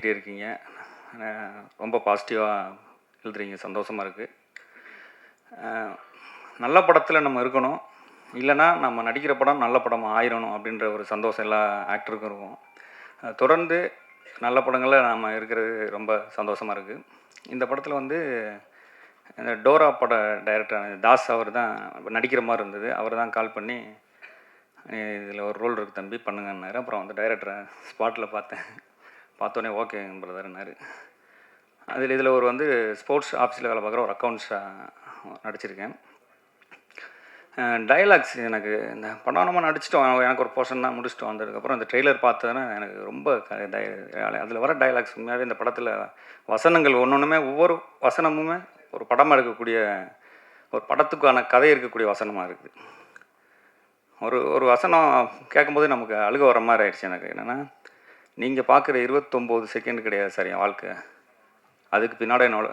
இருக்கீங்க. ரொம்ப பாசிட்டிவாக எழுதுறீங்க, சந்தோஷமாக இருக்குது. நல்ல படத்தில் நம்ம இருக்கணும், இல்லைனா நம்ம நடிக்கிற படம் நல்ல படமாக ஆயிரணும் அப்படின்ற ஒரு சந்தோஷம் எல்லா ஆக்டருக்கும் இருக்கும். தொடர்ந்து நல்ல படங்களில் நம்ம இருக்கிறது ரொம்ப சந்தோஷமாக இருக்குது. இந்த படத்தில் வந்து இந்த டோரா பட டைரக்டர் தாஸ் அவர் தான் நடிக்கிற மாதிரி இருந்தது. அவர் தான் கால் பண்ணி இதில் ஒரு ரோல் இருக்குது தம்பி பண்ணுங்கன்னாரு. அப்புறம் வந்து டைரக்டரை ஸ்பாட்டில் பார்த்தோன்னே ஓகே பிரதர்னாரு. இதில் ஒரு வந்து ஸ்போர்ட்ஸ் ஆஃபீஸில் வேலை பார்க்குற ஒரு அக்கௌண்ட்ஸாக நடிச்சிருக்கேன். டைலாக்ஸ் எனக்கு இந்த படம் நம்ம நடிச்சிட்டோம், எனக்கு ஒரு போர்ஷன் தான் முடிச்சிட்டோம். வந்ததுக்கப்புறம் அந்த ட்ரெய்லர் பார்த்தோன்னா எனக்கு ரொம்ப அதில் வர டைலாக்ஸ் உண்மையாகவே இந்த படத்தில் வசனங்கள் ஒவ்வொன்றுமே ஒவ்வொரு வசனமுமே ஒரு படமாக இருக்கக்கூடிய ஒரு படத்துக்கான கதை இருக்கக்கூடிய வசனமாக இருக்குது. ஒரு வசனம் கேட்கும்போது நமக்கு அழுக வர மாதிரி ஆயிடுச்சு. எனக்கு என்னென்னா, நீங்கள் பார்க்குற 29 செகண்ட் கிடையாது சார் என் வாழ்க்கை, அதுக்கு பின்னாடி என்னோட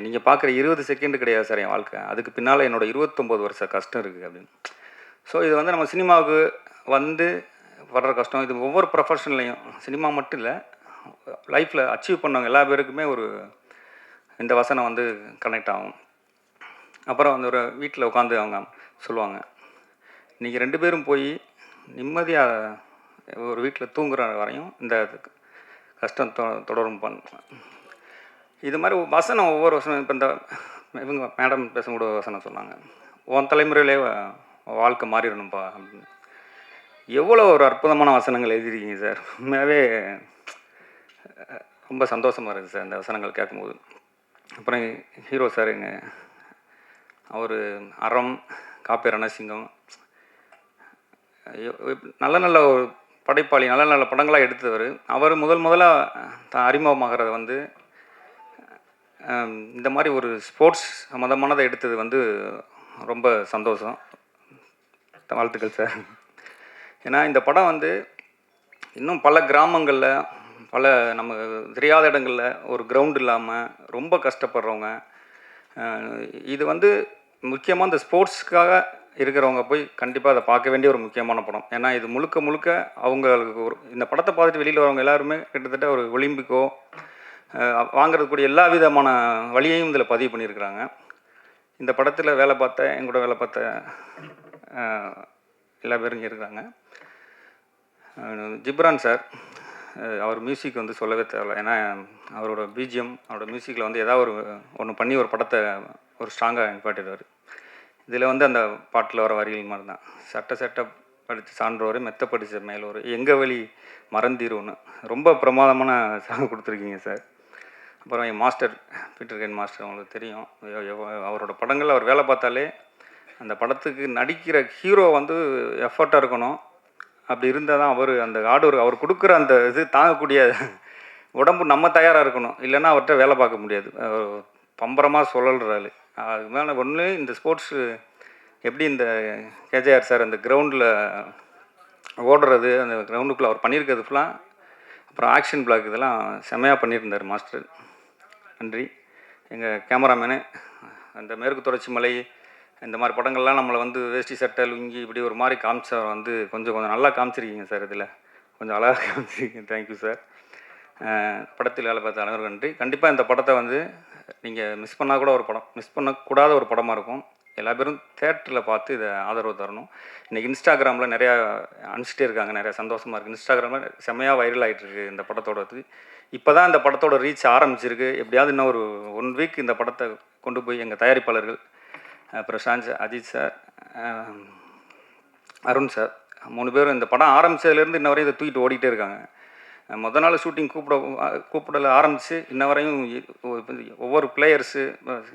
நீங்கள் பார்க்குற 20 செகண்ட் கிடையாது சார் என் வாழ்க்கை, அதுக்கு பின்னால் என்னோட 29 வருஷ கஷ்டம் இருக்குது அப்படின்னு. ஸோ இது வந்து நம்ம சினிமாவுக்கு வந்து வர்ற கஷ்டம், இது ஒவ்வொரு ப்ரொஃபஷன்லையும், சினிமா மட்டும் இல்லை, லைஃப்பில் அச்சீவ் பண்ணவங்க எல்லா பேருக்குமே இந்த வசனம் வந்து கனெக்ட் ஆகும். அப்புறம் வந்து ஒரு வீட்டில் உட்காந்து அவங்க சொல்லுவாங்க, நீங்கள் 2 பேரும் போய் நிம்மதியாக ஒரு வீட்டில் தூங்குற வரையும் இந்த கஷ்டம் தொடரும் இது மாதிரி வசனம் ஒவ்வொரு வசனம். இப்போ இந்த இவங்க மேடம் பேசக்கூட வசனம் சொன்னாங்க, உன் தலைமுறையிலே வாழ்க்கை மாறிடணும்ப்பா அப்படின்னு. எவ்வளோ ஒரு அற்புதமான வசனங்கள் எழுதிருக்கீங்க சார். உண்மையாகவே ரொம்ப சந்தோஷமாக இருக்குது சார் இந்த வசனங்கள் கேட்கும்போது. அப்புறம் ஹீரோ சாருங்க, அவர் அறம், காப்பி ரணசிங்கம், நல்ல நல்ல ஒரு படைப்பாளி, நல்ல நல்ல படங்களாக எடுத்தவர். அவர் முதலாக தான் அறிமுகமாகிறது வந்து இந்த மாதிரி ஒரு ஸ்போர்ட்ஸ் சம்மந்தமானதை எடுத்தது வந்து ரொம்ப சந்தோஷம். வாழ்த்துக்கள் சார். ஏன்னா இந்த படம் வந்து இன்னும் பல கிராமங்களில், பல நம்ம தெரியாத இடங்களில் ஒரு கிரவுண்ட் இல்லாமல் ரொம்ப கஷ்டப்படுறவங்க, இது வந்து முக்கியமாக இந்த ஸ்போர்ட்ஸ்க்காக இருக்கிறவங்க போய் கண்டிப்பாக அதை பார்க்க வேண்டிய ஒரு முக்கியமான படம். ஏன்னா இது முழுக்க அவங்களுக்கு இந்த படத்தை பார்த்துட்டு வெளியில் வரவங்க எல்லாருமே கிட்டத்தட்ட ஒரு ஒலிம்பிக்கோ வாங்கிறதுக்கூடிய எல்லா விதமான வழியையும் இதில் பதிவு பண்ணியிருக்கிறாங்க. இந்த படத்தில் எங்கூட வேலை பார்த்த எல்லா பேரும் இங்கே இருக்கிறாங்க. ஜிப்ரான் சார், அவர் மியூசிக் வந்து சொல்லவே தேவையில்லை. ஏன்னா அவரோட பிஜிஎம், அவரோட மியூசிக்கில் வந்து ஏதாவது ஒன்று பண்ணி ஒரு படத்தை ஒரு ஸ்ட்ராங்காக நிப்பாட்டிடுவார். இதில் வந்து அந்த பாட்டில் வர வரிகள் மாதிரி தான், சட்டை படித்து சான்றோர், மெத்த படித்த மேலோர், எங்கள் வழி மறந்தீருன்னு ரொம்ப பிரமாதமான சாங் கொடுத்துருக்கீங்க சார். அப்புறம் என் மாஸ்டர் பீட்டர் கென் மாஸ்டர், அவங்களுக்கு தெரியும், அவரோட படங்கள் அவர் வேலை பார்த்தாலே அந்த படத்துக்கு நடிக்கிற ஹீரோ வந்து எஃபர்ட்டாக இருக்கணும். அப்படி இருந்தால் தான் அந்த அவர் கொடுக்குற அந்த இது தாங்கக்கூடிய உடம்பு நம்ம தயாராக இருக்கணும், இல்லைன்னா அவர்கிட்ட வேலை பார்க்க முடியாது. பம்பரமாக சுழல்றாள். அதுக்கு மேலே ஒன்று இந்த ஸ்போர்ட்ஸு எப்படி இந்த கேஜேஆர் சார் அந்த கிரவுண்டில் ஓடுறது, அந்த கிரவுண்டுக்குள்ளே அவர் பண்ணியிருக்கிறது ஃபுல்லாக, அப்புறம் ஆக்ஷன் பிளாக், இதெல்லாம் செம்மையாக பண்ணியிருந்தார் மாஸ்டர். நன்றி. எங்கள் கேமராமேனு, அந்த மேற்கு தொடர்ச்சி மலை இந்த மாதிரி படங்கள்லாம் நம்மளை வந்து வேஷ்டி சட்டை லுங்கி இப்படி ஒரு மாதிரி காமிச்சவர் வந்து கொஞ்சம் நல்லா காமிச்சிருக்கீங்க சார். இதில் கொஞ்சம் அழகாக காமிச்சிருக்கீங்க. Thank you sir. படத்தில் வேலை பார்த்த அனைவரும் நன்றி. கண்டிப்பாக இந்த படத்தை வந்து நீங்கள் மிஸ் பண்ணக்கூடாத ஒரு படமாக இருக்கும். எல்லா பேரும் தேட்டரில் பார்த்து இதை ஆதரவு தரணும். இன்றைக்கி இன்ஸ்டாகிராமில் நிறையா அனுப்பிச்சிட்டே இருக்காங்க, நிறையா சந்தோஷமாக இருக்குது. இன்ஸ்டாகிராமில் செம்மையாக வைரல் ஆகிட்டுருக்கு இந்த படத்தோடது. இப்போ தான் இந்த படத்தோட ரீச் ஆரம்பிச்சிருக்கு. எப்படியாவது இன்னும் ஒரு 1 வீக் இந்த படத்தை கொண்டு போய் எங்கள் தயாரிப்பாளர்கள் பிரசாந்த், அஜித் சார், அருண் சார், 3 பேரும் இந்த படம் ஆரம்பித்ததுலேருந்து இன்ன வரையும் இதை தூக்கிட்டு ஓடிட்டே இருக்காங்க. முதல் நாள் ஷூட்டிங் கூப்பிடல ஆரம்பித்து இன்ன வரையும் ஒவ்வொரு பிளேயர்ஸு,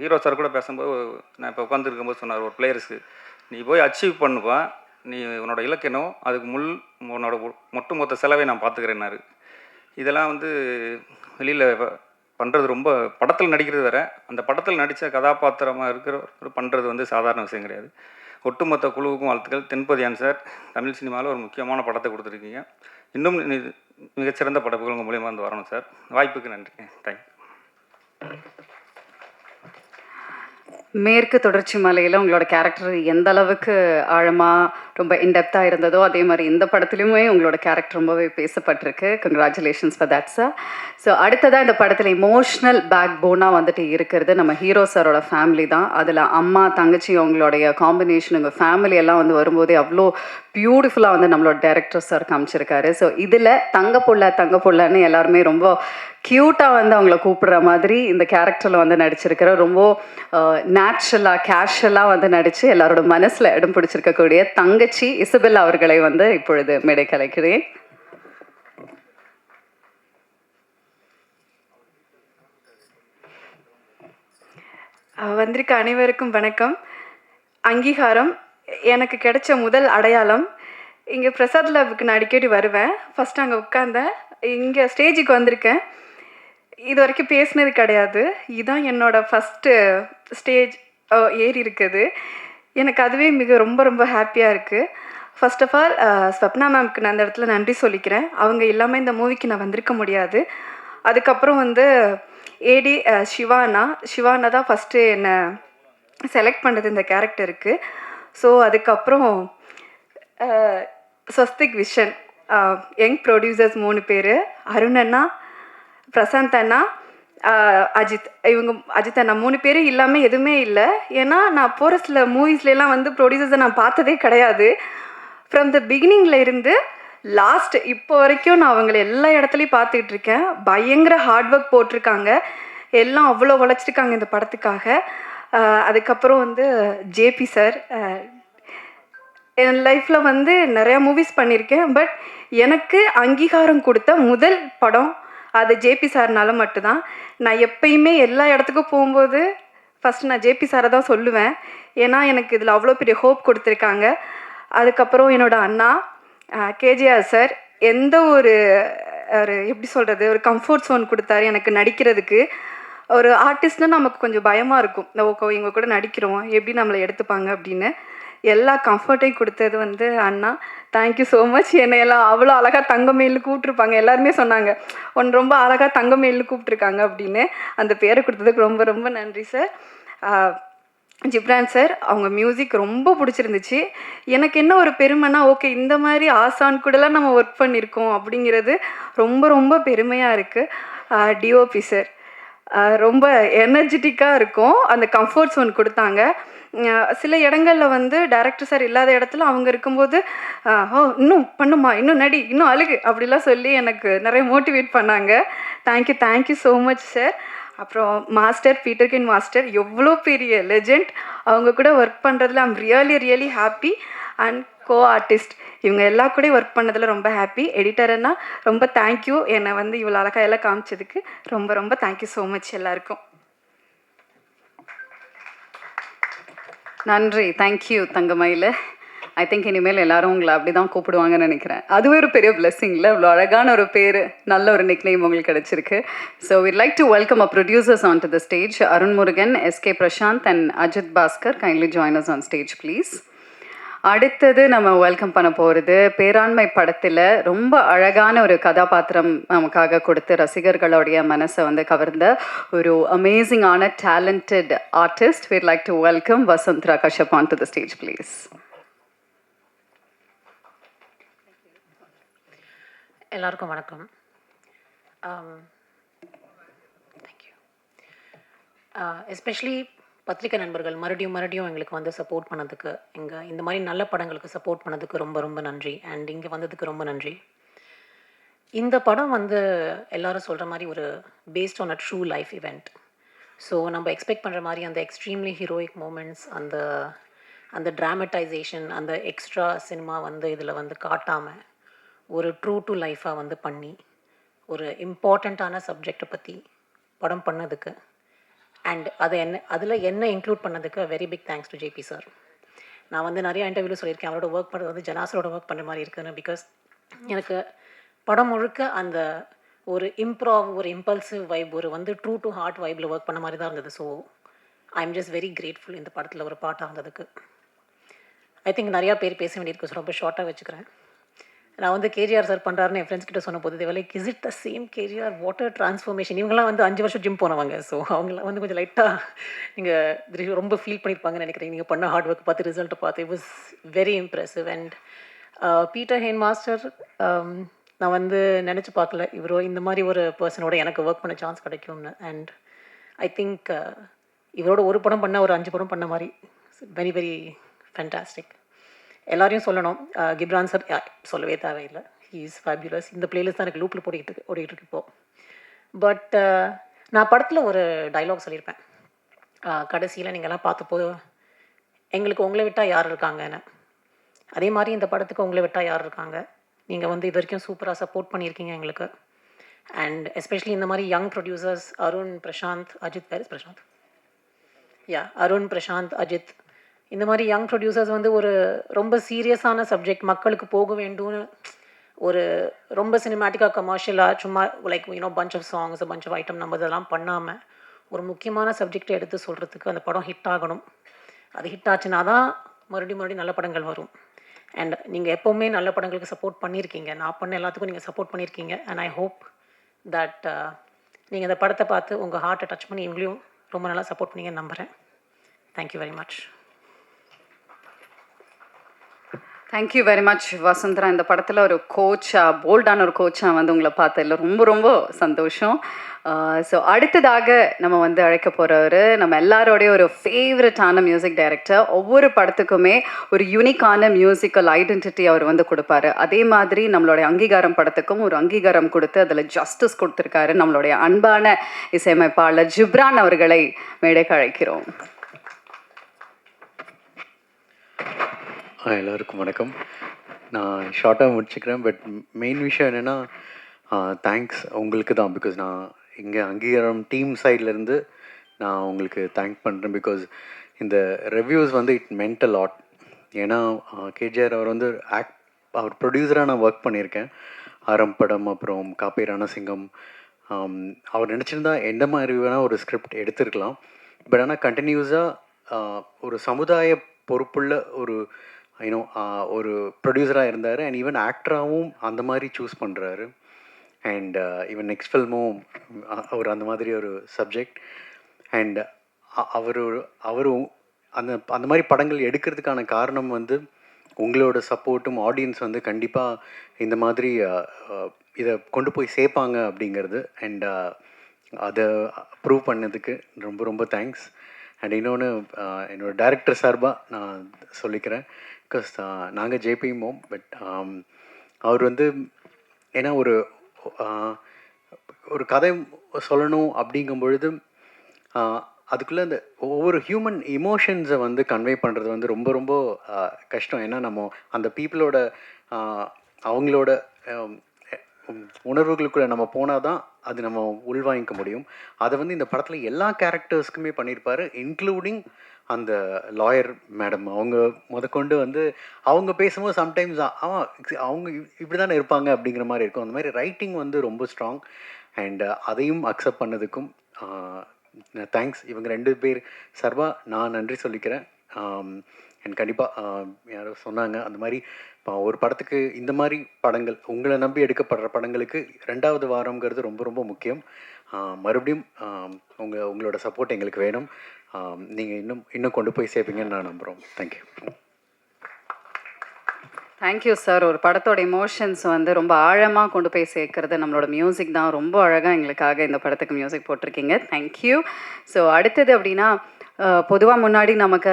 ஹீரோ சார் கூட பேசும்போது நான் இப்போ உட்காந்துருக்கும்போது சொன்னார், ஒரு பிளேயர்ஸு, நீ போய் அச்சீவ் பண்ணுப்பா, நீ உன்னோட இலக்கு என்னவோ அதுக்கு உன்னோட மொத்த செலவை நான் பார்த்துக்கிறேன்னாரு. இதெல்லாம் வந்து வெளியில் பண்ணுறது ரொம்ப, படத்தில் நடிக்கிறது வேறு, அந்த படத்தில் நடித்த கதாபாத்திரமாக இருக்கிறவர் பண்ணுறது வந்து சாதாரண விஷயம் கிடையாது. ஒட்டுமொத்த குழுவுக்கும் வாழ்த்துக்கள். தென்பதியான் சார், தமிழ் சினிமாவில் ஒரு முக்கியமான படத்தை கொடுத்துருக்கீங்க. இன்னும் மிகச்சிறந்த படைப்புகள் உங்கள் மூலியமாக வந்து வரணும் சார். வாய்ப்புக்கு நன்றி. தேங்க்யூ. மேற்கு தொடர்ச்சி மலையில் உங்களோட கேரக்டர் எந்த அளவுக்கு ஆழமாக ரொம்ப இன்டெப்த்தாக இருந்ததோ அதே மாதிரி இந்த படத்துலையுமே உங்களோட கேரக்டர் ரொம்பவே பேசப்பட்டிருக்கு. Congratulations for that sir. So அடுத்ததாக இந்த படத்தில் இமோஷ்னல் பேக் போனாக வந்துட்டு இருக்கிறது நம்ம ஹீரோ சாரோட ஃபேமிலி தான். அதில் அம்மா தங்கச்சி அவங்களுடைய காம்பினேஷன் உங்கள் ஃபேமிலி எல்லாம் வந்து வரும்போதே அவ்வளோ பியூட்டிஃபுல்லாக வந்து நம்மளோட டைரக்டர் சார் காமிச்சிருக்காரு. ஸோ இதில் தங்க புள்ளன்னு எல்லாருமே ரொம்ப க்யூட்டாக வந்து அவங்கள கூப்பிடுற மாதிரி இந்த கேரக்டரில் வந்து நடிச்சிருக்கிற ரொம்ப நேச்சுரலாக கேஷுவலாக வந்து நடித்து எல்லாரோட மனசில் இடம் பிடிச்சிருக்கக்கூடிய தங்கச்சி இசபெல்லா அவர்களை வந்து இப்பொழுது மேடை கலைக்கிறேன். வந்திருக்க அனைவருக்கும் வணக்கம். அங்கீகாரம் எனக்கு கிடைச்ச முதல் அடையாளம். இங்கே பிரசாத் லேபுக்கு நான் அடிக்கடி வருவேன். ஃபஸ்ட்டு அங்கே உட்காந்தேன். இங்கே ஸ்டேஜுக்கு வந்திருக்கேன். இது வரைக்கும் பேசினது கிடையாது. இதுதான் என்னோடய ஃபஸ்ட்டு ஸ்டேஜ் ஏறி இருக்குது. எனக்கு அதுவே ரொம்ப ரொம்ப ஹாப்பியாக இருக்குது. ஃபர்ஸ்ட் ஆஃப் ஆல் ஸ்வப்னா மேம்க்கு நான் அந்த இடத்துல நன்றி சொல்லிக்கிறேன். அவங்க இல்லாமல் இந்த மூவிக்கு நான் வந்திருக்க முடியாது. அதுக்கப்புறம் வந்து ஏடி சிவானா தான் ஃபஸ்ட்டு என்னை செலக்ட் பண்ணது இந்த கேரக்டருக்கு. ஸோ அதுக்கப்புறம் ஸ்வஸ்திக் விஷன், யங் ப்ரொடியூசர்ஸ் 3 பேர், அருண் அண்ணா, பிரசாந்த் அண்ணா, அஜித் அண்ணா 3 பேரும் இல்லாமல் எதுவுமே இல்லை. ஏன்னா நான் போகிற சில மூவிஸ்லாம் வந்து ப்ரொடியூசர்ஸை நான் பார்த்ததே கிடையாது. ஃப்ரம் த பிகினிங்கில் இருந்து லாஸ்ட் இப்போ வரைக்கும் நான் அவங்களை எல்லா இடத்துலையும் பார்த்துக்கிட்டு இருக்கேன். பயங்கர ஹார்ட் ஒர்க் போட்டிருக்காங்க. எல்லாம் அவ்வளோ உழைச்சிருக்காங்க இந்த படத்துக்காக. அதுக்கப்புறம் வந்து ஜேபி சார், என் லைஃப்பில் வந்து நிறையா மூவிஸ் பண்ணியிருக்கேன். பட் எனக்கு அங்கீகாரம் கொடுத்த முதல் படம் அது ஜேபி சார்னால மட்டும்தான். நான் எப்பயுமே எல்லா இடத்துக்கும் போகும்போது ஃபஸ்ட்டு நான் ஜேபி சாரை தான் சொல்லுவேன். ஏன்னா எனக்கு இதில் அவ்வளோ பெரிய ஹோப் கொடுத்துருக்காங்க. அதுக்கப்புறம் என்னோடய அண்ணா கேஜிஆர் சார் எந்த ஒரு எப்படி சொல்கிறது, ஒரு கம்ஃபர்ட் ஜோன் கொடுத்தாரு எனக்கு நடிக்கிறதுக்கு. ஒரு ஆர்டிஸ்ட்னா நமக்கு கொஞ்சம் பயமாக இருக்கும், இவங்க கூட நடிக்கிறோம் எப்படி நம்மளை எடுத்துப்பாங்க அப்படின்னு. எல்லா கம்ஃபர்ட்டையும் கொடுத்தது வந்து அண்ணா. Thank you so much. என்னை எல்லாம் அவ்வளோ அழகாக தங்கமயில்னு கூப்பிட்ருப்பாங்க. எல்லாருமே சொன்னாங்க ஒன்று ரொம்ப அழகாக தங்கமயில்னு கூப்பிட்ருக்காங்க அப்படின்னு. அந்த பேரை கொடுத்ததுக்கு ரொம்ப ரொம்ப நன்றி சார். ஜிப்ரான் சார், அவங்க மியூசிக் ரொம்ப பிடிச்சிருந்துச்சு. எனக்கு என்ன ஒரு பெருமைனா, ஓகே இந்த மாதிரி ஆசான் கூடலாம் நம்ம ஒர்க் பண்ணியிருக்கோம் அப்படிங்கிறது ரொம்ப ரொம்ப பெருமையாக இருக்குது. டிஓபி சார் ரொம்ப எனர்ஜெட்டிக்காக இருக்கும். அந்த கம்ஃபர்ட் ஜோன் கொடுத்தாங்க. சில இடங்களில் வந்து டைரக்டர் சார் இல்லாத இடத்துல அவங்க இருக்கும்போது இன்னும் பண்ணுமா, இன்னும் நடி, இன்னும் அழுகு அப்படிலாம் சொல்லி எனக்கு நிறைய மோட்டிவேட் பண்ணாங்க. Thank you so much sir. அப்புறம் மாஸ்டர் பீட்டர்கின் மாஸ்டர் எவ்வளோ பெரிய லெஜெண்ட். அவங்க கூட ஒர்க் பண்ணுறதுல I'm really happy. And co artist இவங்க எல்லா கூட ஒர்க் பண்ணதில் ரொம்ப ஹாப்பி. எடிட்டர்னா ரொம்ப தேங்க்யூ. என்னை வந்து இவ்வளோ அழகாக எல்லாம் காமிச்சதுக்கு ரொம்ப ரொம்ப தேங்க்யூ ஸோ மச் எல்லாருக்கும். நன்றி. Thank you Thangamayil. ஐ திங்க் இனிமேல் எல்லாரும் உங்களை அப்படி தான் கூப்பிடுவாங்கன்னு நினைக்கிறேன். அதுவே ஒரு பெரிய பிளெஸிங்கில் இவ்வளோ அழகான ஒரு பேர், நல்ல ஒரு நிக்நேம் உங்களுக்கு கிடச்சிருக்கு. So we'd like to welcome our producers onto the stage. Arun Murugan, SK Prashant and Ajit Bhaskar, kindly join us on stage please. அடுத்தது நம்ம வெல்கம் பண்ண போகிறது பேராண்மை படத்தில் ரொம்ப அழகான ஒரு கதாபாத்திரம் நமக்காக கொடுத்து ரசிகர்களுடைய மனசை வந்து கவர்ந்த ஒரு அமேசிங்கான talented artist. we'd like to welcome Vasanthra Kashyap onto the stage please. எல்லாருக்கும் வணக்கம். தேங்க்யூ. எஸ்பெஷலி பத்திரிக்கை நண்பர்கள் மறுபடியும் எங்களுக்கு வந்து சப்போர்ட் பண்ணதுக்கு, இந்த மாதிரி நல்ல படங்களுக்கு சப்போர்ட் பண்ணதுக்கு ரொம்ப ரொம்ப நன்றி. அண்ட் இங்கே வந்ததுக்கு ரொம்ப நன்றி. இந்த படம் வந்து எல்லாரும் சொல்கிற மாதிரி ஒரு based on a true life event. So நம்ம எக்ஸ்பெக்ட் பண்ணுற மாதிரி அந்த எக்ஸ்ட்ரீம்லி ஹீரோயிக் மூமெண்ட்ஸ், அந்த ட்ராமடைசேஷன், அந்த எக்ஸ்ட்ரா சினிமா வந்து இதில் வந்து காட்டாமல் ஒரு ட்ரூ டு லைஃபாக வந்து பண்ணி ஒரு இம்பார்ட்டண்ட்டான சப்ஜெக்டை பற்றி படம் பண்ணதுக்கு அண்ட் அதில் என்ன இன்க்ளூட் பண்ணதுக்கு very big thanks to JP sir. நான் வந்து நிறைய இன்டர்வியூவில் சொல்லியிருக்கேன், அவரோட ஒர்க் பண்ணுறது வந்து ஜனாசரோட ஒர்க் பண்ணுற மாதிரி இருக்குதுன்னு. பிகாஸ் எனக்கு படம் முழுக்க அந்த ஒரு ஒரு இம்பல்சிவ் வைப், ஒரு வந்து ட்ரூ டு ஹார்ட் வைப்பில் ஒர்க் பண்ண மாதிரி தான் இருந்தது. So I am just very grateful இந்த படத்தில் ஒரு பாட்டாக இருந்ததுக்கு. ஐ திங்க் நிறையா பேர் பேச வேண்டியிருக்கு, ரொம்ப ஷார்ட்டாக வச்சுக்கிறேன். நான் வந்து கேஜிஆர் சார் பண்ணுறாருன்னு என் ஃப்ரெண்ட்ஸ் கிட்ட சொன்ன போது like is it the same KGR water transformation. இவங்கெல்லாம் வந்து 5 வருஷம் ஜிம் போனவங்க. ஸோ அவங்களாம் வந்து கொஞ்சம் லைட்டாக நீங்கள் ரொம்ப ஃபீல் பண்ணியிருப்பாங்கன்னு நினைக்கிறேன். நீங்கள் பண்ண ஹார்ட் ஒர்க் பார்த்து ரிசல்ட்டை பார்த்து it was very impressive. And Peter Hein master நான் வந்து நினச்சி பார்க்கல இவரோ இந்த மாதிரி ஒரு பர்சனோட எனக்கு ஒர்க் பண்ண சான்ஸ் கிடைக்கும்னு. அண்ட் ஐ திங்க் இவரோட ஒரு படம் பண்ணால் ஒரு 5 படம் பண்ண மாதிரி வெரி வெரி ஃபேண்டாஸ்டிக். எல்லாரையும் சொல்லணும். கிப்ரான் சார் சொல்லவே தேவையில்லை, ஹீ இஸ் ஃபேபியூலஸ். இந்த பிளேலிஸ்ட் தான் எனக்கு லூப்பில் ஓடிக்கிட்டு இருக்கு இப்போது. பட் நான் படத்தில் ஒரு டைலாக் சொல்லியிருப்பேன். கடைசியில் நீங்கள்லாம் பார்த்தப்போது எங்களுக்கு உங்களை விட்டால் யார் இருக்காங்கன்னு. அதே மாதிரி இந்த படத்துக்கு உங்களை விட்டால் யார் இருக்காங்க. நீங்கள் வந்து இது வரைக்கும் சூப்பராக சப்போர்ட் பண்ணியிருக்கீங்க எங்களுக்கு. அண்ட் எஸ்பெஷலி இந்த மாதிரி young producers Arun, Prashanth, Ajith. Where is Prashanth? Arun, Prashanth, Ajith, இந்த மாதிரி யங் ப்ரொடியூசர்ஸ் வந்து ஒரு ரொம்ப சீரியஸான சப்ஜெக்ட் மக்களுக்கு போக வேண்டும்னு ஒரு ரொம்ப சினிமேட்டிக்காக கமர்ஷியலாக சும்மா like punch of songs, punch of item numbers எல்லாம் பண்ணாமல் ஒரு முக்கியமான சப்ஜெக்டை எடுத்து சொல்கிறதுக்கு அந்த படம் ஹிட் ஆகணும். அது ஹிட் ஆச்சுன்னா தான் மறுபடியும் நல்ல படங்கள் வரும். அண்ட் நீங்கள் எப்போவுமே நல்ல படங்களுக்கு சப்போர்ட் பண்ணியிருக்கீங்க. நான் பண்ண எல்லாத்துக்கும் நீங்கள் சப்போர்ட் பண்ணியிருக்கீங்க. அண்ட் ஐ ஹோப் தட் நீங்கள் இந்த படத்தை பார்த்து உங்கள் ஹார்ட்டை டச் பண்ணி எங்களையும் ரொம்ப நல்லா சப்போர்ட் பண்ணீங்கன்னு நம்புகிறேன். Thank you very much. Thank you very much Vasundhara. இந்த படத்தில் ஒரு கோச்சாக, போல்டான ஒரு கோச்சாக வந்து உங்களை பார்த்ததில் ரொம்ப ரொம்ப சந்தோஷம். ஸோ அடுத்ததாக நம்ம வந்து அழைக்க போகிறவர் நம்ம எல்லாரோடைய ஒரு ஃபேவரட்டான மியூசிக் டைரக்டர். ஒவ்வொரு படத்துக்குமே ஒரு யூனிக்கான மியூசிக்கல் ஐடென்டிட்டி அவர் வந்து கொடுப்பாரு. அதே மாதிரி நம்மளுடைய அங்கீகாரம் படத்துக்கும் ஒரு அங்கீகாரம் கொடுத்து அதில் ஜஸ்டிஸ் கொடுத்துருக்காரு. நம்மளுடைய அன்பான இசையமைப்பாளர் ஜிப்ரான் அவர்களை மேடைக்கு அழைக்கிறோம். எல்லாருக்கும் வணக்கம். நான் ஷார்ட்டாக முடிச்சுக்கிறேன். பட் மெயின் விஷயம் என்னென்னா தேங்க்ஸ் உங்களுக்கு தான். பிகாஸ் நான் இங்கே அங்கீகாரம் டீம் சைட்லேருந்து நான் உங்களுக்கு தேங்க் பண்ணுறேன். பிகாஸ் இந்த ரிவ்யூஸ் வந்து இட் மென்ட் அ லாட். ஏன்னா கேஜிஆர் அவர் வந்து அவர் ப்ரொடியூசராக நான் ஒர்க் பண்ணியிருக்கேன். ஆரம் படம், அப்புறம் காப்பி ரணசிங்கம். அவர் நினச்சிருந்தா எந்த மாதிரி வேணால் ஒரு ஸ்கிரிப்ட் எடுத்துருக்கலாம். பட் ஆனால் கண்டினியூஸாக ஒரு சமுதாய பொறுப்புள்ள ஒரு ஒரு ப்ரொடியூசராக இருந்தார். அண்ட் ஈவன் ஆக்டராகவும் அந்த மாதிரி சூஸ் பண்ணுறாரு. அண்ட் ஈவன் நெக்ஸ்ட் ஃபில்மும் அவர் அந்த மாதிரி ஒரு சப்ஜெக்ட். அண்ட் அவர் அந்த மாதிரி படங்கள் எடுக்கிறதுக்கான காரணம் வந்து உங்களோட சப்போர்ட்டும், ஆடியன்ஸ் வந்து கண்டிப்பாக இந்த மாதிரி இதை கொண்டு போய் சேர்ப்பாங்க அப்படிங்கிறது. அண்ட் அதை ப்ரூவ் பண்ணதுக்கு ரொம்ப ரொம்ப தேங்க்ஸ். அண்ட் இன்னொன்று என்னோடய டைரக்டர் சார்பாக நான் சொல்லிக்கிறேன். பிகாஸ் நாங்கள் ஜேபி மோம். பட் அவர் வந்து ஏன்னா ஒரு கதை சொல்லணும் அப்படிங்கும் பொழுது அதுக்குள்ளே அந்த ஒவ்வொரு ஹியூமன் இமோஷன்ஸை வந்து கன்வே பண்ணுறது வந்து ரொம்ப ரொம்ப கஷ்டம். ஏன்னா நம்ம அந்த பீப்புளோட அவங்களோட உணர்வுகளுக்குள்ளே நம்ம போனால் தான் அது நம்ம உள்வாங்கிக்க முடியும். அதை வந்து இந்த படத்தில் எல்லா கேரக்டர்ஸ்க்குமே பண்ணியிருப்பார். இன்க்ளூடிங் அந்த லாயர் மேடம். அவங்க முதற்கொண்டு வந்து அவங்க பேசும்போது சம்டைம்ஸ் அவங்க இப்படி தானே இருப்பாங்க அப்படிங்கிற மாதிரி இருக்கும். அந்த மாதிரி ரைட்டிங் வந்து ரொம்ப ஸ்ட்ராங். அண்ட் அதையும் அக்செப்ட் பண்ணதுக்கும் தேங்க்ஸ். இவங்க 2 பேர் சார்பாக நான் நன்றி சொல்லிக்கிறேன். அண்ட் கண்டிப்பாக யாரோ சொன்னாங்க அந்த மாதிரி ஒரு படத்துக்கு இந்த மாதிரி படங்கள் உங்களை நம்பி எடுக்கப்படுற படங்களுக்கு 2வது வாரங்கிறது ரொம்ப ரொம்ப முக்கியம். மறுபடியும் உங்களோட சப்போர்ட் எங்களுக்கு வேணும். நீங்கள் இன்னும் கொண்டு போய் சேர்ப்பீங்கன்னு நான் நம்புகிறோம். தேங்க்யூ. Thank you sir. ஒரு படத்தோட எமோஷன்ஸ் வந்து ரொம்ப ஆழமாக கொண்டு போய் சேர்க்கறது நம்மளோட மியூசிக் தான். ரொம்ப அழகாக எங்களுக்காக இந்த படத்துக்கு மியூசிக் போட்டிருக்கீங்க. தேங்க்யூ. ஸோ அடுத்தது அப்படின்னா பொதுவாக முன்னாடி நமக்கு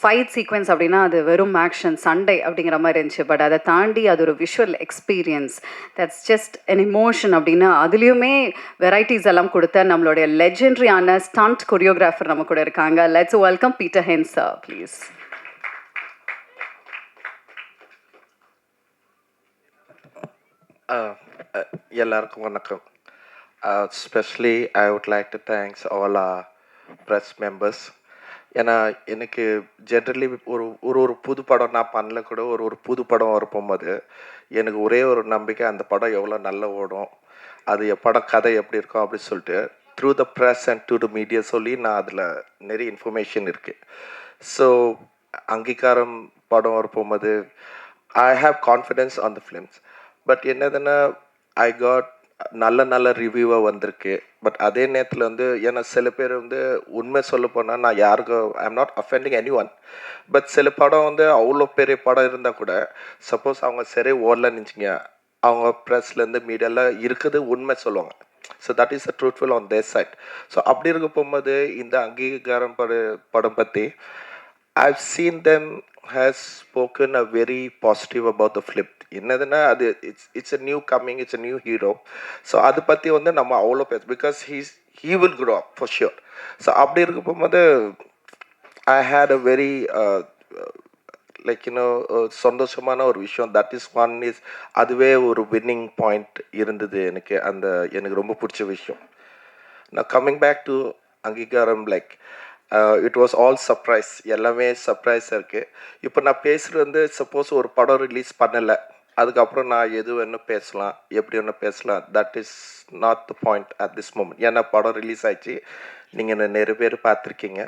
ஃபைட் சீக்வென்ஸ் அப்படின்னா அது வெறும் ஆக்ஷன், சண்டை அப்படிங்கிற மாதிரி இருந்துச்சு. பட் அதை தாண்டி அது ஒரு visual experience, that's just an emotion அப்படின்னா அதுலேயுமே வெரைட்டிஸ் எல்லாம் கொடுத்த நம்மளுடைய லெஜெண்டரியான ஸ்டண்ட் கொரியோகிராஃபர் நம்ம கூட இருக்காங்க. Let's welcome Peter Hein sir please. எல்லாருக்கும் வணக்கம். Specially I would like to thanks all press members. ஏன்னா எனக்கு ஜென்ரலி ஒரு புது படம் நான் பண்ணல கூட ஒரு புது படம் வரப்போகும்போது எனக்கு ஒரே ஒரு நம்பிக்கை, அந்த படம் எவ்வளோ நல்லா ஓடும், அது படம் கதை எப்படி இருக்கும் அப்படின்னு சொல்லிட்டு through the press and to the media சொல்லி நான் அதில் நிறைய இன்ஃபர்மேஷன் இருக்குது. ஸோ அங்கீகாரம் படம் வரப்போகும்போது I have confidence on the films. But என்னதுன்னா ஐ காட் நல்ல நல்ல ரிவ்யூவாக வந்திருக்கு. பட் அதே நேரத்தில் வந்து ஏன்னா சில பேர் வந்து உண்மை சொல்ல போனால் நான் யாருக்கும் I am not offending any one. But சில படம் வந்து அவ்வளோ பெரிய படம் இருந்தால் கூட சப்போஸ் அவங்க சரி ஓடலன்னு நினச்சிங்க, அவங்க ப்ரெஸ்லேருந்து மீடியாவில் இருக்குது உண்மை சொல்லுவாங்க. So that is a truthful on their side. So அப்படி இருக்க போகும்போது இந்த அங்கீகாரம் படம் பற்றி I've seen them has spoken a very positive about the flip. என்னதுன்னா அது it's a new coming, it's a new hero. So அதை பற்றி வந்து நம்ம அவ்வளோ பேச because he will grow up for sure. So அப்படி இருக்க போகும்போது I had a very like சந்தோஷமான ஒரு விஷயம். தட் இஸ் ஒன் இஸ் அதுவே ஒரு வின்னிங் பாயிண்ட் இருந்தது எனக்கு. எனக்கு ரொம்ப பிடிச்ச விஷயம். நான் கம்மிங் பேக் டு அங்கீகாரம், like it was all surprise. எல்லாமே சர்ப்ரைஸாக இருக்குது. இப்போ நான் பேசுகிறது வந்து சப்போஸ் ஒரு படம் ரிலீஸ் பண்ணலை, அதுக்கப்புறம் நான் எது வேணும் பேசலாம், எப்படி வேணும் பேசலாம். That is not the point at this moment. ஏன்னா படம் ரிலீஸ் ஆயிடுச்சு, நீங்கள் நிறைய பேர் பார்த்துருக்கீங்க.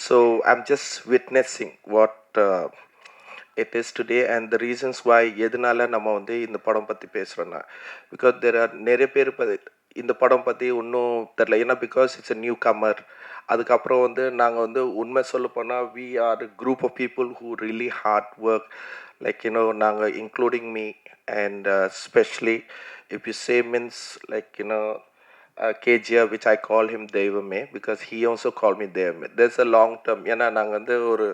So I'm just witnessing what it is today and the reasons why எதனால நம்ம வந்து இந்த படம் பற்றி பேசுகிறோன்னா பிகாஸ் தெர் ஆர் நிறைய பேர் இந்த படம் பற்றி இன்னும் தெரில. ஏன்னா because it's a newcomer. அதுக்கப்புறம் வந்து நாங்கள் வந்து உண்மை சொல்ல போனால் we are group of people who really hard work, like நாங்கள் including me and specially if you say means like KGF, which I call him தெய்வமே because he also called me தெய்வமே. there's a long term. ஏன்னா நாங்கள் வந்து ஒரு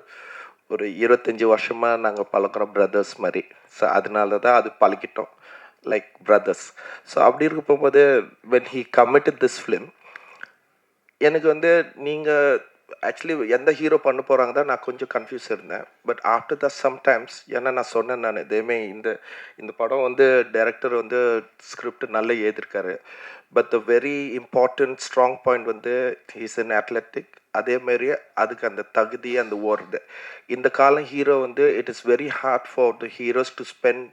25 வருஷமாக நாங்கள் பழக்கிறோம் brothers மாதிரி. ஸோ அதனால தான் அது பழகிட்டோம் லைக் பிரதர்ஸ். ஸோ அப்படி இருக்க போகும்போது when he committed this film, எனக்கு வந்து நீங்கள் ஆக்சுவலி எந்த ஹீரோ பண்ண போகிறாங்க தான் நான் கொஞ்சம் கன்ஃபியூஸ் இருந்தேன். பட் ஆஃப்டர் த சம்டைம்ஸ் ஏன்னா நான் சொன்னேன், நான் இதேமே இந்த படம் வந்து டைரக்டர் வந்து ஸ்கிரிப்ட் நல்லா எழுதியிருக்காரு. But the very important strong point வந்து ஹீஸ் அன் அத்லெட்டிக். அதேமாரி அதுக்கு அந்த தகுதி அந்த ஓடுது. இந்த காலம் ஹீரோ வந்து it is very hard for the heroes to spend.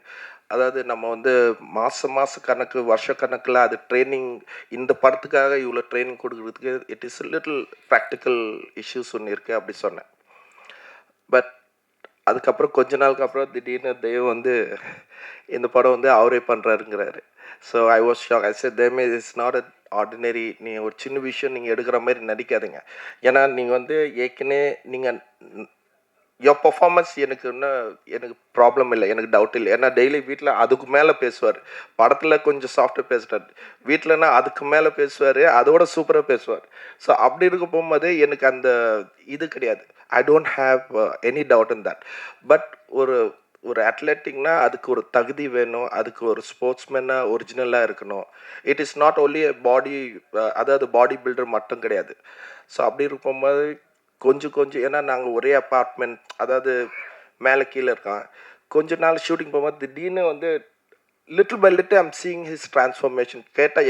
அதாவது நம்ம வந்து மாத கணக்கு வருஷ கணக்கில் அது ட்ரைனிங், இந்த படத்துக்காக இவ்வளோ ட்ரைனிங் கொடுக்குறதுக்கு it is little practical issues ஒன்று இருக்குது அப்படி சொன்னேன். பட் அதுக்கப்புறம் கொஞ்ச நாளுக்கு அப்புறம் திடீர்னு தெய்வம் வந்து இந்த படம் வந்து அவரே பண்ணுறாருங்கிறாரு. So I was shock. I said them it's not a ordinary. நீங்கள் ஒரு சின்ன விஷயம் நீங்கள் எடுக்கிற மாதிரி நடிக்காதீங்க. ஏன்னா நீங்கள் வந்து ஏற்கனவே நீங்கள் யோர் பர்ஃபார்மன்ஸ் எனக்கு ப்ராப்ளம் இல்லை, எனக்கு டவுட் இல்லை. ஏன்னா டெய்லி வீட்டில் அதுக்கு மேலே பேசுவார். படத்தில் கொஞ்சம் சாஃப்டாக பேசுகிறார், வீட்டிலனா அதுக்கு மேலே பேசுவார், அதோட சூப்பராக பேசுவார். ஸோ அப்படி இருக்க போகும்போது எனக்கு அந்த இது கிடையாது. I don't have any doubt in that. But ஒரு அத்லெட்டிக்னா அதுக்கு ஒரு தகுதி வேணும், அதுக்கு ஒரு ஸ்போர்ட்ஸ்மேனாக ஒரிஜினலாக இருக்கணும். இட் இஸ் நாட் ஓன்லி பாடி, அதாவது பாடி பில்டர் மட்டும் கிடையாது. ஸோ அப்படி இருக்கும்போது கொஞ்சம் ஏன்னா நாங்கள் ஒரே அப்பார்ட்மெண்ட், அதாவது மேலே கீழே இருக்கான். கொஞ்ச நாள் ஷூட்டிங் போகும்போது திடீர்னு வந்து little by little I'm seeing his transformation.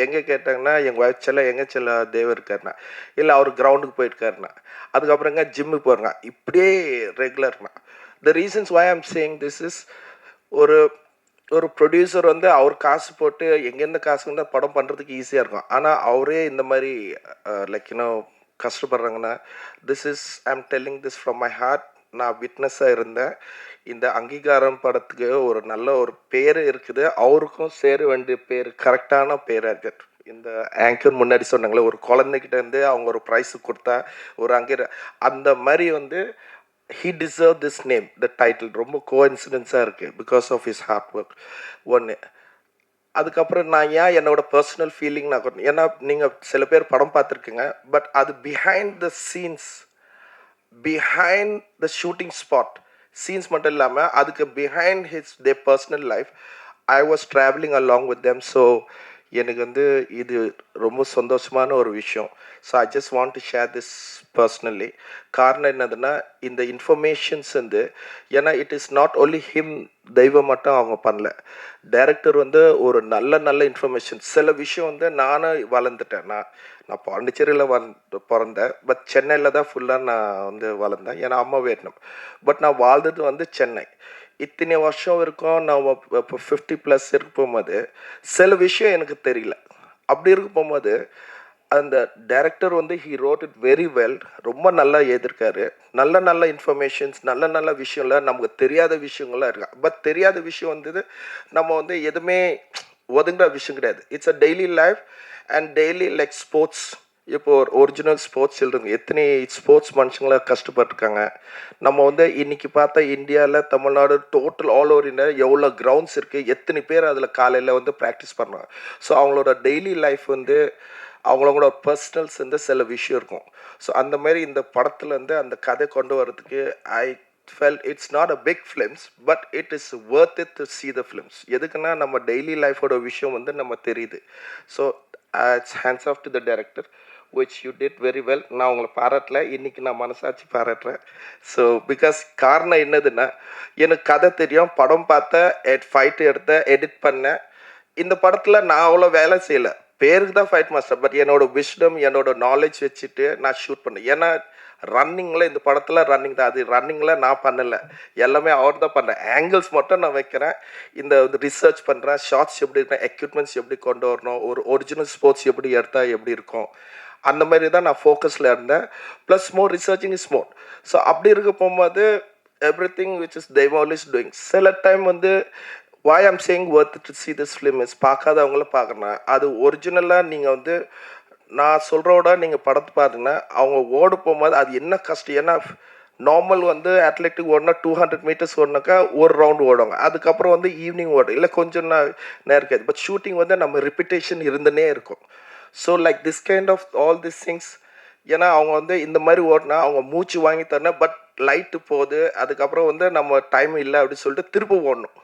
எங்கே கேட்டாங்கன்னா எங்கள் ஒய்ஃப் எங்கே செல்ல தேவ இருக்காருண்ணா, இல்லை அவர் கிரவுண்டுக்கு போயிருக்காருண்ணா, அதுக்கப்புறங்க ஜிம்முக்கு போகிறேங்க, இப்படியே ரெகுலர்ண்ணா. The reasons why I'm saying this is ஒரு ப்ரொடியூசர் வந்து அவர் காசு போட்டு எங்கேருந்து காசு வந்து படம் பண்ணுறதுக்கு ஈஸியாக இருக்கும். ஆனால் அவரே இந்த மாதிரி லைக் கஷ்டப்படுறாங்கன்னா this is I'm telling this from my heart. நான் விட்னஸாக இருந்தேன். இந்த அங்கீகாரம் படத்துக்கு ஒரு நல்ல ஒரு பேர் இருக்குது. அவருக்கும் சேர வேண்டிய பேர் கரெக்டான பேராக இருக்குது. இந்த ஆங்கர் முன்னாடி சொன்னாங்களே, ஒரு குழந்தைகிட்ட இருந்து அவங்க ஒரு ப்ரைஸு கொடுத்தா ஒரு அந்த மாதிரி வந்து he deserved this name, the title. ரொம்ப கோஇன்சிடென்ஸாக இருக்குது because of his hard work. ஒன்று. அதுக்கப்புறம் நான் ஏன் என்னோட பர்சனல் ஃபீலிங் நான் ஏன்னா நீங்கள் சில பேர் படம் பார்த்துருக்குங்க, பட் அது behind the scenes, behind the shooting spot scenes மட்டும் இல்லாமல் அதுக்கு behind their personal life I was travelling along with them. So எனக்கு வந்து இது ரொம்ப சந்தோஷமான ஒரு விஷயம். So I just want to share this personally. காரணம் என்னதுன்னா இந்த இன்ஃபர்மேஷன்ஸ் வந்து ஏன்னா it is not only him, தெய்வம் மட்டும் அவங்க பண்ணல. டைரக்டர் வந்து ஒரு நல்ல இன்ஃபர்மேஷன். சில விஷயம் வந்து நானும் வளர்ந்துட்டேன். நான் பாண்டிச்சேரியில் பிறந்தேன், பட் சென்னையில் தான் ஃபுல்லாக நான் வந்து வளர்ந்தேன். ஏன்னா அம்மா வேணும். பட் நான் வாழ்ந்தது வந்து சென்னை. இத்தனை வருஷம் இருக்கும். நான் இப்போ 50+ இருக்க போகும்போது சில விஷயம் எனக்கு தெரியல. அப்படி இருக்க போகும்போது அந்த டைரக்டர் வந்து he wrote it very well. ரொம்ப நல்லா எழுதியிருக்காரு. நல்ல நல்ல இன்ஃபர்மேஷன்ஸ், நல்ல நல்ல விஷயம்ல நமக்கு தெரியாத விஷயங்கள்லாம் இருக்கு. பட் தெரியாத விஷயம் வந்து நம்ம வந்து எதுவுமே ஒதுங்குற விஷயம் கிடையாது. It's a daily life and daily like sports. இப்போ ஒரு ஒரிஜினல் ஸ்போர்ட்ஸ் சில்ட்ரன் எத்தனை ஸ்போர்ட்ஸ் மனுஷங்கள கஷ்டப்பட்டுருக்காங்க. நம்ம வந்து இன்னைக்கு பார்த்தா இந்தியாவில், Tamil Nadu, total all over India எவ்வளோ கிரவுண்ட்ஸ் இருக்குது, எத்தனை பேர் அதில் காலையில் வந்து ப்ராக்டிஸ் பண்ணுறாங்க. ஸோ அவங்களோட டெய்லி லைஃப் வந்து அவங்களோட பர்சனல்ஸ் வந்து சில விஷயம் இருக்கும். ஸோ அந்த மாதிரி இந்த படத்தில் வந்து அந்த கதை கொண்டு வரதுக்கு ஐ felt it's not a big films but it is worth it to see the films. எதுக்குன்னா நம்ம டெய்லி லைஃபோட விஷயம் வந்து நம்ம தெரியுது. So it's hands off to the director which you did very well. நான் உங்களை பாராட்டல, இன்னைக்கு நான் மனசாட்சி பாராட்டுறேன். ஸோ பிகாஸ் காரணம் என்னதுன்னா, எனக்கு கதை தெரியும், படம் பார்த்தேன், ஃபைட் எடுத்தேன், எடிட் பண்ணேன். இந்த படத்தில் நான் அவ்வளோ வேலை செய்யலை, பேருக்கு தான் ஃபைட் மாஸ்டர். பட் என்னோட விஸ்டம், என்னோட நாலேஜ் வச்சுட்டு நான் ஷூட் பண்ணேன். ஏன்னா ரன்னிங்கில் இந்த படத்தில் ரன்னிங் தான், அது ரன்னிங்கில் நான் பண்ணலை, எல்லாமே அவர் தான் பண்ணுறேன். ஆங்கிள்ஸ் மட்டும் நான் வைக்கிறேன், இந்த ரிசர்ச் பண்ணுறேன், ஷார்ட்ஸ் எப்படி இருக்கணும், எக்யூப்மெண்ட்ஸ் எப்படி கொண்டு வரணும், ஒரு ஒரிஜினல் ஸ்போர்ட்ஸ் எப்படி எடுத்தால் எப்படி இருக்கும், அந்த மாதிரி தான் நான் ஃபோக்கஸில் இருந்தேன். Plus more researching is more. So அப்படி இருக்க போகும்போது everything which is Dev is doing. சில டைம் வந்து why I'm saying worth to see this film is பார்க்காதவங்கள பார்க்கணும். அது ஒரிஜினலாக நீங்கள் வந்து நான் சொல்கிறோட நீங்கள் படத்தை பார்த்தீங்கன்னா அவங்க ஓட போகும்போது அது என்ன கஷ்டம். ஏன்னா நார்மல் வந்து அத்லெட்டிக் ஓடினா 200 மீட்டர்ஸ் ஓடினாக்கா ஒரு ரவுண்டு ஓடுவாங்க, அதுக்கப்புறம் வந்து ஈவினிங் ஓடும், இல்லை கொஞ்சம் நேரம் இருக்காது. பட் ஷூட்டிங் வந்து நம்ம ரிப்பிட்டேஷன் இருந்துனே இருக்கும். So like this kind of all this things. ஏன்னா அவங்க வந்து இந்த மாதிரி ஓடினா அவங்க மூச்சு வாங்கி தரணும், பட் லைட்டு போகுது, அதுக்கப்புறம் வந்து நம்ம டைம் இல்லை அப்படின்னு சொல்லிட்டு திரும்ப ஓடணும்.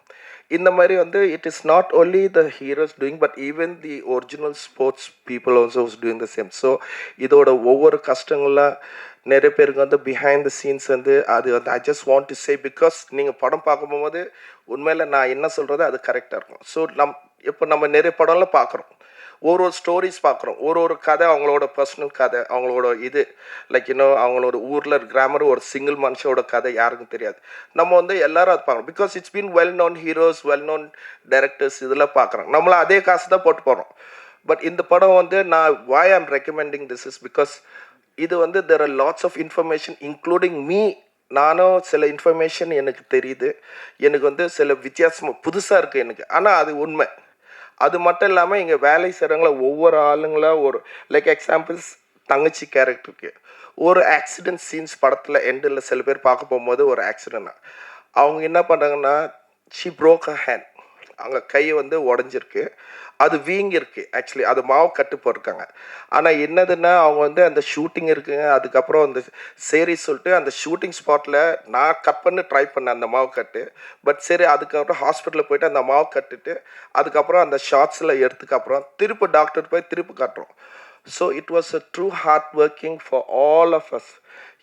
இந்த மாதிரி வந்து it is not only the heroes doing but even the original sports people also is doing the same. So இதோட ஒவ்வொரு கஷ்டங்கள்லாம் நிறைய பேருக்கு வந்து பிஹைண்ட் த சீன்ஸ் வந்து அது வந்து I just want to say because நீங்கள் படம் பார்க்கும் போது உண்மையில் நான் என்ன சொல்கிறது அது கரெக்டாக இருக்கும். ஸோ இப்போ நம்ம நிறைய படம்லாம் பார்க்குறோம், ஒரு ஸ்டோரிஸ் பார்க்குறோம், ஒரு கதை, அவங்களோட பர்சனல் கதை, அவங்களோட இது லைக் இன்னும் அவங்களோட ஊரில் கிராமர், ஒரு சிங்கிள் மனுஷோட கதை யாருக்கும் தெரியாது. நம்ம வந்து எல்லாரும் அது பார்க்குறோம் because it's been well known heroes, well known directors இதெல்லாம் பார்க்குறோம். நம்மளும் அதே காசு தான் போட்டு போகிறோம். பட் இந்த படம் வந்து நான் why I'm recommending this is because இது வந்து there are lots of information including me. நானும் சில இன்ஃபர்மேஷன் எனக்கு தெரியுது, எனக்கு வந்து சில வித்தியாசமாக புதுசாக இருக்குது எனக்கு, ஆனால் அது உண்மை. அது மட்டும் இல்லாமல் இங்கே வேலை செய்கிறவங்கள ஒவ்வொரு ஆளுங்களா ஒரு லைக் எக்ஸாம்பிள்ஸ் தங்கச்சி கேரக்டருக்கு ஒரு ஆக்சிடென்ட் சீன்ஸ் படத்தில் எண்டில் சில பேர் பார்க்க போகும்போது ஒரு ஆக்சிடென்ட் அவங்க என்ன பண்ணுறாங்கன்னா ஷி ப்ரோக் அ ஹேண்ட், அவங்க கை வந்து உடஞ்சிருக்கு, அது வீங்கிருக்கு. ஆக்சுவலி அது மாவு கட்டு போட்டிருக்காங்க. ஆனால் என்னதுன்னா அவங்க வந்து அந்த ஷூட்டிங் இருக்குங்க, அதுக்கப்புறம் அந்த சரி சொல்லிட்டு அந்த ஷூட்டிங் ஸ்பாட்டில் நான் கட் பண்ணி ட்ரை பண்ணேன் அந்த மாவு கட்டு. பட் சரி அதுக்கப்புறம் ஹாஸ்பிட்டலில் போய்ட்டு அந்த மாவு கட்டுட்டு அதுக்கப்புறம் அந்த ஷார்ட்ஸில் எடுத்துக்கப்புறம் திருப்பி டாக்டர் போய் திருப்பி காட்டுறோம். So it was a true hard working for all of us.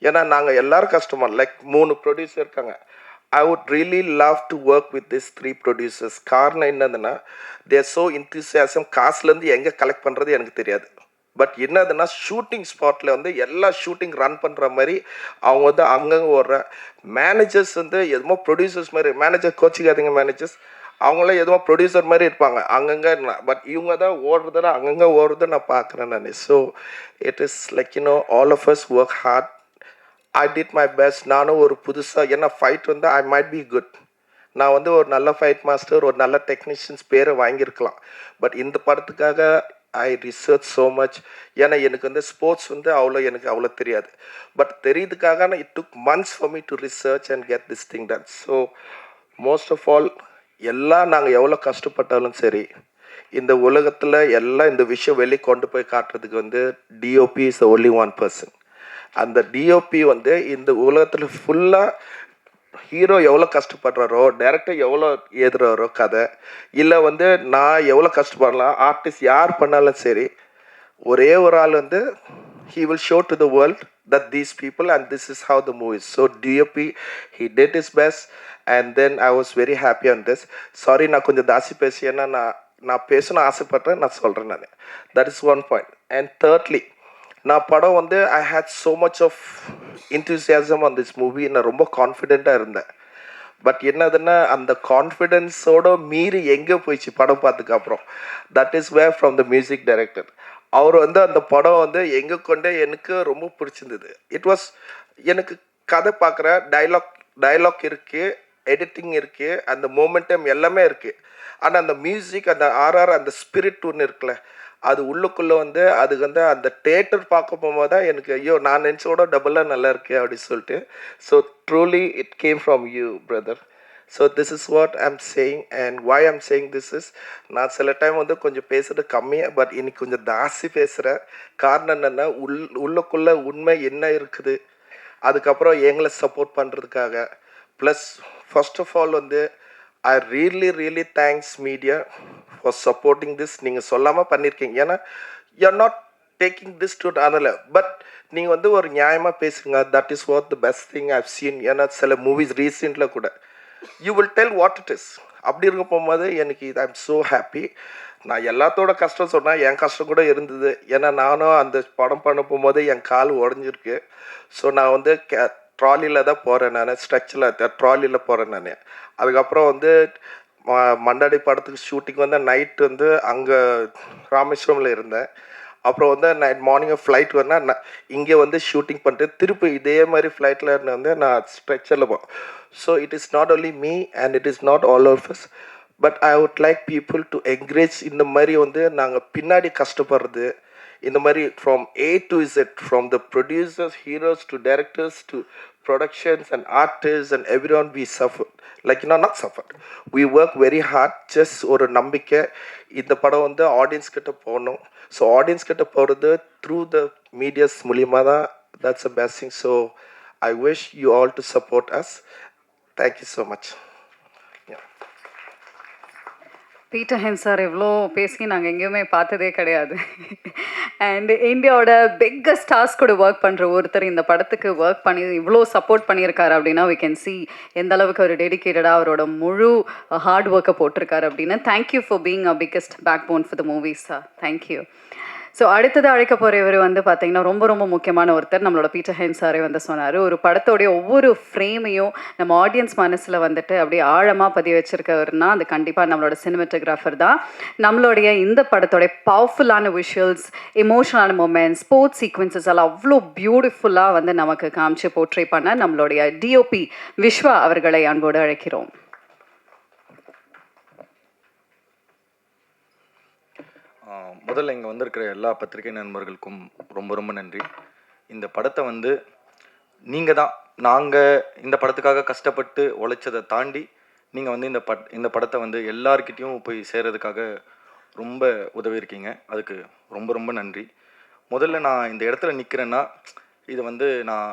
ஏன்னா நாங்கள் எல்லோரும் கஷ்டமாக லைக் 3 ப்ரொடியூசர் இருக்காங்க. I would really love to work with these 3 producers. காரணம் என்னதுன்னா they are so enthusiasm. காசுலேருந்து எங்கே கலெக்ட் பண்ணுறது எனக்கு தெரியாது. பட் என்னதுன்னா ஷூட்டிங் ஸ்பாட்டில் வந்து எல்லா ஷூட்டிங் ரன் பண்ணுற மாதிரி அவங்க வந்து அங்கங்கே ஓடுற மேனேஜர்ஸ் வந்து எதுமோ ப்ரொடியூசர்ஸ் மாதிரி, மேனேஜர் கோச்சிக்காதீங்க மேனேஜர்ஸ், அவங்களாம் எதுவும் ப்ரொடியூசர் மாதிரி இருப்பாங்க அங்கங்கே. பட் இவங்க தான் ஓடுறதுனா அங்கங்கே ஓடுறத நான் பார்க்குறேன் நான். So it is like all of us work hard. I did my best. நானும் ஒரு புதுசாக ஏன்னா ஃபைட் வந்து ஐ மைட் பி குட், நான் வந்து ஒரு நல்ல ஃபைட் மாஸ்டர், ஒரு நல்ல டெக்னீஷியன்ஸ் பேரை வாங்கியிருக்கலாம். பட் இந்த படத்துக்காக ஐ ரிசர்ச் ஸோ மச். ஏன்னா எனக்கு வந்து ஸ்போர்ட்ஸ் வந்து எனக்கு அவ்வளோ தெரியாது. பட் தெரியுதுக்காக it took months for me to research and get this thing done. So most of all எல்லாம் நாங்கள் எவ்வளோ கஷ்டப்பட்டாலும் சரி இந்த உலகத்தில் எல்லாம் இந்த விஷயம் வெளியே கொண்டு போய் காட்டுறதுக்கு வந்து DOP is only one person. அந்த டிஓபி வந்து இந்த உலகத்தில் ஃபுல்லாக ஹீரோ எவ்வளோ கஷ்டப்படுறாரோ, டைரக்டர் எவ்வளோ எழுதுறாரோ கதை, இல்லை வந்து நான் எவ்வளோ கஷ்டப்படலாம், ஆர்டிஸ்ட் யார் பண்ணாலும் சரி, ஒரே ஒரு ஆள் வந்து he will show to the world that these people and this is how the movie is. So DOP, he did his best and then I was very happy on this. Sorry நான் கொஞ்சம் தாசி பேசி, ஏன்னா நான் பேசணும்னு ஆசைப்பட்டேன், நான் சொல்கிறேன் நான். That is one point. And thirdly, நான் படம் வந்து I had so much of enthusiasm on this movie. நான் ரொம்ப கான்ஃபிடெண்ட்டாக இருந்தேன். பட் என்னதுன்னா அந்த கான்ஃபிடென்ஸோட மீறி எங்கே போயிடுச்சு படம் பார்த்துக்கு அப்புறம், that is where from the music director. அவர் வந்து அந்த படம் வந்து எங்கே கொண்டே எனக்கு ரொம்ப பிடிச்சிருந்தது. இட் வாஸ் எனக்கு கதை பார்க்குற டைலாக் இருக்குது, எடிட்டிங் இருக்குது, அந்த மோமெண்டம் எல்லாமே இருக்குது. ஆனால் அந்த மியூசிக், அந்த ஆர்ஆர், அந்த ஸ்பிரிட் ஒன்று இருக்குல்ல, அது உள்ளுக்குள்ளே வந்து அதுக்கு வந்து அந்த தேட்டர் பார்க்க போகும்போது தான் எனக்கு ஐயோ நான் நினச்சோட டபுளாக நல்லா இருக்கு அப்படின்னு சொல்லிட்டு. So truly it came from you brother. So this is what I'm saying and why I'm saying this is, நான் சில டைம் வந்து கொஞ்சம் பேசுகிறது கம்மியாக, பட் இன்னைக்கு கொஞ்சம் ஜாஸ்தி பேசுகிறேன். காரணம் என்னென்னா உள்ளுக்குள்ளே உண்மை என்ன இருக்குது, அதுக்கப்புறம் எங்களை சப்போர்ட் பண்ணுறதுக்காக. ப்ளஸ் ஃபர்ஸ்ட் ஆஃப் ஆல் வந்து I really thanks media for supporting this. நீங்கள் சொல்லாமல் பண்ணியிருக்கீங்க. ஏன்னா you're not taking this to அதனால், பட் நீங்கள் வந்து ஒரு நியாயமாக பேசுங்க. That is what the best thing I've seen. ஏன்னா சில மூவிஸ் ரீசெண்டில் கூட you will tell what it is. அப்படி இருக்க போகும்போது எனக்கு இது ஐம் ஸோ ஹாப்பி. நான் எல்லாத்தோட கஷ்டம் சொன்னால் என் கஷ்டம் கூட இருந்தது. ஏன்னா நானும் அந்த படம் பண்ண போகும்போது என் கால் உடஞ்சிருக்கு. ஸோ நான் வந்து ட்ராலியில் தான் போகிறேன், நான் ஸ்ட்ரெச்சில் ட்ராலியில் போகிறேன் நான். அதுக்கப்புறம் வந்து மண்டாடி படத்துக்கு ஷூட்டிங் வந்து நைட் வந்து அங்கே ராமேஸ்வரமில் இருந்தேன். அப்புறம் வந்து நைட் மார்னிங் ஃப்ளைட் வரேன்னா இங்கே வந்து ஷூட்டிங் பண்ணிட்டு திருப்பி இதே மாதிரி ஃப்ளைட்டில் வந்து நான் ஸ்ட்ரெச்சரில் போகிறேன். So it is not only me and it is not all of us, but I would like people to encourage. இந்த மாதிரி வந்து நாங்கள் பின்னாடி கஷ்டப்படுறது, இந்த மாதிரி from A to Z, from the producers, heroes to directors to productions and artist and everyone we suffer. Like not suffer, we work very hard. Just ஒரு நம்பிக்கை, இந்த படம் வந்து ஆடியன்ஸ் கிட்ட போகணும். ஸோ ஆடியன்ஸ் கிட்ட போகிறது த்ரூ த மீடியாஸ் மூலியமாக தான். That's a best thing. So I wish you all to support us. Thank you so much. Peter Hein sir எவ்வளோ பேசி நாங்கள் எங்கேயுமே பார்த்ததே கிடையாது. அண்ட் இந்தியாவோட பிக்கஸ்ட் ஸ்டார்ஸ் கூட ஒர்க் பண்ணுற ஒருத்தர் இந்த படத்துக்கு ஒர்க் பண்ணி இவ்வளோ சப்போர்ட் பண்ணியிருக்காரு அப்படின்னா we can see எந்த அளவுக்கு ஒரு டெடிக்கேட்டடாக அவரோட முழு ஹார்ட் ஒர்க்கை போட்டிருக்காரு அப்படின்னு. Thank you for being a biggest backbone for the movies sir. Thank you. So அடுத்தது அழைக்க போகிறவர் வந்து பார்த்தீங்கன்னா ரொம்ப முக்கியமான ஒருத்தர். நம்மளோட பீட்டர் ஹென் சாரே வந்து சொன்னார், ஒரு படத்தோடைய ஒவ்வொரு ஃப்ரேமையும் நம்ம ஆடியன்ஸ் மனசில் வந்துட்டு அப்படியே ஆழமாக பதிய வச்சுருக்கவர்னா அது கண்டிப்பாக நம்மளோட சினிமாட்டோகிராஃபர் தான். நம்மளுடைய இந்த படத்தோடைய பவர்ஃபுல்லான விஷுவல்ஸ், எமோஷனலான மூமெண்ட்ஸ், ஸ்போர்ட்ஸ் சீக்வன்சஸ் எல்லாம் அவ்வளோ பியூட்டிஃபுல்லாக வந்து நமக்கு காமிச்சு போர்ட்ரே பண்ண நம்மளுடைய டிஓபி விஸ்வா அவர்களை அன்போடு அழைக்கிறோம். முதல்ல இங்கே வந்திருக்கிற எல்லா பத்திரிகை நண்பர்களுக்கும் ரொம்ப நன்றி. இந்த படத்தை வந்து நீங்கள் தான், நாங்கள் இந்த படத்துக்காக கஷ்டப்பட்டு உழைச்சதை தாண்டி நீங்கள் வந்து இந்த படத்தை வந்து எல்லார்கிட்டையும் போய் சேர்றதுக்காக ரொம்ப உதவி இருக்கீங்க. அதுக்கு ரொம்ப நன்றி. முதல்ல நான் இந்த இடத்துல நிற்கிறேன்னா இது வந்து நான்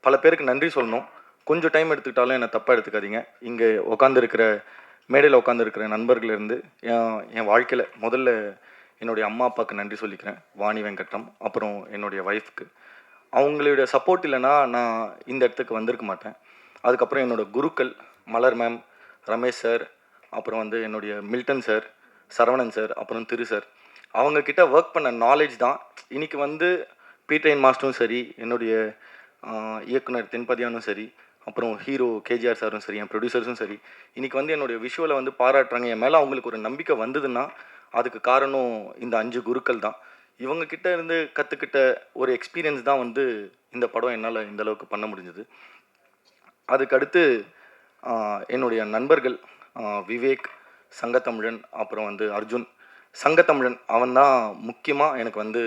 பல பேருக்கு நன்றி சொல்லணும். கொஞ்சம் டைம் எடுத்துக்கிட்டாலும் என்னை தப்பாக எடுத்துக்காதீங்க. இங்கே உட்காந்துருக்கிற மேடையில் உட்காந்துருக்கிற நண்பர்கள்லேருந்து என் வாழ்க்கையில் முதல்ல என்னுடைய அம்மா அப்பாவுக்கு நன்றி சொல்லிக்கிறேன், வாணி வெங்கட்ராம். அப்புறம் என்னுடைய ஒய்ஃப்க்கு. அவங்களுடைய சப்போர்ட் இல்லைன்னா நான் இந்த இடத்துக்கு வந்திருக்க மாட்டேன். அதுக்கப்புறம் என்னோடய குருக்கள் மலர் மேம், ரமேஷ் சார், அப்புறம் வந்து என்னுடைய மில்டன் சார், சரவணன் சார், அப்புறம் திரு சார். அவங்கக்கிட்ட ஒர்க் பண்ண நாலேஜ் தான் இன்றைக்கி வந்து பீட்டர் மாஸ்டரும் சரி, என்னுடைய இயக்குனர் தென்பதியானும் சரி, அப்புறம் ஹீரோ கேஜிஆர் சாரும் சரி, என் ப்ரொடியூசர்ஸும் சரி, இன்றைக்கி வந்து என்னுடைய விஷுவலை வந்து பாராட்டுறாங்க. என் மேலே அவங்களுக்கு ஒரு நம்பிக்கை வந்ததுன்னா அதுக்கு காரணம் இந்த 5 குருக்கள் தான். இவங்கக்கிட்ட இருந்து கற்றுக்கிட்ட ஒரு எக்ஸ்பீரியன்ஸ் தான் வந்து இந்த படம் என்னால் இந்த அளவுக்கு பண்ண முடிஞ்சது. அதுக்கடுத்து என்னுடைய நண்பர்கள் விவேக், சங்கத்தமிழன், அப்புறம் வந்து அர்ஜுன். சங்கத்தமிழன் அவன் தான் முக்கியமாக எனக்கு வந்து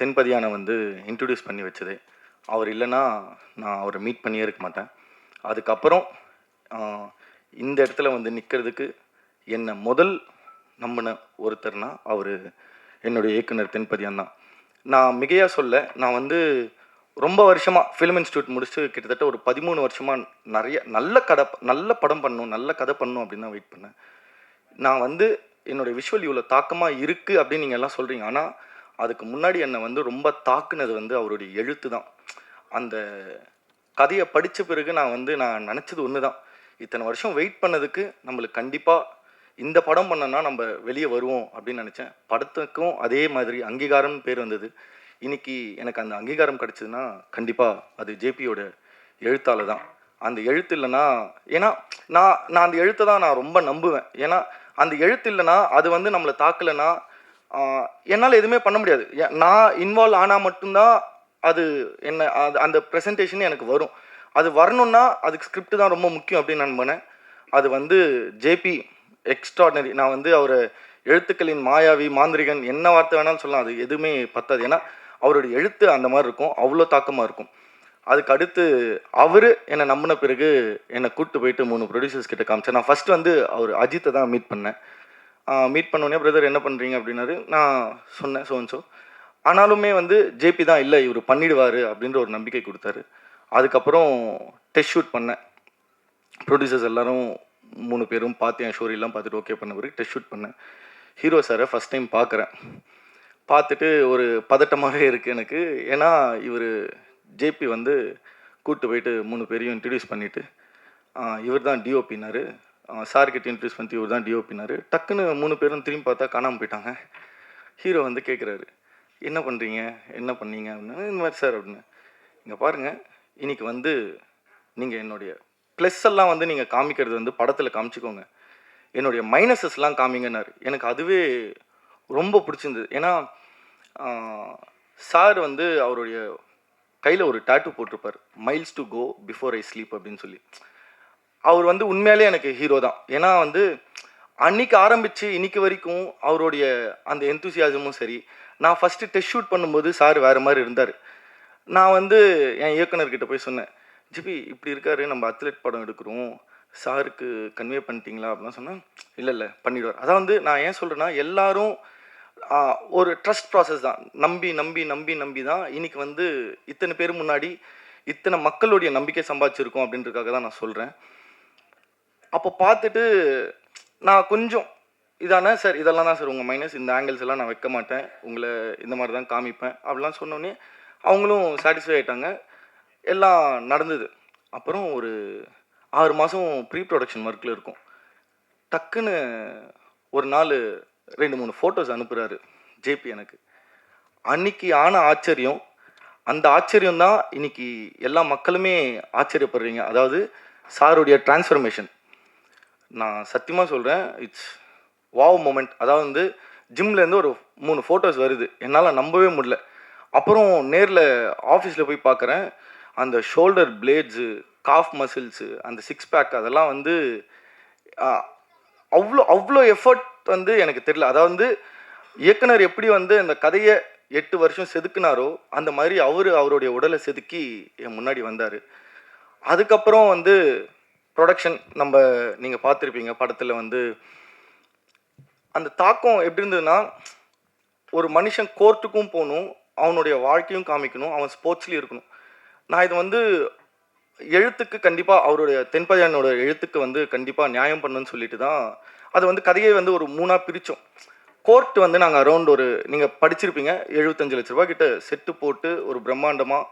தென்பதியானை வந்து இன்ட்ரடியூஸ் பண்ணி வச்சது. அவர் இல்லைன்னா நான் அவரை மீட் பண்ணியே இருக்க மாட்டேன். அதுக்கப்புறம் இந்த இடத்துல வந்து நிற்கிறதுக்கு என்னை முதல் நம்பின ஒருத்தர்னா அவர் என்னுடைய இயக்குனர் தென்பதியான் தான். நான் மிகையாக சொல்ல, நான் வந்து ரொம்ப வருஷமாக ஃபிலிம் இன்ஸ்டியூட் முடிச்சு கிட்டத்தட்ட ஒரு 13 வருஷமாக நிறைய நல்ல படம் பண்ணணும், நல்ல கதை பண்ணணும் அப்படின்னு தான் வெயிட் பண்ணேன். நான் வந்து என்னுடைய விஷுவல் இவ்வளோ தாக்கமாக இருக்குது அப்படின்னு நீங்கள் எல்லாம் சொல்கிறீங்க. ஆனால் அதுக்கு முன்னாடி என்னை வந்து ரொம்ப தாக்குனது வந்து அவருடைய எழுத்து தான். அந்த கதையை படித்த பிறகு நான் நினச்சது ஒன்று தான், இத்தனை வருஷம் வெயிட் பண்ணதுக்கு நம்மளுக்கு கண்டிப்பாக இந்த படம் பண்ணனா நம்ம வெளியே வருவோம் அப்படின்னு நினச்சேன். படத்துக்கும் அதே மாதிரி அங்கீகாரம்னு பேர் வந்தது. இன்றைக்கி எனக்கு அந்த அங்கீகாரம் கிடச்சிதுன்னா கண்டிப்பாக அது ஜேபியோட எழுத்தால் தான். அந்த எழுத்து இல்லைன்னா, ஏன்னா நான் அந்த எழுத்தை தான் நான் ரொம்ப நம்புவேன். ஏன்னா அந்த எழுத்து இல்லைன்னா, அது வந்து நம்மளை தாக்கலைன்னா என்னால் எதுவுமே பண்ண முடியாது. நான் இன்வால்வ் ஆனால் மட்டும்தான் அது என்ன அது அந்த ப்ரெசன்டேஷன் எனக்கு வரும். அது வரணும்னா அதுக்கு ஸ்கிரிப்ட் தான் ரொம்ப முக்கியம் அப்படின்னு நான் நம்பினேன். அது வந்து ஜேபி எக்ஸ்ட்ராடினரி. நான் வந்து அவர் எழுத்துக்களின் மாயாவி, மாந்திரிகன், என்ன வார்த்தை வேணாலும் சொல்லலாம், அது எதுவுமே பத்தாது. ஏன்னா அவருடைய எழுத்து அந்த மாதிரி இருக்கும், அவ்வளோ தாக்கமாக இருக்கும். அதுக்கு அடுத்து அவர் என்னை நம்பின பிறகு என்னை கூப்பிட்டு போயிட்டு 3 ப்ரொடியூசர்ஸ் கிட்ட காமிச்சேன். நான் ஃபஸ்ட்டு வந்து அவர் அஜித்தை தான் மீட் பண்ணேன். மீட் பண்ணோடனே பிரதர் என்ன பண்ணுறீங்க அப்படின்னாரு. நான் சொன்னேன் ஸோ. ஆனாலுமே வந்து ஜேபி தான் இல்லை இவர் பண்ணிடுவார் அப்படின்ற ஒரு நம்பிக்கை கொடுத்தாரு. அதுக்கப்புறம் டெஸ்ட் ஷூட் பண்ணேன். ப்ரொடியூசர்ஸ் எல்லாரும் 3 பேரும் பார்த்து என் ஸ்டோரியெல்லாம் பார்த்துட்டு ஓகே பண்ண பிறகு டெஸ்ட் ஷூட் பண்ணேன். ஹீரோ சாரை ஃபஸ்ட் டைம் பார்க்குறேன். பார்த்துட்டு ஒரு பதட்டமாகவே இருக்குது எனக்கு. ஏன்னா இவர் ஜேபி வந்து கூப்பிட்டு போயிட்டு 3 பேரையும் இன்ட்ரடியூஸ் பண்ணிவிட்டு இவர் தான் டிஓபினாரு. சார்கிட்ட இன்ட்ரடியூஸ் பண்ணிட்டு இவர் தான் டிஓபினாரு. டக்குன்னு 3 பேரும் திரும்பி பார்த்தா காணாமல் போயிட்டாங்க. ஹீரோ வந்து கேட்குறாரு, என்ன பண்ணுறீங்க, என்ன பண்ணீங்க அப்படின்னு. இந்த மாதிரி சார் அப்படின்னு. இங்கே பாருங்கள், இன்றைக்கி வந்து நீங்கள் என்னுடைய ப்ளஸ் எல்லாம் வந்து நீங்கள் காமிக்கிறது வந்து படத்தில் காமிச்சிக்கோங்க, என்னுடைய மைனஸஸ்லாம் காமிங்கன்னாரு. எனக்கு அதுவே ரொம்ப பிடிச்சிருந்தது. ஏன்னா சார் வந்து அவருடைய கையில் ஒரு டாட்டூ போட்டிருப்பார், miles to go before I sleep அப்படின்னு சொல்லி. அவர் வந்து உண்மையிலே எனக்கு ஹீரோ தான். ஏன்னா வந்து அன்னைக்கு ஆரம்பித்து இன்னைக்கு வரைக்கும் அவருடைய அந்த எந்தூசியாசமும் சரி. நான் ஃபஸ்ட்டு டெஸ்ட் ஷூட் பண்ணும்போது சார் வேறு மாதிரி இருந்தார். நான் வந்து என் இயக்குனர்கிட்ட போய் சொன்னேன், ஜிபி இப்படி இருக்காரு, நம்ம அத்லெட் படம் எடுக்கிறோம், சாருக்கு கன்வே பண்ணிட்டீங்களா அப்படிலாம் சொன்னேன். இல்லை பண்ணிவிடுவார். அதான் வந்து நான் ஏன் சொல்கிறேன்னா, எல்லாரும் ஒரு ட்ரஸ்ட் ப்ராசஸ் தான். நம்பி நம்பி நம்பி நம்பி தான் இன்னைக்கு வந்து இத்தனை பேர் முன்னாடி இத்தனை மக்களுடைய நம்பிக்கை சம்பாதிச்சிருக்கோம் அப்படின்றதுக்காக தான் நான் சொல்கிறேன். அப்போ பார்த்துட்டு நான் கொஞ்சம் இதானே சார், இதெல்லாம் தான் சார் உங்கள் மைனஸ், இந்த ஆங்கிள்ஸ் எல்லாம் நான் வைக்க மாட்டேன், உங்களை இந்த மாதிரி தான் காமிப்பேன் அப்படிலாம் சொன்னோடனே அவங்களும் சாட்டிஸ்ஃபை ஆகிட்டாங்க. எல்லாம் நடந்தது. அப்புறம் ஒரு 6 மாதம் ப்ரீ ப்ரொடக்ஷன் ஒர்க்கில் இருக்கும். டக்குன்னு ஒரு நாள் 2-3 ஃபோட்டோஸ் அனுப்புகிறாரு ஜேபி எனக்கு. அன்னைக்கு ஆன ஆச்சரியம், அந்த ஆச்சரியம் தான் இன்னைக்கு எல்லா மக்களுமே ஆச்சரியப்படுறீங்க. அதாவது சாருடைய டிரான்ஸ்ஃபர்மேஷன் நான் சத்தியமாக சொல்கிறேன், இட்ஸ் வாவ் மூமெண்ட். அதாவது வந்து ஜிம்லேருந்து ஒரு 3 ஃபோட்டோஸ் வருது, என்னால் நம்பவே முடியல. அப்புறம் நேரில் ஆஃபீஸில் போய் பார்க்குறேன், அந்த ஷோல்டர் பிளேட்ஸு, காஃப் மசில்ஸு, அந்த 6 பேக் அதெல்லாம் வந்து அவ்வளோ எஃபர்ட் வந்து எனக்கு தெரியல. அதாவது வந்து இயக்குனர் எப்படி வந்து அந்த கதையை 8 வருஷம் செதுக்குனாரோ அந்த மாதிரி அவருடைய உடலை செதுக்கி என் முன்னாடி வந்தார். அதுக்கப்புறம் வந்து ப்ரொடக்ஷன் நீங்கள் பார்த்துருப்பீங்க படத்தில் வந்து அந்த தாக்கம் எப்படி இருந்ததுன்னா, ஒரு மனுஷன் கோர்ட்டுக்கும் போகணும், அவனுடைய வாழ்க்கையும் காமிக்கணும், அவன் ஸ்போர்ட்ஸ்லேயும் இருக்கணும். நான் இது வந்து எழுத்துக்கு கண்டிப்பாக அவருடைய தென்பதியானோட எழுத்துக்கு வந்து கண்டிப்பாக நியாயம் பண்ணுன்னு சொல்லிட்டு தான் அது வந்து கதையை வந்து ஒரு 3ஆக பிரித்தோம். கோர்ட் வந்து நாங்கள் அரௌண்ட் நீங்கள் படிச்சிருப்பீங்க, 75 லட்ச ரூபா கிட்ட செட்டு போட்டு ஒரு பிரம்மாண்டமாக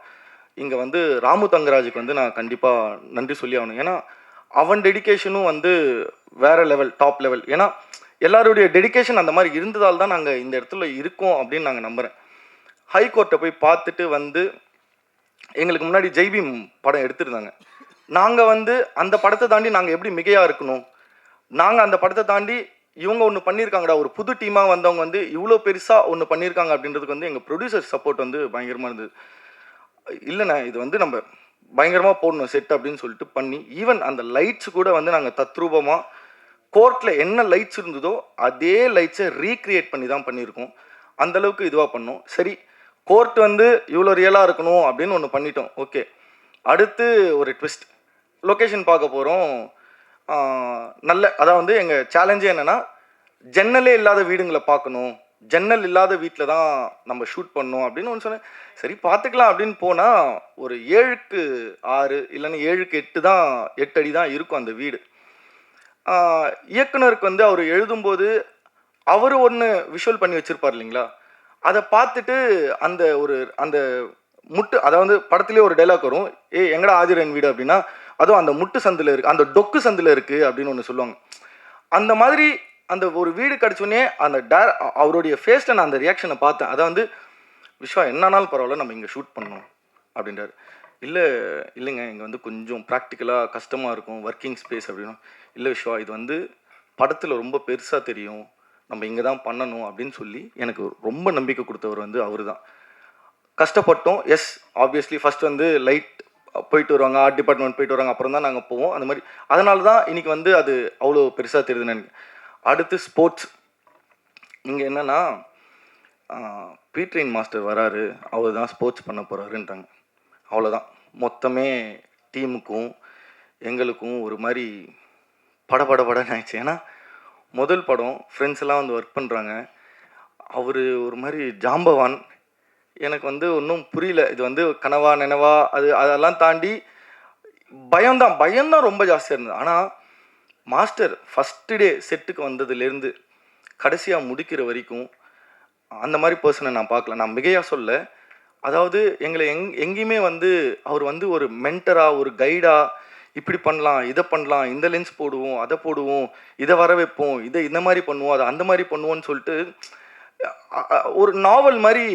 இங்கே வந்து ராமு தங்கராஜுக்கு வந்து நான் கண்டிப்பாக நன்றி சொல்லி ஆகணும். ஏன்னா அவன் டெடிக்கேஷனும் வந்து வேறு லெவல், டாப் லெவல். ஏன்னா எல்லாருடைய டெடிக்கேஷன் அந்த மாதிரி இருந்ததால் தான் நாங்கள் இந்த இடத்துல இருக்கோம் அப்படின்னு நாங்கள் நம்புகிறேன். ஹைகோர்ட்டை போய் பார்த்துட்டு வந்து எங்களுக்கு முன்னாடி ஜெய்பீம் படம் எடுத்துருந்தாங்க. நாங்கள் வந்து அந்த படத்தை தாண்டி நாங்கள் எப்படி மிகையாக இருக்கணும், நாங்கள் அந்த படத்தை தாண்டி இவங்க ஒன்று பண்ணியிருக்காங்கடா, ஒரு புது டீமாக வந்தவங்க வந்து இவ்வளோ பெருசாக ஒன்று பண்ணியிருக்காங்க அப்படின்றதுக்கு வந்து எங்கள் ப்ரொடியூசர் சப்போர்ட் வந்து பயங்கரமாக இருந்தது. இல்லைண்ணே இது வந்து நம்ம பயங்கரமாக போடணும் செட் அப்படின்னு சொல்லிட்டு பண்ணி, ஈவன் அந்த லைட்ஸ் கூட வந்து நாங்கள் தத்ரூபமாக கோர்ட்டில் என்ன லைட்ஸ் இருந்ததோ அதே லைட்ஸை ரீக்ரியேட் பண்ணி தான் பண்ணியிருக்கோம். அந்தளவுக்கு இதுவாக பண்ணோம். சரி, கோர்ட் வந்து இவ்வளோ ரியலாக இருக்கணும் அப்படின்னு ஒன்று பண்ணிட்டோம், ஓகே. அடுத்து ஒரு ட்விஸ்ட், லொக்கேஷன் பார்க்க போகிறோம். அதான் வந்து எங்கள் சேலஞ்சே என்னென்னா, ஜன்னலே இல்லாத வீடுங்களை பார்க்கணும், ஜன்னல் இல்லாத வீட்டில் தான் நம்ம ஷூட் பண்ணோம் அப்படின்னு ஒன்று சொன்னேன். சரி பார்த்துக்கலாம் அப்படின்னு போனால் ஒரு 7க்கு 6 இல்லைன்னா 7க்கு 8 தான், 8 அடி தான் இருக்கும் அந்த வீடு. இயக்குனருக்கு வந்து அவர் எழுதும்போது அவர் ஒன்று விஷுவல் பண்ணி வச்சுருப்பார் இல்லைங்களா, அதை பார்த்துட்டு அந்த முட்டு, அதாவது படத்துலேயே ஒரு டைலாக் வரும், எங்கடா ஆதிரன் வீடு அப்படின்னா, அதுவும் அந்த முட்டு சந்தில் இருக்குது, அந்த டொக்கு சந்தில் இருக்குது அப்படின்னு ஒன்று சொல்லுவாங்க. அந்த மாதிரி அந்த ஒரு வீடு கிடச்சோடனே அந்த அவருடைய ஃபேஸில் நான் அந்த ரியாக்ஷனை பார்த்தேன். அதை வந்து விஸ்வா என்னன்னாலும் பரவாயில்ல நம்ம இங்கே ஷூட் பண்ணணும் அப்படின்றாரு. இல்லைங்க இங்கே வந்து கொஞ்சம் ப்ராக்டிக்கலாக கஷ்டமாக இருக்கும், ஒர்க்கிங் ஸ்பேஸ் அப்படின்னா. இல்லை விஸ்வா இது வந்து படத்தில் ரொம்ப பெருசாக தெரியும், நம்ம இங்கே தான் பண்ணணும் அப்படின்னு சொல்லி எனக்கு ரொம்ப நம்பிக்கை கொடுத்தவர் வந்து அவர் தான். கஷ்டப்பட்டோம். எஸ், ஆப்வியஸ்லி ஃபர்ஸ்ட் வந்து லைட் போயிட்டு வருவாங்க, ஆர்ட் டிபார்ட்மெண்ட் போயிட்டு வருவாங்க, அப்புறம் தான் நாங்கள் போவோம். அந்த மாதிரி அதனால தான் இன்னைக்கு வந்து அது அவ்வளோ பெருசாக தெரியுதுன்னு எனக்கு. அடுத்து ஸ்போர்ட்ஸ். இங்கே என்னென்னா பீட்ரின் மாஸ்டர் வராரு, அவர் தான் ஸ்போர்ட்ஸ் பண்ண போகிறாருன்ட்டாங்க. அவ்வளோதான். மொத்தமே டீமுக்கும் எங்களுக்கும் ஒரு மாதிரி படபடன்னு ஆயிடுச்சு. ஏன்னா முதல் படம் ஃப்ரெண்ட்ஸ் எல்லாம் வந்து ஒர்க் பண்ணுறாங்க. அவர் ஒரு மாதிரி ஜாம்பவான். எனக்கு வந்து ஒன்றும் புரியல, இது வந்து கனவா நினைவா அதெல்லாம் தாண்டி பயம்தான் ரொம்ப ஜாஸ்தியாக இருந்தது. ஆனால் மாஸ்டர் ஃபஸ்ட்டு டே செட்டுக்கு வந்ததுலேருந்து கடைசியாக முடிக்கிற வரைக்கும் அந்த மாதிரி பர்சனை நான் பார்க்கல. நான் மிகையாக சொல்ல, அதாவது எங்களை எங்கேயுமே வந்து அவர் வந்து ஒரு மென்டராக, ஒரு கைடாக, இப்படி பண்ணலாம், இதை பண்ணலாம், இந்த லென்ஸ் போடுவோம், அதை போடுவோம், இதை வர வைப்போம், இதை இந்த மாதிரி பண்ணுவோம், அதை அந்த மாதிரி பண்ணுவோன்னு சொல்லிட்டு ஒரு நாவல் மாதிரி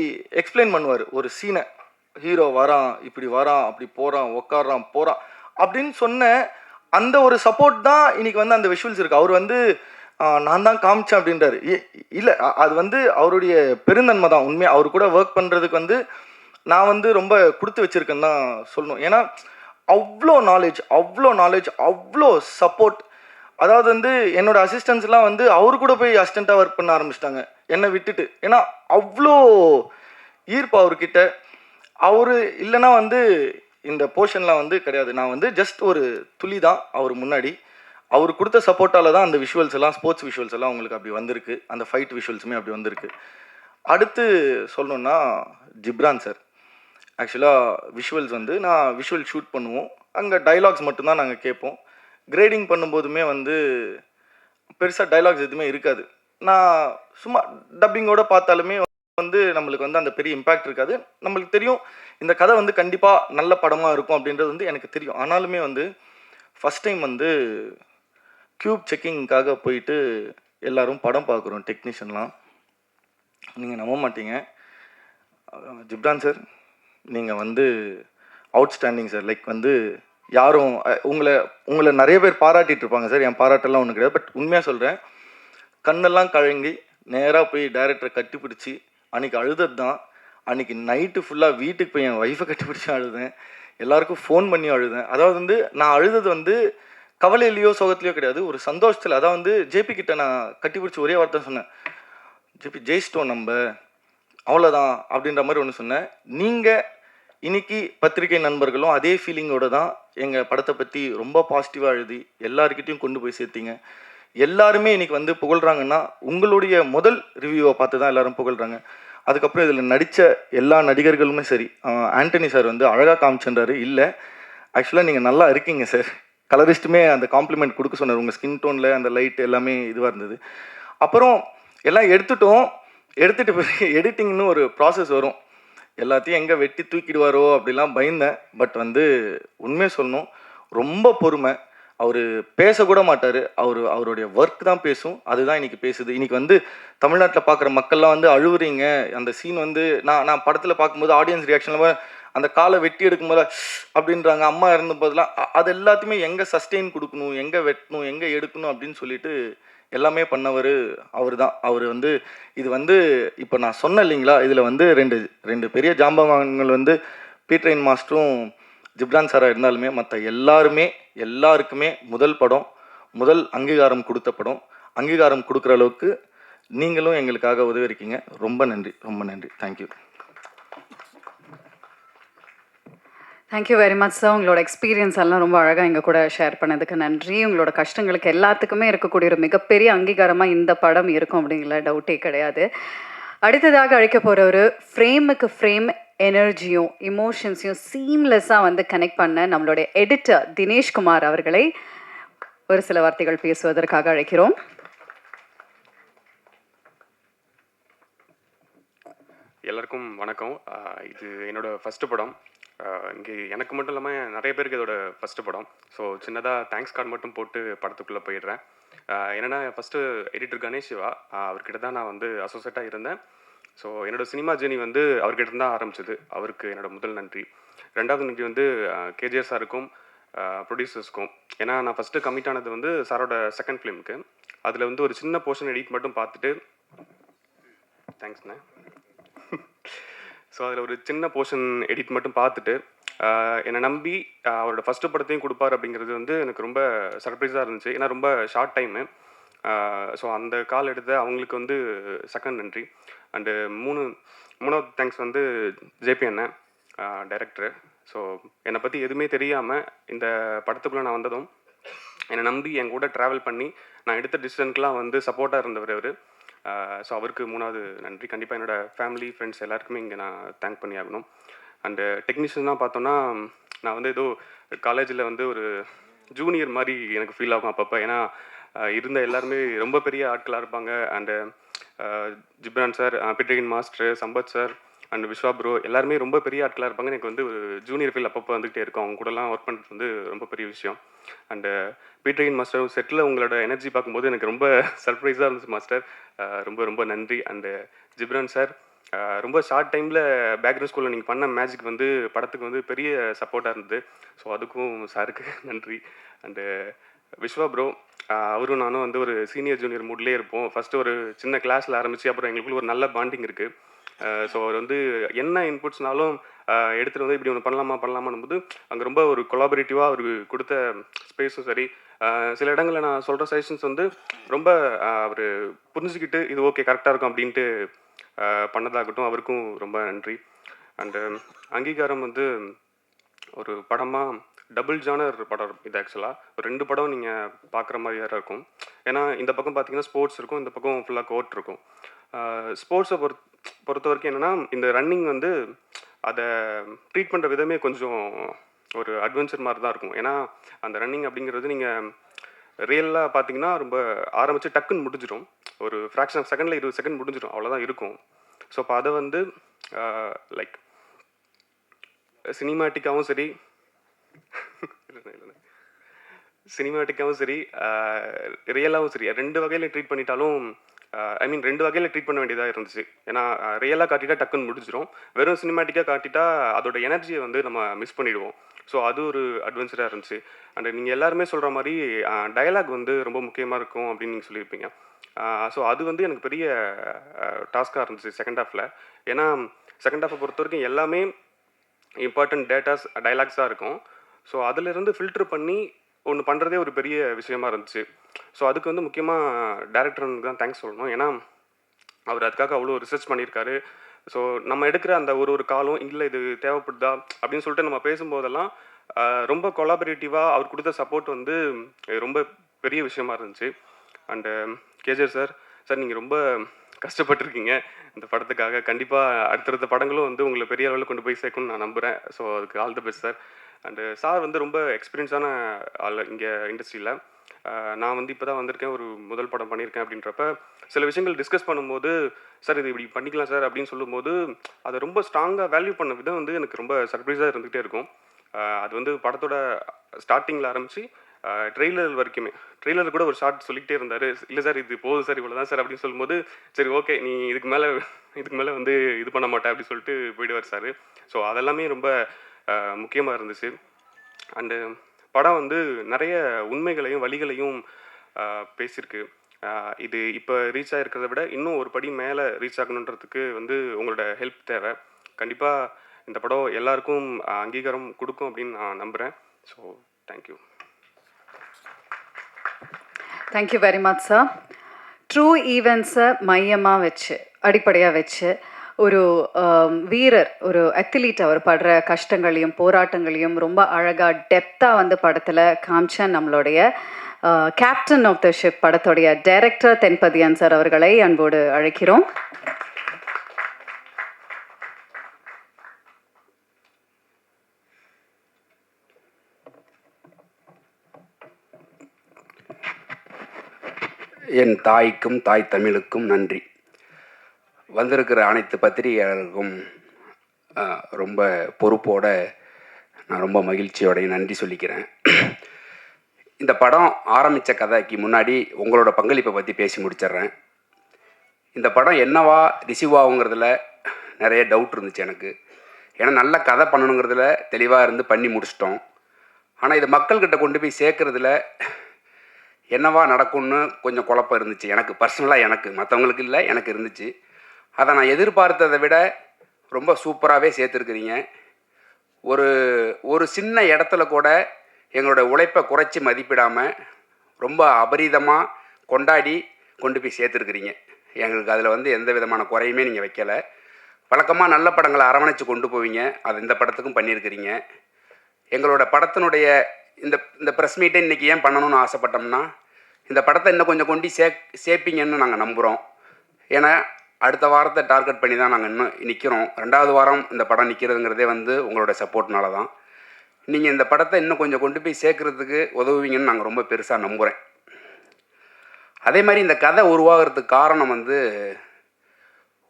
எக்ஸ்பிளைன் பண்ணுவார். ஒரு சீனை, ஹீரோ வரான், இப்படி வரான், அப்படி போகிறான், உக்காடுறான், போகிறான் அப்படின்னு சொன்ன அந்த ஒரு சப்போர்ட் தான் இன்னைக்கு வந்து அந்த விஷுவல்ஸ் இருக்குது. அவர் வந்து நான் தான் காமிச்சேன் அப்படின்றாரு. இல்லை, அது வந்து அவருடைய பெருந்தன்மை தான். உண்மையாக அவர் கூட ஒர்க் பண்ணுறதுக்கு வந்து நான் வந்து ரொம்ப கொடுத்து வச்சுருக்கேன்னு தான் சொல்லணும். ஏன்னா அவ்வளோ நாலேஜ், அவ்வளோ சப்போர்ட். அதாவது வந்து என்னோட அசிஸ்டன்ஸ்லாம் வந்து அவரு கூட போய் அசிஸ்டண்ட்டாக ஒர்க் பண்ண ஆரம்பிச்சிட்டாங்க என்னை விட்டுட்டு. ஏன்னா அவ்வளோ ஈர்ப்பு அவர்கிட்ட. அவர் இல்லைன்னா வந்து இந்த போர்ஷன்லாம் வந்து கிடையாது. நான் வந்து ஜஸ்ட் ஒரு துளி தான் அவர் முன்னாடி. அவர் கொடுத்த சப்போர்ட்டால் தான் அந்த விஷுவல்ஸ் எல்லாம், ஸ்போர்ட்ஸ் விஷுவல்ஸ் எல்லாம் உங்களுக்கு அப்படி வந்திருக்கு. அந்த ஃபைட் விஷுவல்ஸுமே அப்படி வந்திருக்கு. அடுத்து சொல்லணுன்னா ஜிப்ரான் சார். ஆக்சுவலாக விஷுவல்ஸ் வந்து நான் விஷுவல் ஷூட் பண்ணுவோம், அங்கே டைலாக்ஸ் மட்டும்தான் நாங்கள் கேட்போம். கிரேடிங் பண்ணும்போதுமே வந்து பெருசாக டைலாக்ஸ் எதுவுமே இருக்காது. நான் சும்மா டப்பிங்கோடு பார்த்தாலுமே வந்து நம்மளுக்கு வந்து அந்த பெரிய இம்பேக்ட் இருக்காது. நம்மளுக்கு தெரியும் இந்த கதை வந்து கண்டிப்பாக நல்ல படமாக இருக்கும் அப்படின்றது வந்து எனக்கு தெரியும். ஆனாலுமே வந்து ஃபஸ்ட் டைம் வந்து க்யூப் செக்கிங்காக போயிட்டு எல்லோரும் படம் பார்க்குறோம், டெக்னீஷியன்லாம். நீங்கள் நம்ப மாட்டீங்க, ஜிப்ரான் சார் நீங்கள் வந்து அவுட்ஸ்டாண்டிங் சார். லைக் வந்து யாரும் உங்களை நிறைய பேர் பாராட்டிகிட்டு இருப்பாங்க சார். என் பாராட்டெல்லாம் ஒன்றும் கிடையாது. பட் உண்மையாக சொல்கிறேன், கண்ணெல்லாம் கழங்கி நேராக போய் டைரக்டரை கட்டிப்பிடிச்சி அன்றைக்கி அழுதது தான். அன்றைக்கி நைட்டு ஃபுல்லாக வீட்டுக்கு போய் என் ஒய்ஃபை கட்டிப்பிடிச்சி அழுதேன், எல்லாருக்கும் ஃபோன் பண்ணி அழுதேன். அதாவது வந்து நான் அழுதது வந்து கவலையிலையோ சோகத்துலையோ கிடையாது, ஒரு சந்தோஷத்தில். அதாவது வந்து ஜேபி கிட்ட நான் கட்டிப்பிடிச்சி ஒரே வார்த்தை சொன்னேன், ஜேபி ஜெயிச்சிட்டோம் நம்ம, அவ்வளோதான் அப்படின்ற மாதிரி ஒன்று சொன்னேன். நீங்கள் இன்னைக்கு பத்திரிகை நண்பர்களும் அதே ஃபீலிங்கோடு தான் எங்கள் படத்தை பற்றி ரொம்ப பாசிட்டிவாக எழுதி எல்லாருக்கிட்டையும் கொண்டு போய் சேர்த்தீங்க. எல்லாருமே இன்னைக்கு வந்து புகழ்கிறாங்கன்னா உங்களுடைய முதல் ரிவ்யூவை பார்த்து தான் எல்லாரும் புகழ்கிறாங்க. அதுக்கப்புறம் இதில் நடித்த எல்லா நடிகர்களுமே சரி, ஆண்டனி சார் வந்து அழகாக காமிச்சுன்றாரு. இல்லை, ஆக்சுவலாக நீங்கள் நல்லா இருக்கீங்க சார். கலரிஸ்ட்டுமே அந்த காம்ப்ளிமெண்ட் கொடுக்க சொன்னார். உங்கள் ஸ்கின் டோனில் அந்த லைட் எல்லாமே இதுவாக இருந்தது. அப்புறம் எல்லாம் எடுத்துகிட்டு போய் எடிட்டிங்னு ஒரு ப்ராசஸ் வரும். எல்லாத்தையும் எங்கே வெட்டி தூக்கிடுவாரோ அப்படிலாம் பயந்தேன். பட் வந்து உண்மையை சொல்லணும், ரொம்ப பொறுமை. அவர் பேசக்கூட மாட்டார், அவருடைய ஒர்க் தான் பேசும். அதுதான் இன்றைக்கி பேசுது. இன்றைக்கி வந்து தமிழ்நாட்டில் பார்க்குற மக்கள்லாம் வந்து அழுவுறீங்க. அந்த சீன் வந்து நான் படத்தில் பார்க்கும்போது ஆடியன்ஸ் ரியாக்ஷனில் அந்த காலை வெட்டி எடுக்கும்போது அப்படின்றாங்க, அம்மா இறந்த போதெல்லாம். அது எல்லாத்தையுமே எங்கே சஸ்டெயின் கொடுக்கணும், எங்கே வெட்டணும், எங்கே எடுக்கணும் அப்படின்னு சொல்லிட்டு எல்லாமே பண்ணவர் அவர் தான். அவர் வந்து இது வந்து இப்போ நான் சொன்னேன் இல்லைங்களா, இதில் வந்து ரெண்டு பெரிய ஜாம்பவான்கள் வந்து பீட்ரைன் மாஸ்டரும் ஜிப்ரான் சாராக இருந்தாலுமே மற்ற எல்லாருக்குமே முதல் படம், முதல் அங்கீகாரம் கொடுத்த படம். அங்கீகாரம் கொடுக்குற அளவுக்கு நீங்களும் எங்களுக்காக உதவி இருக்கீங்க. ரொம்ப நன்றி. Thank you. Thank you very much sir. உங்களோட எக்ஸ்பீரியன்ஸ் எல்லாம் ரொம்ப அழகாக எங்கள் கூட ஷேர் பண்ணதுக்கு நன்றி. உங்களோட கஷ்டங்களுக்கு எல்லாத்துக்குமே இருக்கக்கூடிய ஒரு மிகப்பெரிய அங்கீகாரமாக இந்த படம் இருக்கும் அப்படிங்கிற டவுட்டே கிடையாது. அடுத்ததாக அழைக்க போகிற ஒரு ஃப்ரேமுக்கு ஃப்ரேம் எனர்ஜியும் இமோஷன்ஸையும் சீம்லெஸ்ஸாக வந்து கனெக்ட் பண்ண நம்மளுடைய எடிட்டர் தினேஷ்குமார் அவர்களை ஒரு சில வார்த்தைகள் பேசுவதற்காக அழைக்கிறோம். எல்லாருக்கும் வணக்கம். இது என்னோடய ஃபஸ்ட்டு படம். இங்கே எனக்கு மட்டும் இல்லாமல் நிறைய பேருக்கு இதோட ஃபஸ்ட்டு படம். ஸோ சின்னதாக தேங்க்ஸ் கார்டு மட்டும் போட்டு படத்துக்குள்ளே போயிடுறேன். என்னென்னா ஃபஸ்ட்டு எடிட்டர் கணேஷ் சிவா, அவர்கிட்ட தான் நான் வந்து அசோசியேட்டாக இருந்தேன். ஸோ என்னோடய சினிமா ஜேர்னி வந்து அவர்கிட்ட தான் ஆரம்பிச்சது. அவருக்கு என்னோடய முதல் நன்றி. ரெண்டாவது நன்றி வந்து கேஜிஎஸ் சாருக்கும் ப்ரொடியூசர்ஸ்க்கும். ஏன்னா நான் ஃபஸ்ட்டு கமிட் ஆனது வந்து சாரோட செகண்ட் ஃபிலிமுக்கு. அதில் வந்து ஒரு சின்ன போர்ஷன் எடிட் மட்டும் பார்த்துட்டு தேங்க்ஸ்ண்ணே. ஸோ அதில் ஒரு சின்ன போர்ஷன் எடிட் மட்டும் பார்த்துட்டு என்னை நம்பி அவரோட ஃபஸ்ட்டு படத்தையும் கொடுப்பார் அப்படிங்கிறது வந்து எனக்கு ரொம்ப சர்ப்ரைஸாக இருந்துச்சு. ஏன்னா ரொம்ப ஷார்ட் டைமு. ஸோ அந்த கால் எடுத்த அவங்களுக்கு வந்து செகண்ட் நன்றி. அண்டு மூணாவது தேங்க்ஸ் வந்து ஜேபி அண்ணன், டைரக்டரு. ஸோ என்னை பற்றி எதுவுமே தெரியாமல் இந்த படத்துக்குள்ளே நான் வந்ததும் என்னை நம்பி என் கூட ட்ராவல் பண்ணி நான் எடுத்த டிசிஷனுக்குலாம் வந்து சப்போர்ட்டாக இருந்தவர் அவர். ஸோ அவருக்கு மூணாவது நன்றி. கண்டிப்பாக என்னோடய ஃபேமிலி ஃப்ரெண்ட்ஸ் எல்லாருக்குமே இங்கே நான் தேங்க் பண்ணி ஆகணும். அண்டு டெக்னீஷியனாக பார்த்தோன்னா நான் வந்து ஏதோ காலேஜில் வந்து ஒரு ஜூனியர் மாதிரி எனக்கு ஃபீல் ஆகும் அப்பப்போ. ஏன்னா இருந்த எல்லாருமே ரொம்ப பெரிய ஆட்களாக இருப்பாங்க. And Ghibran sir, Peter Hein master, Sampath sir and Viswa bro எல்லாருமே ரொம்ப பெரிய ஆட்களாக இருப்பாங்க. எனக்கு வந்து ஒரு ஜூனியர் ஃபீல் அப்பப்போ வந்துகிட்டே இருக்கும். அவங்க கூடலாம் ஒர்க் பண்ணுறது வந்து ரொம்ப பெரிய விஷயம். அண்டு பீட்ரிகின் மாஸ்டர் செட்டில் உங்களோட எனர்ஜி பார்க்கும்போது எனக்கு ரொம்ப சர்ப்ரைஸாக இருந்துச்சு மாஸ்டர். ரொம்ப ரொம்ப நன்றி. அண்டு ஜிப்ரான் சார் ரொம்ப ஷார்ட் டைமில் பேக்ரவுண்ட் ஸ்கூலில் நீங்கள் பண்ண மேஜிக் வந்து படத்துக்கு வந்து பெரிய சப்போர்ட்டாக இருந்தது. ஸோ அதுக்கும் சாருக்கு நன்றி. அண்டு விஸ்வா ப்ரோ, அவரும் நானும் வந்து ஒரு சீனியர் ஜூனியர் மூட்லேயே இருப்போம். ஃபஸ்ட்டு ஒரு சின்ன கிளாஸில் ஆரம்பித்து அப்புறம் எங்களுக்குள்ள ஒரு நல்ல பாண்டிங் இருக்குது. ஸோ அவர் வந்து என்ன இன்புட்ஸ்னாலும் எடுத்துகிட்டு வந்து இப்படி ஒன்று பண்ணலாமான்னு போது அங்கே ரொம்ப ஒரு கொலாபரேட்டிவாக அவர் கொடுத்த ஸ்பேஸும் சரி, சில இடங்களில் நான் சொல்கிற சஜஷன்ஸ் வந்து ரொம்ப அவர் புரிஞ்சுக்கிட்டு இது ஓகே கரெக்டாக இருக்கும் அப்படின்ட்டு பண்ணதாகட்டும், அவருக்கும் ரொம்ப நன்றி. அண்டு அங்கீகாரம் வந்து ஒரு படமாக டபுள் ஜானர் படம் இது. ஆக்சுவலாக 2 படம் நீங்கள் பார்க்குற மாதிரியாக இருக்கும். ஏன்னா இந்த பக்கம் பார்த்தீங்கன்னா ஸ்போர்ட்ஸ் இருக்கும், இந்த பக்கம் ஃபுல்லாக கோர்ட் இருக்கும். ஸ்போர்ட்ஸை பொறுத்த வரைக்கும் என்னென்னா இந்த ரன்னிங் வந்து அதை ட்ரீட் பண்ணுற விதமே கொஞ்சம் ஒரு அட்வென்ச்சர் மாதிரி தான் இருக்கும். ஏன்னா அந்த ரன்னிங் அப்படிங்கிறது நீங்கள் ரியலாக பார்த்தீங்கன்னா ரொம்ப ஆரம்பித்து டக்குன்னு முடிஞ்சிடும். ஒரு ஃப்ராக்ஷன் ஆஃப் செகண்டில் 20 செகண்ட் முடிஞ்சிடும், அவ்வளோதான் இருக்கும். ஸோ அப்போ அதை வந்து லைக் சினிமாட்டிக்காகவும் சரி ரியலாகவும் சரி 2 வகையில் ட்ரீட் பண்ணிட்டாலும் ஐ மீன் 2 வகையில் ட்ரீட் பண்ண வேண்டியதாக இருந்துச்சு. ஏன்னா ரியலாக காட்டிட்டா டக்குன்னு முடிஞ்சிடும், வெறும் சினிமாட்டிக்காக காட்டிட்டா அதோட எனர்ஜியை வந்து நம்ம மிஸ் பண்ணிவிடுவோம். ஸோ அது ஒரு அட்வென்ச்சராக இருந்துச்சு. அண்ட் நீங்கள் எல்லாருமே சொல்கிற மாதிரி டயலாக் வந்து ரொம்ப முக்கியமாக இருக்கும் அப்படின்னு நீங்கள் சொல்லியிருப்பீங்க. ஸோ அது வந்து எனக்கு பெரிய டாஸ்காக இருந்துச்சு செகண்ட் ஹாஃபில். ஏன்னா செகண்ட் ஹாஃபை பொறுத்த வரைக்கும் எல்லாமே இம்பார்ட்டன்ட் டேட்டாஸ் டைலாக்ஸாக இருக்கும். ஸோ அதிலிருந்து ஃபில்ட்ரு பண்ணி ஒன்று பண்ணுறதே ஒரு பெரிய விஷயமா இருந்துச்சு. ஸோ அதுக்கு வந்து முக்கியமாக டேரக்டருக்கு தான் தேங்க்ஸ் சொல்லணும். ஏன்னா அவர் அதுக்காக அவ்வளோ ரிசர்ச் பண்ணியிருக்காரு. ஸோ நம்ம எடுக்கிற அந்த ஒரு காலும் இல்லை இது தேவைப்படுதா அப்படின்னு சொல்லிட்டு நம்ம பேசும்போதெல்லாம் ரொம்ப கொலாபரேட்டிவாக அவர் கொடுத்த சப்போர்ட் வந்து ரொம்ப பெரிய விஷயமா இருந்துச்சு. அண்டு கேஜர் சார் நீங்கள் ரொம்ப கஷ்டப்பட்டுருக்கீங்க இந்த படத்துக்காக. கண்டிப்பாக அடுத்தடுத்த படங்களும் வந்து உங்களை பெரிய அளவில் கொண்டு போய் சேர்க்கணும்னு நான் நம்புகிறேன். ஸோ அதுக்கு all the best sir. And sir வந்து ரொம்ப எக்ஸ்பீரியன்ஸான ஆள் இங்கே இண்டஸ்ட்ரியில். நான் வந்து இப்போ தான் வந்திருக்கேன், ஒரு முதல் படம் பண்ணியிருக்கேன். அப்படின்றப்ப சில விஷயங்கள் டிஸ்கஸ் பண்ணும்போது சார் இது இப்படி பண்ணிக்கலாம் சார் அப்படின்னு சொல்லும்போது அதை ரொம்ப ஸ்ட்ராங்காக வேல்யூ பண்ண விதம் வந்து எனக்கு ரொம்ப சர்ப்ரைஸாக இருந்துகிட்டே இருக்கும். அது வந்து படத்தோட ஸ்டார்டிங்கில் ஆரம்பித்து ட்ரெய்லர் வரைக்குமே, ட்ரெய்லர் கூட ஒரு ஷார்ட் சொல்லிக்கிட்டே இருந்தார். இல்லை சார் இது போதும் சார் இவ்வளோ தான் சார் அப்படின்னு சொல்லும்போது சரி ஓகே நீ இதுக்கு மேலே வந்து இது பண்ண மாட்டேன் அப்படின்னு சொல்லிட்டு போயிடுவார் சார். ஸோ அதெல்லாமே ரொம்ப முக்கியமாக இருந்துச்சு. அண்டு படம் வந்து நிறைய உண்மைகளையும் வழிகளையும் பேசியிருக்கு. இது இப்போ ரீச் ஆகிருக்கிறத விட இன்னும் ஒரு படி மேலே ரீச் ஆகணுன்றதுக்கு வந்து உங்களோட ஹெல்ப் தேவை. கண்டிப்பாக இந்த படம் எல்லாருக்கும் அங்கீகாரம் கொடுக்கும் அப்படின்னு நான் நம்புகிறேன். So thank you. Thank you very much sir. True ஈவெண்ட்ஸை மையமாக வச்சு அடிப்படையாக வச்சு ஒரு வீரர், ஒரு அத்லீட் அவர் படுற கஷ்டங்களையும் போராட்டங்களையும் ரொம்ப அழகாக டெப்த்தாக வந்து படத்தில் காமிச்ச நம்மளுடைய கேப்டன் ஆஃப் த ஷிப் படத்துடைய டைரக்டர் தென்பதியன் சார் அவர்களை அன்போடு அழைக்கிறோம். என் தாய்க்கும் தாய் தமிழுக்கும் நன்றி. வந்திருக்கிற அனைத்து பத்திரிகையாளர்களுக்கும் ரொம்ப பொறுப்போட நான் ரொம்ப மகிழ்ச்சியோடையும் நன்றி சொல்லிக்கிறேன். இந்த படம் ஆரம்பித்த கதைக்கு முன்னாடி உங்களோட பங்களிப்பை பற்றி பேசி முடிச்சிட்றேன். இந்த படம் என்னவா ரிசீவ் ஆகுங்கிறதுல நிறைய டவுட் இருந்துச்சு எனக்கு. ஏன்னா நல்ல கதை பண்ணணுங்கிறதுல தெளிவாக இருந்து பண்ணி முடிச்சிட்டோம். ஆனால் இது மக்கள்கிட்ட கொண்டு போய் சேர்க்குறதுல என்னவா நடக்கும்னு கொஞ்சம் குழப்பம் இருந்துச்சு எனக்கு பர்சனலாக, எனக்கு மற்றவங்களுக்கு இல்லை, எனக்கு இருந்துச்சு. அதை நான் எதிர்பார்த்ததை விட ரொம்ப சூப்பராகவே சேர்த்துருக்குறீங்க. ஒரு ஒரு சின்ன இடத்துல கூட எங்களோட உழைப்பை குறைச்சி மதிப்பிடாமல் ரொம்ப அபரீதமாக கொண்டாடி கொண்டு போய் சேர்த்துருக்குறீங்க. எங்களுக்கு அதில் வந்து எந்த விதமான குறையுமே நீங்கள் வைக்கலை. வழக்கமாக நல்ல படங்களை அரவணைச்சு கொண்டு போவீங்க, அது இந்த படத்துக்கும் பண்ணியிருக்கிறீங்க. எங்களோட படத்தினுடைய இந்த ப்ரெஸ் மீட்டை இன்றைக்கி ஏன் பண்ணணும்னு ஆசைப்பட்டோம்னா, இந்த படத்தை இன்னும் கொஞ்சம் கொண்டு சேர்ப்பீங்கன்னு நாங்கள் நம்புகிறோம். ஏன்னா அடுத்த வாரத்தை டார்கெட் பண்ணி தான் நாங்கள் இன்னும் நிற்கிறோம். 2வது வாரம் இந்த படம் நிற்கிறதுங்கிறதே வந்து உங்களோட சப்போர்ட்னால தான். நீங்கள் இந்த படத்தை இன்னும் கொஞ்சம் கொண்டு போய் சேர்க்குறதுக்கு உதவுவீங்கன்னு நாங்கள் ரொம்ப பெருசாக நம்புகிறேன். அதே மாதிரி இந்த கதை உருவாகிறதுக்கு காரணம் வந்து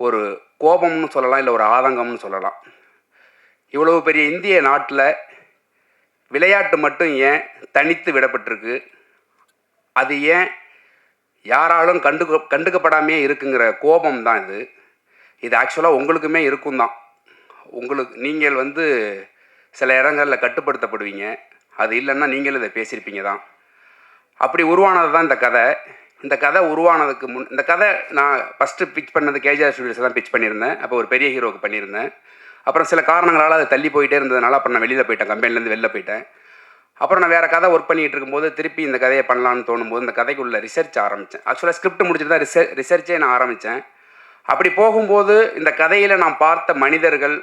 ஒரு கோபம்னு சொல்லலாம், இல்லை ஒரு ஆதங்கம்னு சொல்லலாம். இவ்வளவு பெரிய இந்திய நாட்டில் விளையாட்டு மட்டும் ஏன் தனித்து விடப்பட்டிருக்கு, அது ஏன் யாராலும் கண்டுக்கப்படாமே இருக்குங்கிற கோபம் தான் இது. இது ஆக்சுவலாக உங்களுக்குமே இருக்கும் தான். நீங்கள் வந்து சில இடங்களில் கட்டுப்படுத்தப்படுவீங்க, அது இல்லைன்னா நீங்களும் இதை பேசியிருப்பீங்க தான். அப்படி உருவானது தான் இந்த கதை. இந்த கதை உருவானதுக்கு இந்த கதை நான் ஃபஸ்ட்டு பிச் பண்ணது கேஜிஆர் ஸ்டுடியோஸ் தான் பிச் பண்ணியிருந்தேன். அப்போ ஒரு பெரிய ஹீரோவுக்கு பண்ணியிருந்தேன். அப்புறம் சில காரணங்களால் அதை தள்ளி போயிட்டே இருந்ததுனால அப்புறம் நான் வெளியில் போயிட்டேன், கம்பெனிலேருந்து வெளில போயிட்டேன். அப்புறம் நான் வேறு கதை ஒர்க் பண்ணிகிட்டு இருக்கும்போது திருப்பி இந்த கதையை பண்ணலான்னு தோணும்போது இந்த கதைக்குள்ள ரிசர்ச் ஆரம்பித்தேன். ஆக்சுவலாக ஸ்கிரிப்ட் முடிச்சுட்டு தான் ரிசர்ச்சே நான் ஆரம்பித்தேன். அப்படி போகும்போது இந்த கதையில் நான் பார்த்த மனிதர்கள்,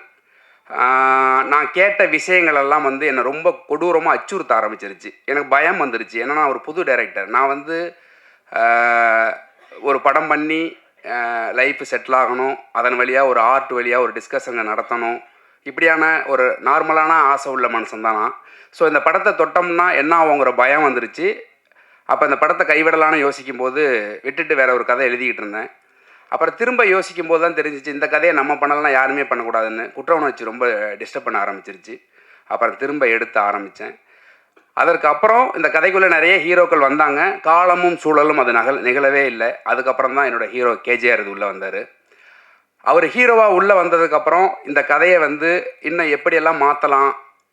நான் கேட்ட விஷயங்கள் எல்லாம் வந்து என்னை ரொம்ப கொடூரமாக அச்சுறுத்த ஆரம்பிச்சிருச்சு. எனக்கு பயம் வந்துருச்சு. ஏன்னா நான் ஒரு புது டைரக்டர். நான் வந்து ஒரு படம் பண்ணி லைஃப் செட்டில் ஆகணும், அதன் வழியாக ஒரு ஆர்ட் வழியாக ஒரு டிஸ்கஷனை நடத்தணும், இப்படியான ஒரு நார்மலான ஆசை உள்ள மனுஷன் தான் நான். ஸோ இந்த படத்தை தொட்டோம்னா என்ன ஆகுங்கிற பயம் வந்துருச்சு. அப்போ இந்த படத்தை கைவிடலான்னு யோசிக்கும்போது விட்டுட்டு வேற ஒரு கதை எழுதிக்கிட்டு இருந்தேன். அப்புறம் திரும்ப யோசிக்கும் போது தான் தெரிஞ்சிச்சு இந்த கதையை நம்ம பண்ணலாம், யாருமே பண்ணக்கூடாதுன்னு. குற்ற உணர்ச்சி ரொம்ப டிஸ்டர்ப் பண்ண ஆரம்பிச்சிருச்சு. அப்புறம் திரும்ப எடுத்து ஆரம்பித்தேன். அதற்கப்புறம் இந்த கதைக்குள்ளே நிறைய ஹீரோக்கள் வந்தாங்க. காலமும் சூழலும் அது நிகழவே இல்லை. அதுக்கப்புறம் தான் என்னோடய ஹீரோ கேஜிஆர் இது உள்ளே வந்தார். அவர் ஹீரோவாக உள்ளே வந்ததுக்கப்புறம் இந்த கதையை வந்து இன்னும் எப்படியெல்லாம் மாற்றலாம்,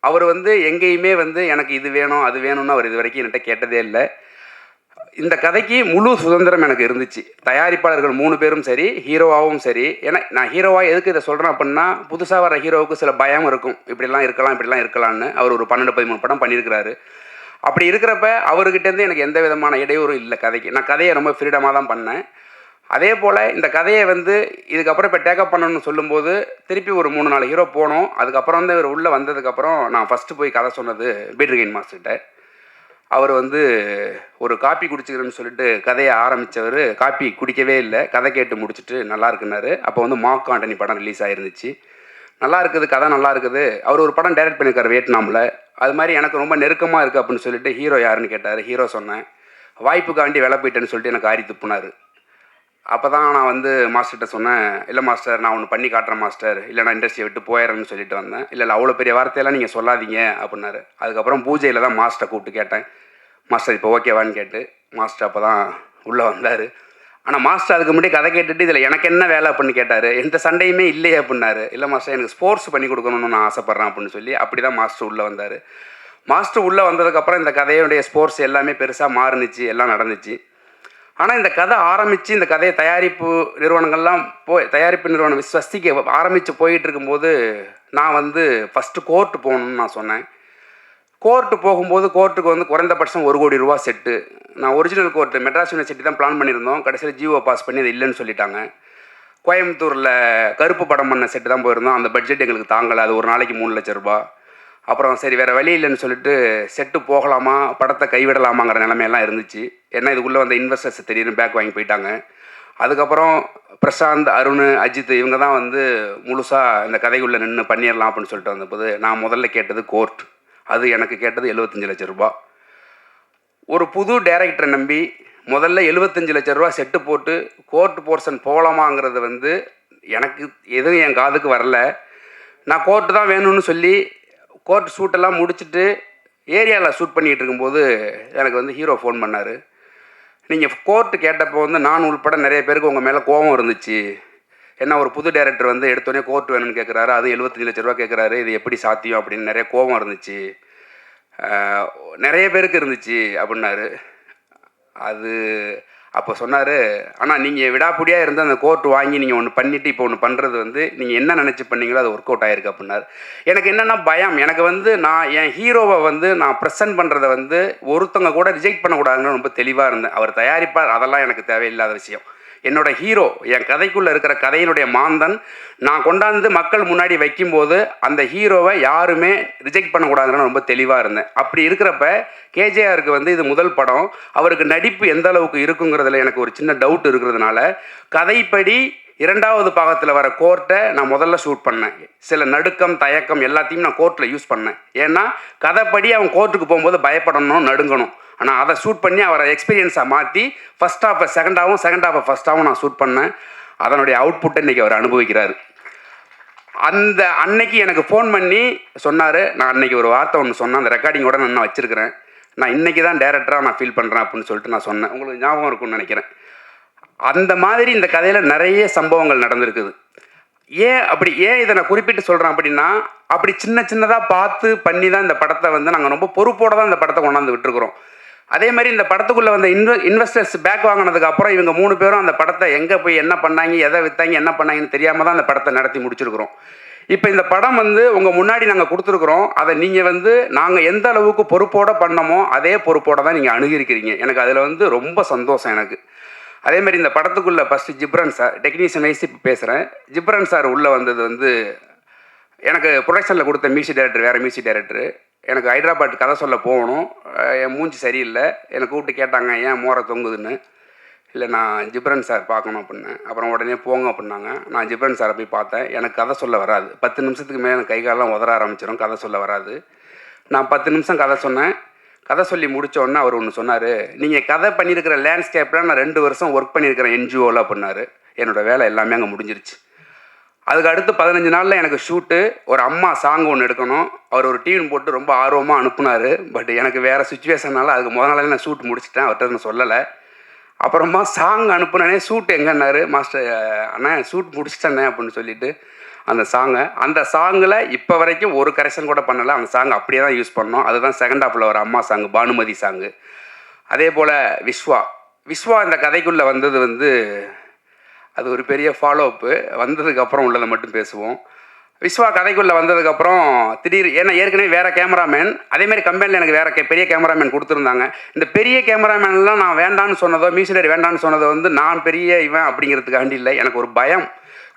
அவர் வந்து எங்கேயுமே வந்து எனக்கு இது வேணும் அது வேணும்னு அவர் இது வரைக்கும் என்கிட்ட கேட்டதே இல்லை. இந்த கதைக்கு முழு சுதந்திரம் எனக்கு இருந்துச்சு. தயாரிப்பாளர்கள் 3 பேரும் சரி, ஹீரோவாகவும் சரி. ஏன்னா நான் ஹீரோவாக எதுக்கு இதை சொல்கிறேன் அப்படின்னா, புதுசாக வர ஹீரோவுக்கு சில பயம் இருக்கும், இப்படிலாம் இருக்கலாம் இப்படிலாம் இருக்கலான்னு. அவர் ஒரு 12-13 படம் பண்ணியிருக்கிறாரு. அப்படி இருக்கிறப்ப அவர்கிட்டேருந்து எனக்கு எந்த விதமான இடையூறும் இல்லை கதைக்கு. நான் கதையை ரொம்ப ஃப்ரீடமாக தான் பண்ணேன். அதே போல் இந்த கதையை வந்து இதுக்கப்புறம் இப்போ டேக்கப் பண்ணணும்னு சொல்லும்போது திருப்பி ஒரு 3-4 ஹீரோ போனோம். அதுக்கப்புறம் வந்து இவர் உள்ளே வந்ததுக்கப்புறம் நான் ஃபஸ்ட்டு போய் கதை சொன்னது பீட்ருகைன் மாஸ்டர்கிட்ட. அவர் வந்து ஒரு காப்பி குடிச்சுக்கிறேன்னு சொல்லிட்டு கதையை ஆரம்பித்தவர் காப்பி குடிக்கவே இல்லை. கதை கேட்டு முடிச்சுட்டு நல்லா இருக்குன்னாரு. அப்போ வந்து மார்க் ஆண்டனி படம் ரிலீஸ் ஆகிருந்துச்சு. நல்லா இருக்குது, கதை நல்லா இருக்குது. அவர் ஒரு படம் டைரக்ட் பண்ணியிருக்காரு வியட்நாமில். அது மாதிரி எனக்கு ரொம்ப நெருக்கமாக இருக்குது அப்படின்னு சொல்லிட்டு ஹீரோ யாருன்னு கேட்டார். ஹீரோ சொன்னேன். வாய்ப்புக்காண்டி வேலை போயிட்டேன்னு சொல்லிட்டு எனக்கு ஆரி துப்புனார். அப்போ தான் நான் வந்து மாஸ்டர்கிட்ட சொன்னேன், இல்லை மாஸ்டர் நான் ஒன்று பண்ணி காட்டுறேன் மாஸ்டர், இல்லை நான் இண்டஸ்ட்ரியை விட்டு போயிடுறேன்னு சொல்லிட்டு வந்தேன். இல்லை அவ்வளோ பெரிய வார்த்தையெல்லாம் நீங்கள் சொல்லாதீங்க அப்படின்னாரு. அதுக்கப்புறம் பூஜையில் தான் மாஸ்டரை கூப்பிட்டு கேட்டேன், மாஸ்டர் இப்போ ஓகேவான்னு கேட்டு. மாஸ்டர் அப்போ தான் உள்ளே வந்தார். ஆனால் மாஸ்டர் அதுக்கு முன்னாடி கதை கேட்டுட்டு இதில் எனக்கு என்ன வேலை அப்படின்னு கேட்டார். எந்த சண்டையுமே இல்லையே அப்படின்னாரு. இல்லை மாஸ்டர் எனக்கு ஸ்போர்ட்ஸ் பண்ணி கொடுக்கணும்னு நான் ஆசைப்பட்றேன் அப்படின்னு சொல்லி அப்படி தான் மாஸ்டர் உள்ளே வந்தார். மாஸ்டர் உள்ளே வந்ததுக்கப்புறம் இந்த கதையுடைய ஸ்போர்ட்ஸ் எல்லாமே பெருசாக மாறுனுச்சு, எல்லாம் நடந்துச்சு. ஆனால் இந்த கதை ஆரம்பித்து இந்த கதையை தயாரிப்பு நிறுவனங்கள்லாம் தயாரிப்பு நிறுவனம் ஸ்வஸ்திக்கு ஆரம்பித்து போயிட்டு இருக்கும்போது நான் வந்து ஃபஸ்ட்டு கோர்ட்டு போகணுன்னு நான் சொன்னேன். கோர்ட்டு போகும்போது கோர்ட்டுக்கு வந்து குறைந்தபட்சம் 1 கோடி ரூபா செட்டு. நான் ஒரிஜினல் கோர்ட்டு மெட்ராஸ் யூனிவர்சிட்டி தான் பிளான் பண்ணியிருந்தோம். கடைசியில் ஜிஓ பாஸ் பண்ணி அது இல்லைன்னு சொல்லிட்டாங்க. கோயம்புத்தூரில் கருப்பு படம் பண்ண செட்டு தான் போயிருந்தோம். அந்த பட்ஜெட் எங்களுக்கு தாங்கலை. அது ஒரு நாளைக்கு 3 லட்ச ரூபா. அப்புறம் சரி வேறு வழி இல்லைன்னு சொல்லிட்டு செட்டு போகலாமா படத்தை கைவிடலாமாங்கிற நிலைமையெல்லாம் இருந்துச்சு. ஏன்னா இதுக்குள்ளே வந்த இன்வெஸ்டர்ஸ் திடீர்னு பேக் வாங்கி போயிட்டாங்க. அதுக்கப்புறம் பிரசாந்த், அருண், அஜித் இவங்க தான் வந்து முழுசாக இந்த கதைக்குள்ளே நின்று பண்ணிடலாம் அப்படின்னு சொல்லிட்டு வந்தபோது நான் முதல்ல கேட்டது கோர்ட். அது எனக்கு கேட்டது 75 லட்ச ரூபா. ஒரு புது டைரக்டரை நம்பி முதல்ல 75 லட்ச ரூபா செட்டு போட்டு கோர்ட் போர்ஷன் போகலாமாங்கிறது வந்து எனக்கு எதுவும் என் காதுக்கு வரல. நான் கோர்ட்டு தான் வேணும்னு சொல்லி கோர்ட் ஷூட்டெல்லாம் முடிச்சுட்டு ஏரியாவில் ஷூட் பண்ணிகிட்டு இருக்கும்போது எனக்கு வந்து ஹீரோ ஃபோன் பண்ணார். நீங்கள் கோர்ட்டு கேட்டப்போ வந்து நான் உள்பட நிறைய பேருக்கு உங்கள் மேலே கோபம் இருந்துச்சு. ஏன்னா ஒரு புது டைரக்டர் வந்து எடுத்தோடனே கோர்ட் வேணும்னு கேட்குறாரு, அது 75 லட்ச ரூபா கேட்குறாரு, இது எப்படி சாத்தியம் அப்படின்னு நிறைய கோபம் இருந்துச்சு, நிறைய பேருக்கு இருந்துச்சு அப்படின்னாரு. அது அப்போ சொன்னார், ஆனால் நீங்கள் விடாப்பிடியாக இருந்து அந்த கோர்ட் வாங்கி நீங்கள் ஒன்று பண்ணிவிட்டு இப்போ ஒன்று பண்ணுறது வந்து நீங்கள் என்ன நினச்சி பண்ணீங்களோ அது ஒர்க் அவுட் ஆகிருக்கு அப்படின்னாரு. எனக்கு என்னென்னா பயம், எனக்கு வந்து நான் என் ஹீரோவை வந்து நான் ப்ரெசென்ட் பண்ணுறதை வந்து ஒருத்தவங்க கூட ரிஜெக்ட் பண்ணக்கூடாதுன்னு ரொம்ப தெளிவாக இருந்தேன். அவர் தயாரிப்பார், அதெல்லாம் எனக்கு தேவையில்லாத விஷயம். என்னோட ஹீரோ, என் கதைக்குள்ளே இருக்கிற கதையினுடைய மாந்தன் நான் கொண்டாந்து மக்கள் முன்னாடி வைக்கும்போது அந்த ஹீரோவை யாருமே ரிஜெக்ட் பண்ணக்கூடாதுன்னு ரொம்ப தெளிவாக இருந்தேன். அப்படி இருக்கிறப்ப கேஜேஆருக்கு வந்து இது முதல் படம், அவருக்கு நடிப்பு எந்த அளவுக்கு இருக்குங்கிறதுல எனக்கு ஒரு சின்ன டவுட் இருக்கிறதுனால கதைப்படி 2வது பாகத்தில் வர கோர்ட்டை நான் முதல்ல ஷூட் பண்ணேன். சில நடுக்கம் தயக்கம் எல்லாத்தையும் நான் கோர்ட்டில் யூஸ் பண்ணேன். ஏன்னா கதைப்படி அவன் கோர்ட்டுக்கு போகும்போது பயப்படணும், நடுங்கணும். ஆனால் அதை ஷூட் பண்ணி அவரை எக்ஸ்பீரியன்ஸாக மாற்றி ஃபஸ்ட் ஹாஃபை செகண்டாகவும் செகண்ட் ஹாஃபை ஃபஸ்ட்டாகவும் நான் ஷூட் பண்ணேன். அதனுடைய அவுட்புட்டை இன்றைக்கி அவர் அனுபவிக்கிறார். அந்த அன்னைக்கு எனக்கு ஃபோன் பண்ணி சொன்னார், நான் அன்றைக்கி ஒரு வார்த்தை ஒன்று சொன்னேன், அந்த ரெக்கார்டிங்கோட நான் வச்சுருக்கிறேன், நான் இன்றைக்கி தான் டேரக்டராக நான் ஃபீல் பண்ணுறேன் அப்படின்னு சொல்லிட்டு நான் சொன்னேன். உங்களுக்கு ஞாபகம் இருக்கும்னு நினைக்கிறேன். அந்த மாதிரி இந்த கதையில் நிறைய சம்பவங்கள் நடந்திருக்குது. ஏன் இதை நான் குறிப்பிட்டு சொல்கிறேன் அப்படின்னா, அப்படி சின்ன சின்னதாக பார்த்து பண்ணி தான் இந்த படத்தை வந்து நாங்கள் ரொம்ப பொறுப்போடு தான் இந்த படத்தை கொண்டாந்து விட்டுருக்குறோம். அதே மாதிரி இந்த படத்துக்குள்ளே வந்த இன்வெஸ்டர்ஸ் பேக் வாங்கினதுக்கு அப்புறம் இவங்க 3 பேரும் அந்த படத்தை எங்கே போய் என்ன பண்ணாங்க, எதை விற்றாங்க, என்ன பண்ணாங்கன்னு தெரியாமல் தான் அந்த படத்தை நடத்தி முடிச்சிருக்கிறோம். இப்போ இந்த படம் வந்து உங்கள் முன்னாடி நாங்கள் கொடுத்துருக்குறோம். அதை நீங்கள் வந்து நாங்கள் எந்த அளவுக்கு பொறுப்போடு பண்ணமோ அதே பொறுப்போடு தான் நீங்கள் அணுகிருக்கிறீங்க. எனக்கு அதில் வந்து ரொம்ப சந்தோஷம் எனக்கு. அதே மாதிரி இந்த படத்துக்குள்ளே first Ghibran sir, technician wise இப்போ பேசுகிறேன். ஜிப்ரன் சார் உள்ளே வந்தது வந்து எனக்கு ப்ரொடக்ஷனில் கொடுத்த மியூசிக் டைரக்டர், வேறு மியூசிக் டைரக்டர். எனக்கு ஹைதராபாத் கதை சொல்ல போகணும், என் மூஞ்சி சரியில்லை, என்னை கூப்பிட்டு கேட்டாங்க ஏன் மோரை தொங்குதுன்னு. இல்லை நான் ஜிப்ரன் சார் பார்க்கணும் அப்படின்னேன். அப்புறம் உடனே போங்க அப்படின்னாங்க. நான் ஜிப்ரன் சாரை போய் பார்த்தேன். எனக்கு கதை சொல்ல வராது, 10 நிமிஷத்துக்கு மேலே எனக்கு கை காலெலாம் உதற ஆரம்பிச்சிடும், கதை சொல்ல வராது. நான் 10 நிமிஷம் கதை சொன்னேன். கதை சொல்லி முடித்த உடனே அவர் ஒன்று சொன்னார், நீங்கள் கதை பண்ணியிருக்கிற லேண்ட்ஸ்கேப்பில் நான் 2 வருஷம் ஒர்க் பண்ணியிருக்கிறேன் என்ஜிஓவில் அப்படின்னாரு. என்னோடய வேலை எல்லாமே அங்கே முடிஞ்சிருச்சு. அதுக்கு அடுத்து 15 நாளில் எனக்கு ஷூட்டு, ஒரு அம்மா சாங் ஒன்று எடுக்கணும். அவர் ஒரு டியூன் போட்டு ரொம்ப ஆர்வமாக அனுப்புனார். பட் எனக்கு வேறு சுச்சுவேஷனால் அதுக்கு முதல் நாளே நான் ஷூட் முடிச்சிட்டேன், அவர்கிட்ட நான் சொல்லலை. அப்புறமா சாங் அனுப்புனே, ஷூட் எங்கன்னாரு. மாஸ்டர் அண்ணா ஷூட் முடிச்சிட்டேண்ணே அப்படின்னு சொல்லிட்டு அந்த சாங்கில் இப்போ வரைக்கும் ஒரு கரெக்ஷன் கூட பண்ணலை. அந்த சாங் அப்படியே தான் யூஸ் பண்ணோம். அதுதான் செகண்ட் ஹாஃபில் வர அம்மா சாங், பானுமதி சாங்கு. அதே போல் விஸ்வா இந்த கதைக்குள்ளே வந்தது வந்து அது ஒரு பெரிய ஃபாலோஅப்பு. வந்ததுக்கப்புறம் உள்ளதை மட்டும் பேசுவோம். விஸ்வா கதைக்குள்ளே வந்ததுக்கப்புறம் ஏன்னா ஏற்கனவே வேறு கேமராமேன், அதேமாதிரி கம்பெனியில் எனக்கு வேறு பெரிய கேமராமேன் கொடுத்துருந்தாங்க. இந்த பெரிய கேமராமேன்லாம் நான் வேண்டான்னு சொன்னதோ, மியூசிக் டைரக்டர் வேண்டான்னு சொன்னதோ வந்து நான் பெரிய இவன் அப்படிங்கிறதுக்காண்டி இல்லை. எனக்கு ஒரு பயம்,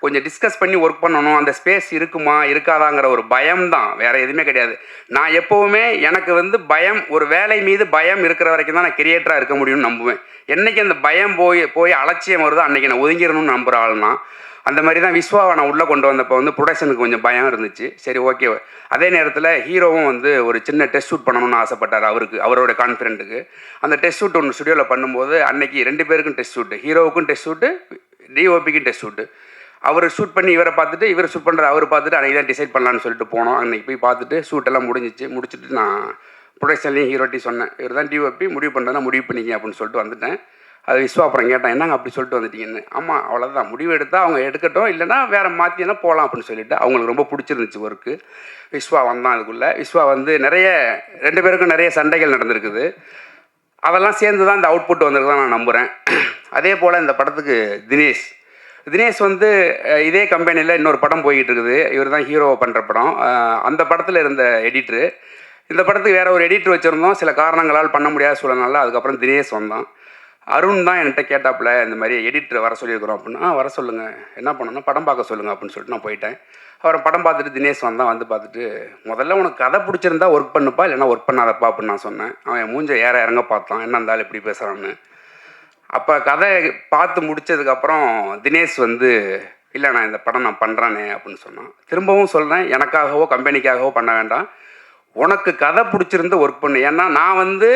கொஞ்சம் டிஸ்கஸ் பண்ணி ஒர்க் பண்ணணும், அந்த ஸ்பேஸ் இருக்குமா இருக்காதாங்கிற ஒரு பயம் தான், வேறு எதுவுமே கிடையாது. நான் எப்போவுமே எனக்கு வந்து பயம், ஒரு வேலை மீது பயம் இருக்கிற வரைக்கும் தான் நான் கிரியேட்டராக இருக்க முடியும்னு நம்புவேன். என்றைக்கு அந்த பயம் போய் அலட்சியம் வருதோ அன்றைக்கி நான் ஒதுங்கிடணும்னு நம்புகிற ஆள்னா. அந்த மாதிரி தான் விஸ்வாவை நான் உள்ளே கொண்டு வந்தப்போ வந்து ப்ரொடக்ஷனுக்கு கொஞ்சம் பயம் இருந்துச்சு. சரி ஓகே. அதே நேரத்தில் ஹீரோவும் வந்து ஒரு சின்ன டெஸ்ட் ஷூட் பண்ணணும்னு ஆசைப்பட்டார். அவரோட கான்ஃபிடென்ட்டுக்கு அந்த டெஸ்ட் ஷூட் ஒன்று ஸ்டுடியோவில் பண்ணும்போது அன்றைக்கி 2 பேருக்கும் டெஸ்ட் ஷூட்டு, ஹீரோவுக்கும் டெஸ்ட் ஷூட்டு, டிஓபிக்கும் டெஸ்ட் ஷூட்டு. அவர் ஷூட் பண்ணி இவரை பார்த்துட்டு, இவர் ஷூட் பண்ணுறது அவர் பார்த்துட்டு அன்றைக்கி தான் டிசைட் பண்ணலான்னு சொல்லிட்டு போனோம். அன்றைக்கி போய் பார்த்துட்டு ஷூட்டெல்லாம் முடிச்சுட்டு நான் ப்ரொடக்ஷன்லேயும் ஹீரோட்டி சொன்னேன், இவர் தான் டிஓபி, முடிவு பண்ணுறதா முடிவு பண்ணிக்க அப்படின்னு சொல்லிட்டு வந்துட்டேன். அது விஸ்வா அப்புறம் கேட்டேன், என்னங்க அப்படி சொல்லிட்டு வந்துட்டீங்கன்னு. ஆமாம் அவ்வளோதான், முடிவு எடுத்தால் அவங்க எடுக்கட்டும், இல்லைனா வேறு மாற்றினா போகலாம் அப்படின்னு சொல்லிட்டு அவங்களுக்கு ரொம்ப பிடிச்சிருந்துச்சு ஒர்க்கு. விஸ்வா வந்தான். அதுக்குள்ளே விஸ்வா வந்து 2 பேருக்கும் நிறைய சண்டைகள் நடந்திருக்குது. அதெல்லாம் சேர்ந்து தான் இந்த அவுட்புட் வந்திருக்குதான் நான் நம்புகிறேன். அதே போல் இந்த படத்துக்கு தினேஷ் வந்து இதே கம்பெனியில் இன்னொரு படம் போய்கிட்டு இருக்குது. இவர் தான் ஹீரோவை பண்ணுற படம். அந்த படத்தில் இருந்த எடிட்ரு. இந்த படத்துக்கு வேறு ஒரு எடிட்ரு வச்சுருந்தோம். சில காரணங்களால் பண்ண முடியாத சூழல்னால அதுக்கப்புறம் தினேஷ் வந்தான். அருண் தான் என்கிட்ட கேட்டாப்புல, இந்த மாதிரி எடிட்டர் வர சொல்லியிருக்கிறோம் அப்படின்னா, வர சொல்லுங்கள், என்ன பண்ணணும் படம் பார்க்க சொல்லுங்கள் அப்படின்னு சொல்லிட்டு நான் போயிட்டேன். அவரை படம் பார்த்துட்டு தினேஷ் வந்தான். வந்து பார்த்துட்டு, முதல்ல உனக்கு கதை பிடிச்சிருந்தா ஒர்க் பண்ணுப்பா, இல்லைனா ஒர்க் பண்ணாதப்பா அப்படின்னு நான் சொன்னேன். அவன் மூஞ்ச இறங்க பார்த்தான், என்ன இருந்தாலும் இப்படி பேசுகிறான்னு. அப்போ கதை பார்த்து முடித்ததுக்கப்புறம் தினேஷ் வந்து, இல்லை நான் இந்த படம் நான் பண்ணுறேனே அப்படின்னு சொன்னான். திரும்பவும் சொல்கிறேன், எனக்காகவோ கம்பெனிக்காகவோ பண்ண வேண்டாம், உனக்கு கதை பிடிச்சிருந்து ஒர்க் பண்ணு. ஏன்னா நான் வந்து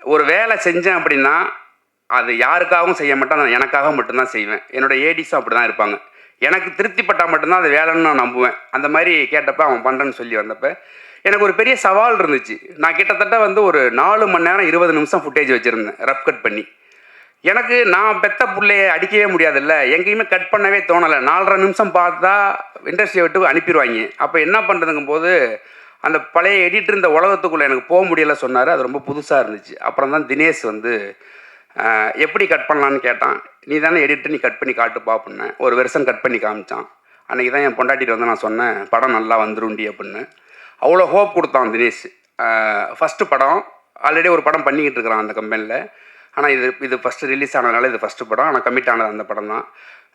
ஒரு வேலை செஞ்சேன் அப்படின்னா அது யாருக்காகவும் செய்ய மாட்டேன், நான் எனக்காக மட்டும்தான் செய்வேன். என்னோடய ஏடிஸும் அப்படி தான் இருப்பாங்க. எனக்கு திருப்திப்பட்டால் மட்டும்தான் அது வேலைன்னு நான் நம்புவேன். அந்த மாதிரி கேட்டப்போ அவன் பண்ணுறேன்னு சொல்லி வந்தப்போ எனக்கு ஒரு பெரிய சவால் இருந்துச்சு. நான் கிட்டத்தட்ட வந்து ஒரு 4 மணி நேரம் 20 நிமிஷம் ஃபுட்டேஜ் வச்சுருந்தேன் ரஃப் கட் பண்ணி. எனக்கு நான் பெத்த பிள்ளையை அடிக்கவே முடியாதுல்ல, எங்கேயுமே கட் பண்ணவே தோணலை. 4.5 நிமிஷம் பார்த்தா இண்டஸ்ட்ரியை விட்டு அனுப்பிடுவாங்க. அப்போ என்ன பண்ணுறதுங்கும் போது அந்த பழைய எடிட்டர் இந்த உலகத்துக்குள்ளே எனக்கு போக முடியலை சொன்னார். அது ரொம்ப புதுசாக இருந்துச்சு. அப்புறம் தான் தினேஷ் வந்து எப்படி கட் பண்ணலான்னு கேட்டான். நீ தானே எடிட்டர், நீ கட் பண்ணி காட்டுப்பா அப்படின்னேன். ஒரு வெர்ஷன் கட் பண்ணி காமிச்சான். அன்றைக்கி தான் என் பொண்டாட்டிட்டு வந்து நான் சொன்னேன், படம் நல்லா வந்துருண்டி அப்படின்னு. அவ்வளோ ஹோப் கொடுத்தான் தினேஷ். ஃபஸ்ட்டு படம், ஆல்ரெடி ஒரு படம் பண்ணிக்கிட்டு இருக்கிறான் அந்த கம்பெனியில். ஆனால் இது ஃபஸ்ட்டு ரிலீஸ் ஆனதுனால இது ஃபஸ்ட்டு படம். ஆனால் கமிட் ஆனது அந்த படம் தான்.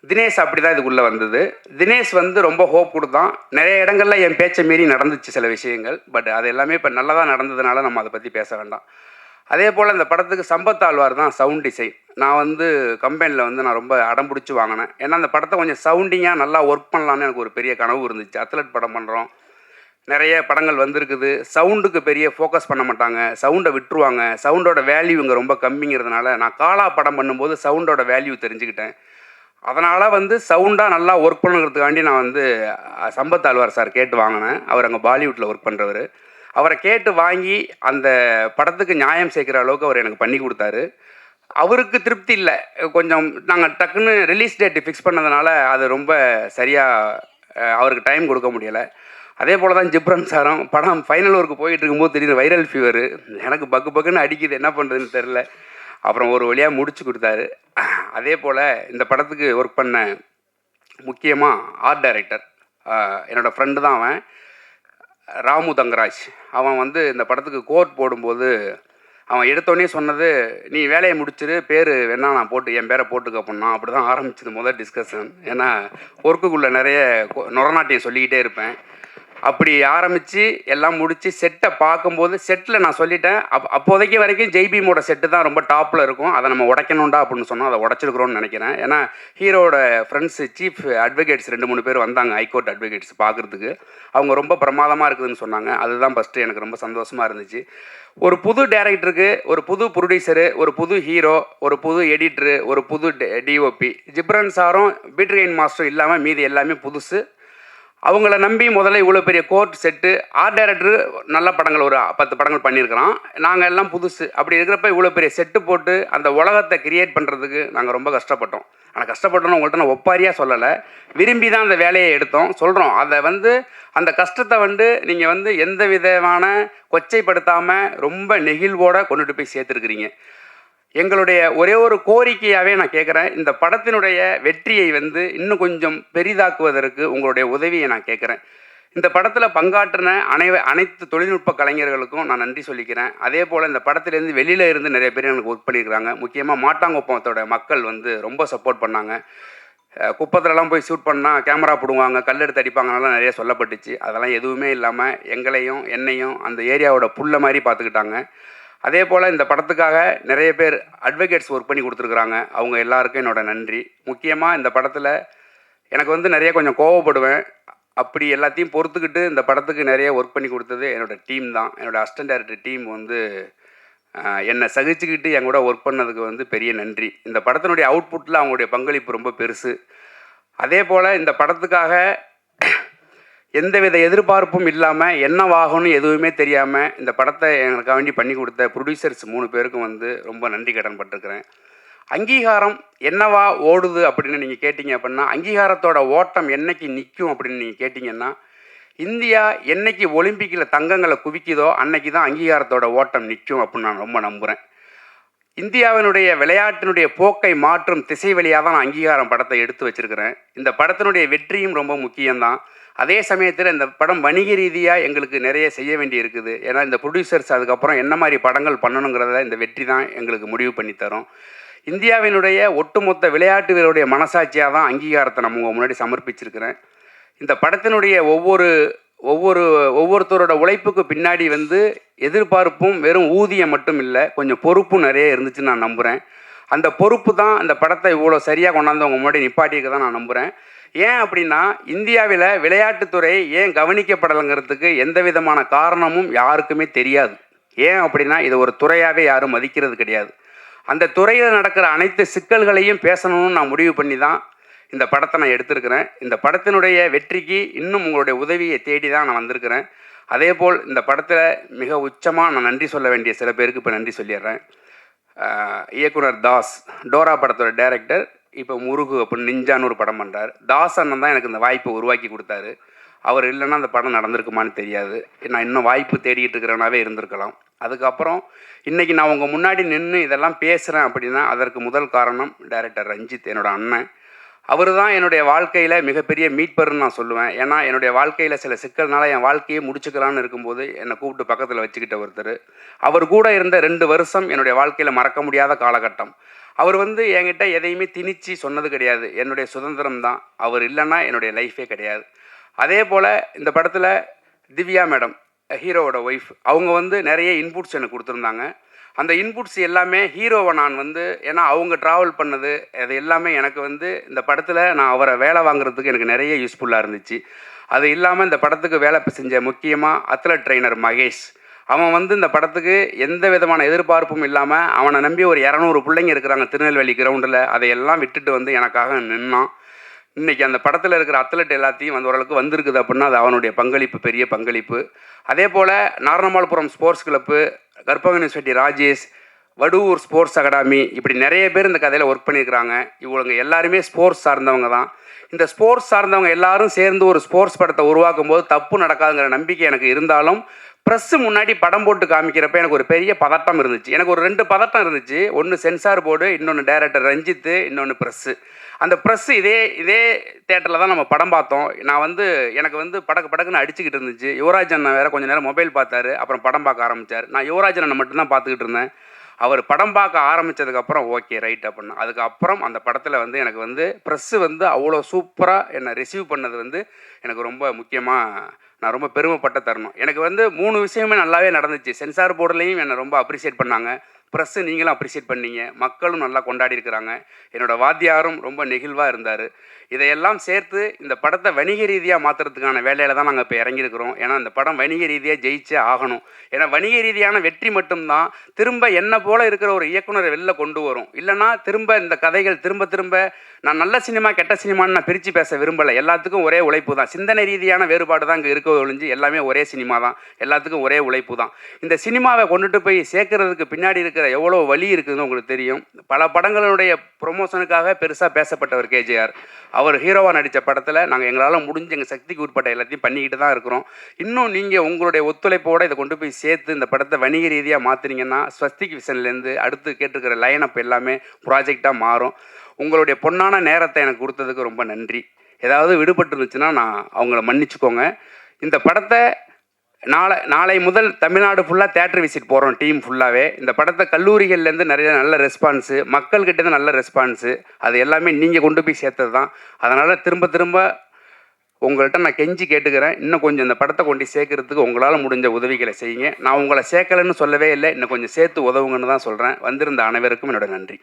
தினேஷ் அப்படி தான் இதுக்குள்ளே வந்தது. தினேஷ் வந்து ரொம்ப ஹோப் கொடுத்தான். நிறைய இடங்களில் என் பேச்சை மீறி நடந்துச்சு சில விஷயங்கள். பட் அது எல்லாமே இப்போ நல்லதாக நடந்ததுனால நம்ம அதை பற்றி பேச வேண்டாம். அதே போல் இந்த படத்துக்கு சம்பத் ஆழ்வார் தான் சவுண்ட் டிசைன். நான் வந்து கம்பெனியில் வந்து நான் ரொம்ப அடம் பிடிச்சி வாங்கினேன். ஏன்னா அந்த படத்தை கொஞ்சம் சவுண்டிங்காக நல்லா ஒர்க் பண்ணலான்னு எனக்கு ஒரு பெரிய கனவு இருந்துச்சு. அத்லட் படம் பண்ணுறோம், நிறைய படங்கள் வந்திருக்குது. சவுண்டுக்கு பெரிய ஃபோக்கஸ் பண்ண மாட்டாங்க, சவுண்டை விட்டுருவாங்க. சவுண்டோட வேல்யூ இங்கே ரொம்ப கம்மிங்கிறதுனால நான் காலா படம் பண்ணும்போது சவுண்டோட வேல்யூ தெரிஞ்சுக்கிட்டேன். அதனால் வந்து சவுண்டாக நல்லா ஒர்க் பண்ணுறதுக்காண்டி நான் வந்து சம்பத் ஆழ்வார் சார் கேட்டு வாங்கினேன். அவர் அங்கே பாலிவுட்டில் ஒர்க் பண்ணுறவர். அவரை கேட்டு வாங்கி அந்த படத்துக்கு நியாயம் சேர்க்குற அளவுக்கு அவர் எனக்கு பண்ணி கொடுத்தாரு. அவருக்கு திருப்தி இல்லை. கொஞ்சம் நாங்கள் டக்குன்னு ரிலீஸ் டேட்டு ஃபிக்ஸ் பண்ணதுனால அது ரொம்ப சரியாக அவருக்கு டைம் கொடுக்க முடியலை. அதே போல் தான் ஜிப்ரன் சாரும் படம் ஃபைனல் ஒர்க்கு போயிட்டு இருக்கும்போது திடீர்னு வைரல் ஃபீவரு எனக்கு பக்குன்னு அடிக்குது, என்ன பண்ணுறதுன்னு தெரில. அப்புறம் ஒரு வழியாக முடிச்சு கொடுத்தாரு. அதே போல் இந்த படத்துக்கு ஒர்க் பண்ண முக்கியமாக ஆர்ட் டைரக்டர் என்னோடய ஃப்ரெண்டு தான் அவன், ராமு தங்கராஜ். அவன் வந்து இந்த படத்துக்கு கோட் போடும்போது அவன் எடுத்தோடனே சொன்னது, நீ வேலையை முடிச்சிரு, பேர் வேணா நான் என் பேரை போட்டுக்க அப்படின்னா. அப்படி தான் ஆரம்பிச்சது முதல் டிஸ்கஷன். ஏன்னா ஒர்க்குக்குள்ளே நிறைய நொரநாட்டியம் சொல்லிக்கிட்டே இருப்பேன். அப்படி ஆரம்பித்து எல்லாம் முடித்து செட்டை பார்க்கும்போது செட்டில் நான் சொல்லிட்டேன், அப்போதைக்கு வரைக்கும் ஜெய்பீமோட செட்டு தான் ரொம்ப டாப்பில் இருக்கும், அதை நம்ம உடைக்கணும்டா அப்படின்னு சொன்னால் அதை உடச்சிருக்கிறோன்னு நினைக்கிறேன். ஏன்னா ஹீரோட ஃப்ரெண்ட்ஸு சீஃப் அட்வொகேட்ஸ் 2-3 பேர் வந்தாங்க, ஹைகோர்ட் அட்வொகேட்ஸ் பார்க்குறதுக்கு. அவங்க ரொம்ப பிரமாதமாக இருக்குதுன்னு சொன்னாங்க. அதுதான் ஃபஸ்ட்டு எனக்கு ரொம்ப சந்தோஷமாக இருந்துச்சு. ஒரு புது டேரக்டருக்கு, ஒரு புது ப்ரொடியூசரு, ஒரு புது ஹீரோ, ஒரு புது எடிட்ரு, ஒரு புது டிஓபி. ஜிப்ரன் சாரும் பீட்ரிகைன் மாஸ்டரும் இல்லாமல் மீதி எல்லாமே புதுசு. அவங்கள நம்பி முதல்ல இவ்வளோ பெரிய கோர்ட் செட்டு, ஆர்ட் டைரக்டரு நல்ல படங்கள் ஒரு 10 படங்கள் பண்ணியிருக்கிறோம், நாங்கள் எல்லாம் புதுசு. அப்படி இருக்கிறப்ப இவ்வளோ பெரிய செட்டு போட்டு அந்த உலகத்தை கிரியேட் பண்ணுறதுக்கு நாங்கள் ரொம்ப கஷ்டப்பட்டோம். ஆனால் கஷ்டப்பட்டோன்னு உங்கள்கிட்ட நான் ஒப்பாரியாக சொல்லலை, விரும்பி தான் அந்த வேலையை எடுத்தோம். சொல்கிறோம், அதை வந்து அந்த கஷ்டத்தை வந்து நீங்கள் வந்து எந்த விதமான கொச்சைப்படுத்தாமல் ரொம்ப நெகிழ்வோடு கொண்டுட்டு போய் சேர்த்துருக்குறீங்க. எங்களுடைய ஒரே ஒரு கோரிக்கையாகவே நான் கேட்குறேன், இந்த படத்தினுடைய வெற்றியை வந்து இன்னும் கொஞ்சம் பெரிதாக்குவதற்கு உங்களுடைய உதவியை நான் கேட்குறேன். இந்த படத்தில் பங்காற்றின அனைத்து தொழில்நுட்ப கலைஞர்களுக்கும் நான் நன்றி சொல்லிக்கிறேன். அதே போல் இந்த படத்துலேருந்து வெளியில் இருந்து நிறைய பேர் எனக்கு ஒர்க் பண்ணியிருக்கிறாங்க. முக்கியமாக மாட்டாங்குப்பத்தோட மக்கள் வந்து ரொம்ப சப்போர்ட் பண்ணாங்க. குப்பத்துலலாம் போய் ஷூட் பண்ணால் கேமரா போடுவாங்க, கல் எடுத்து அடிப்பாங்கலாம் நிறைய சொல்லப்பட்டுச்சு. அதெல்லாம் எதுவுமே இல்லாமல் எங்களையும் என்னையும் அந்த ஏரியாவோட புல்ல மாதிரி பார்த்துக்கிட்டாங்க. அதே போல் இந்த படத்துக்காக நிறைய பேர் அட்வொகேட்ஸ் ஒர்க் பண்ணி கொடுத்துருக்குறாங்க. அவங்க எல்லாருக்கும் என்னோட நன்றி. முக்கியமாக இந்த படத்தில் எனக்கு வந்து நிறைய கொஞ்சம் கோவப்படுவேன். அப்படி எல்லாத்தையும் பொறுத்துக்கிட்டு இந்த படத்துக்கு நிறைய ஒர்க் பண்ணி கொடுத்தது என்னோடய டீம் தான். என்னோடய அசிஸ்டன்ட் டைரக்டர் டீம் வந்து என்னை சகிச்சுக்கிட்டு என் கூட ஒர்க் பண்ணதுக்கு வந்து பெரிய நன்றி. இந்த படத்தினுடைய அவுட்புட்டில் அவங்களுடைய பங்களிப்பு ரொம்ப பெருசு. அதே போல் இந்த படத்துக்காக எந்தவித எதிர்பார்ப்பும் இல்லாமல் என்னவாகும்னு எதுவுமே தெரியாமல் இந்த படத்தை எனக்கு வேண்டி பண்ணி கொடுத்த ப்ரொடியூசர்ஸ் 3 பேருக்கும் வந்து ரொம்ப நன்றி கடன் பட்டிருக்கிறேன். அங்கீகாரம் என்னவா ஓடுது அப்படின்னு நீங்கள் கேட்டிங்க அப்படின்னா, அங்கீகாரத்தோட ஓட்டம் என்னைக்கு நிற்கும் அப்படின்னு நீங்கள் கேட்டிங்கன்னா, இந்தியா என்னைக்கு ஒலிம்பிக்கில் தங்கங்களை குவிக்குதோ அன்னைக்கு தான் அங்கீகாரத்தோட ஓட்டம் நிற்கும் அப்படின்னு நான் ரொம்ப நம்புகிறேன். இந்தியாவினுடைய விளையாட்டினுடைய போக்கை மாற்றும் திசை வழியாக தான் நான் அங்கீகாரம் படத்தை எடுத்து வச்சுருக்கிறேன். இந்த படத்தினுடைய வெற்றியும் ரொம்ப முக்கியம்தான். அதே சமயத்தில் இந்த படம் வணிக ரீதியாக எங்களுக்கு நிறைய செய்ய வேண்டி இருக்குது. ஏன்னா இந்த ப்ரொடியூசர்ஸ் அதுக்கப்புறம் என்ன மாதிரி படங்கள் பண்ணணுங்கிறத இந்த வெற்றி தான் எங்களுக்கு முடிவு பண்ணித்தரும். இந்தியாவினுடைய ஒட்டுமொத்த விளையாட்டு வீரருடைய மனசாட்சியாக தான் அங்கீகாரத்தை நம்ம முன்னாடி சமர்ப்பிச்சிருக்கிறேன். இந்த படத்தினுடைய ஒவ்வொருத்தரோட உழைப்புக்கு பின்னாடி வந்து எதிர்பார்ப்பும் வெறும் ஊதியம் மட்டும் இல்லை, கொஞ்சம் பொறுப்பும் நிறைய இருந்துச்சுன்னு நான் நம்புகிறேன். அந்த பொறுப்பு தான் அந்த படத்தை இவ்வளோ சரியாக கொண்டாந்து அவங்க முன்னாடி நிப்பாட்டிக்க தான் நான் நம்புகிறேன். ஏன் அப்படின்னா, இந்தியாவில் விளையாட்டுத்துறை ஏன் கவனிக்கப்படலைங்கிறதுக்கு எந்த விதமான காரணமும் யாருக்குமே தெரியாது. ஏன் அப்படின்னா, இது ஒரு துறையாகவே யாரும் மதிக்கிறது கிடையாது. அந்த துறையில் நடக்கிற அனைத்து சிக்கல்களையும் பேசணும்னு நான் முடிவு பண்ணி தான் இந்த படத்தை நான் எடுத்திருக்கிறேன். இந்த படத்தினுடைய வெற்றிக்கு இன்னும் உங்களுடைய உதவியை தேடி தான் நான் வந்திருக்கிறேன். அதே போல் இந்த படத்தில் மிக உச்சமாக நான் நன்றி சொல்ல வேண்டிய சில பேருக்கு இப்போ நன்றி சொல்லிடுறேன். இயக்குனர் தாஸ், டோரா படத்தோட டைரக்டர், இப்போ முருகு அப்படின்னு நிஞ்சான்னு ஒரு படம் பண்ணுறார். தாஸ் அண்ணன் தான் எனக்கு இந்த வாய்ப்பை உருவாக்கி கொடுத்தாரு. அவர் இல்லைன்னா அந்த படம் நடந்திருக்குமான்னு தெரியாது. நான் இன்னும் வாய்ப்பு தேடிக்கிட்டு இருக்கிறவனாவே இருந்திருக்கலாம். அதுக்கப்புறம் இன்றைக்கி நான் உங்கள் முன்னாடி நின்று இதெல்லாம் பேசுகிறேன் அப்படின்னா அதற்கு முதல் காரணம் டைரக்டர் ரஞ்சித், என்னோட அண்ணன். அவர் தான் என்னுடைய வாழ்க்கையில் மிகப்பெரிய மீட்பர்னு நான் சொல்லுவேன். ஏன்னா என்னுடைய வாழ்க்கையில் சில சிக்கல்னால என் வாழ்க்கையை முடிச்சுக்கலான்னு இருக்கும்போது என்னை கூப்பிட்டு பக்கத்தில் வச்சுக்கிட்ட ஒருத்தர். அவர் கூட இருந்த 2 வருஷம் என்னுடைய வாழ்க்கையில் மறக்க முடியாத காலகட்டம். அவர் என்கிட்ட எதையுமே திணிச்சு சொன்னது கிடையாது. என்னுடைய சுதந்திரம் தான். அவர் இல்லைன்னா என்னுடைய லைஃபே கிடையாது. அதே போல் இந்த படத்தில் திவ்யா மேடம், ஹீரோவோட ஒய்ஃப், அவங்க நிறைய இன்புட்ஸ் எனக்கு கொடுத்துருந்தாங்க. அந்த இன்புட்ஸ் எல்லாமே ஹீரோவை நான் ஏன்னா அவங்க ட்ராவல் பண்ணது அது எல்லாமே எனக்கு இந்த படத்தில் நான் அவரை வேலை வாங்குறதுக்கு எனக்கு நிறைய யூஸ்ஃபுல்லாக இருந்துச்சு. அது இல்லாமல் இந்த படத்துக்கு வேலை செஞ்ச முக்கியமாக அத்லட் ட்ரெயினர் மகேஷ், அவன் இந்த படத்துக்கு எந்த விதமான எதிர்பார்ப்பும் இல்லாமல் அவனை நம்பி ஒரு 200 பிள்ளைங்க இருக்கிறாங்க திருநெல்வேலி கிரவுண்டில். அதையெல்லாம் விட்டுட்டு எனக்காக நின்னான். இன்றைக்கி அந்த படத்தில் இருக்கிற அத்லட் எல்லாத்தையும் ஓரளவுக்கு வந்திருக்குது அப்படின்னா அது அவனுடைய பங்களிப்பு, பெரிய பங்களிப்பு. அதே போல் நாரணமால்புரம் ஸ்போர்ட்ஸ் கிளப்பு, கற்பக செட்டி ராஜேஷ், வடுவூர் ஸ்போர்ட்ஸ் அகாடமி, இப்படி நிறைய பேர் இந்த கதையில் ஒர்க் பண்ணியிருக்கிறாங்க. இவங்க எல்லாருமே ஸ்போர்ட்ஸ் சார்ந்தவங்க தான். இந்த ஸ்போர்ட்ஸ் சார்ந்தவங்க எல்லாரும் சேர்ந்து ஒரு ஸ்போர்ட்ஸ் படத்தை உருவாக்கும் போது தப்பு நடக்காதுங்கிற நம்பிக்கை எனக்கு இருந்தாலும் ப்ரெஸ்ஸு முன்னாடி படம் போட்டு காமிக்கிறப்ப எனக்கு ஒரு பெரிய பதட்டம் இருந்துச்சு. எனக்கு ஒரு 2 பதட்டம் இருந்துச்சு. ஒன்று சென்சார் போர்டு, இன்னொன்று டைரக்டர் ரஞ்சித்து, இன்னொன்று ப்ரெஸ்ஸு. அந்த ப்ரெஸ்ஸு இதே தேட்டரில் தான் நம்ம படம் பார்த்தோம். நான் எனக்கு படக்குன்னு அடிச்சுக்கிட்டு இருந்துச்சு. யுவராஜ் அண்ணன் வேறு கொஞ்சம் நேரம் மொபைல் பார்த்தாரு, அப்புறம் படம் பார்க்க ஆரம்பித்தார். நான் யுவராஜ் அண்ணனை மட்டும்தான் பார்த்துக்கிட்டு இருந்தேன். அவர் படம் பார்க்க ஆரம்பித்ததுக்கப்புறம் ஓகே ரைட் அப்படின்னா அதுக்கப்புறம் அந்த படத்தில் எனக்கு ப்ரெஸ்ஸு அவ்வளோ சூப்பராக என்னை ரிசீவ் பண்ணது எனக்கு ரொம்ப முக்கியமாக நான் ரொம்ப பெருமைப்பட்ட தருணம். எனக்கு 3 விஷயமே நல்லாவே நடந்துச்சு. சென்சார் போர்டுலேயும் என்னை ரொம்ப அப்ரிஷியேட் பண்ணாங்க, ப்ரெஸ்ஸு நீங்களும் அப்ரிஷியேட் பண்ணீங்க, மக்களும் நல்லா கொண்டாடி இருக்கிறாங்க, என்னோடய வாத்தியாரும் ரொம்ப நெகிழ்வாக இருந்தார். இதையெல்லாம் சேர்த்து இந்த படத்தை வணிக ரீதியாக மாற்றுறதுக்கான வேலையில் தான் நாங்கள் இப்போ இறங்கியிருக்கிறோம். ஏன்னா இந்த படம் வணிக ரீதியாக ஜெயிச்சே ஆகணும். ஏன்னா வணிக ரீதியான வெற்றி மட்டும்தான் திரும்ப என்னை போல் இருக்கிற ஒரு இயக்குனரை வெளில கொண்டு வரும். இல்லைனா திரும்ப இந்த கதைகள் திரும்ப நான் நல்ல சினிமா கெட்ட சினிமான்னு நான் பிரித்து பேச விரும்பலை. எல்லாத்துக்கும் ஒரே உழைப்பு தான். சிந்தனை ரீதியான வேறுபாடு தான் இங்கே இருக்க ஒழிஞ்சு எல்லாமே ஒரே சினிமா தான். எல்லாத்துக்கும் ஒரே உழைப்பு தான். இந்த சினிமாவை கொண்டுட்டு போய் சேர்க்கறதுக்கு பின்னாடி இருக்கிற எவ்வளோ வழி இருக்குதுன்னு உங்களுக்கு தெரியும். பல படங்களுடைய ப்ரொமோஷனுக்காக பெருசாக பேசப்பட்டவர் கேஜேஆர். அவர் ஹீரோவாக நடித்த படத்தில் நாங்கள் எங்களால் முடிஞ்ச எங்கள் சக்திக்கு உட்பட்ட எல்லாத்தையும் பண்ணிக்கிட்டு தான் இருக்கிறோம். இன்னும் நீங்கள் உங்களுடைய ஒத்துழைப்போடு இதை கொண்டு போய் சேர்த்து இந்த படத்தை வணிக ரீதியாக மாற்றினீங்கன்னா ஸ்வஸ்திக் விஷன்லேருந்து அடுத்து கேட்டிருக்கிற லைனப் எல்லாமே ப்ராஜெக்டாக மாறும். உங்களுடைய பொன்னான நேரத்தை எனக்கு கொடுத்ததுக்கு ரொம்ப நன்றி. ஏதாவது விடுபட்டு இருந்துச்சுன்னா நான் அவங்கள மன்னிச்சுக்கோங்க. இந்த படத்தை நாளை முதல் தமிழ்நாடு ஃபுல்லாக தேட்டர் விசிட் போகிறோம், டீம் ஃபுல்லாகவே. இந்த படத்தை கல்லூரிகள்லேருந்து நிறைய நல்ல ரெஸ்பான்ஸு, மக்கள்கிட்டேருந்து நல்ல ரெஸ்பான்ஸு, அது எல்லாமே நீங்கள் கொண்டு போய் சேர்த்தது தான். அதனால் திரும்ப உங்கள்கிட்ட நான் கெஞ்சி கேட்டுக்கிறேன், இன்னும் கொஞ்சம் இந்த படத்தை கொண்டு சேர்க்கறதுக்கு உங்களால் முடிஞ்ச உதவிகளை செய்யுங்க. நான் உங்களை சேர்க்கலைன்னு சொல்லவே இல்லை, இன்னும் கொஞ்சம் சேர்த்து உதவுங்கன்னு தான் சொல்கிறேன். வந்திருந்த அனைவருக்கும் என்னோட நன்றி.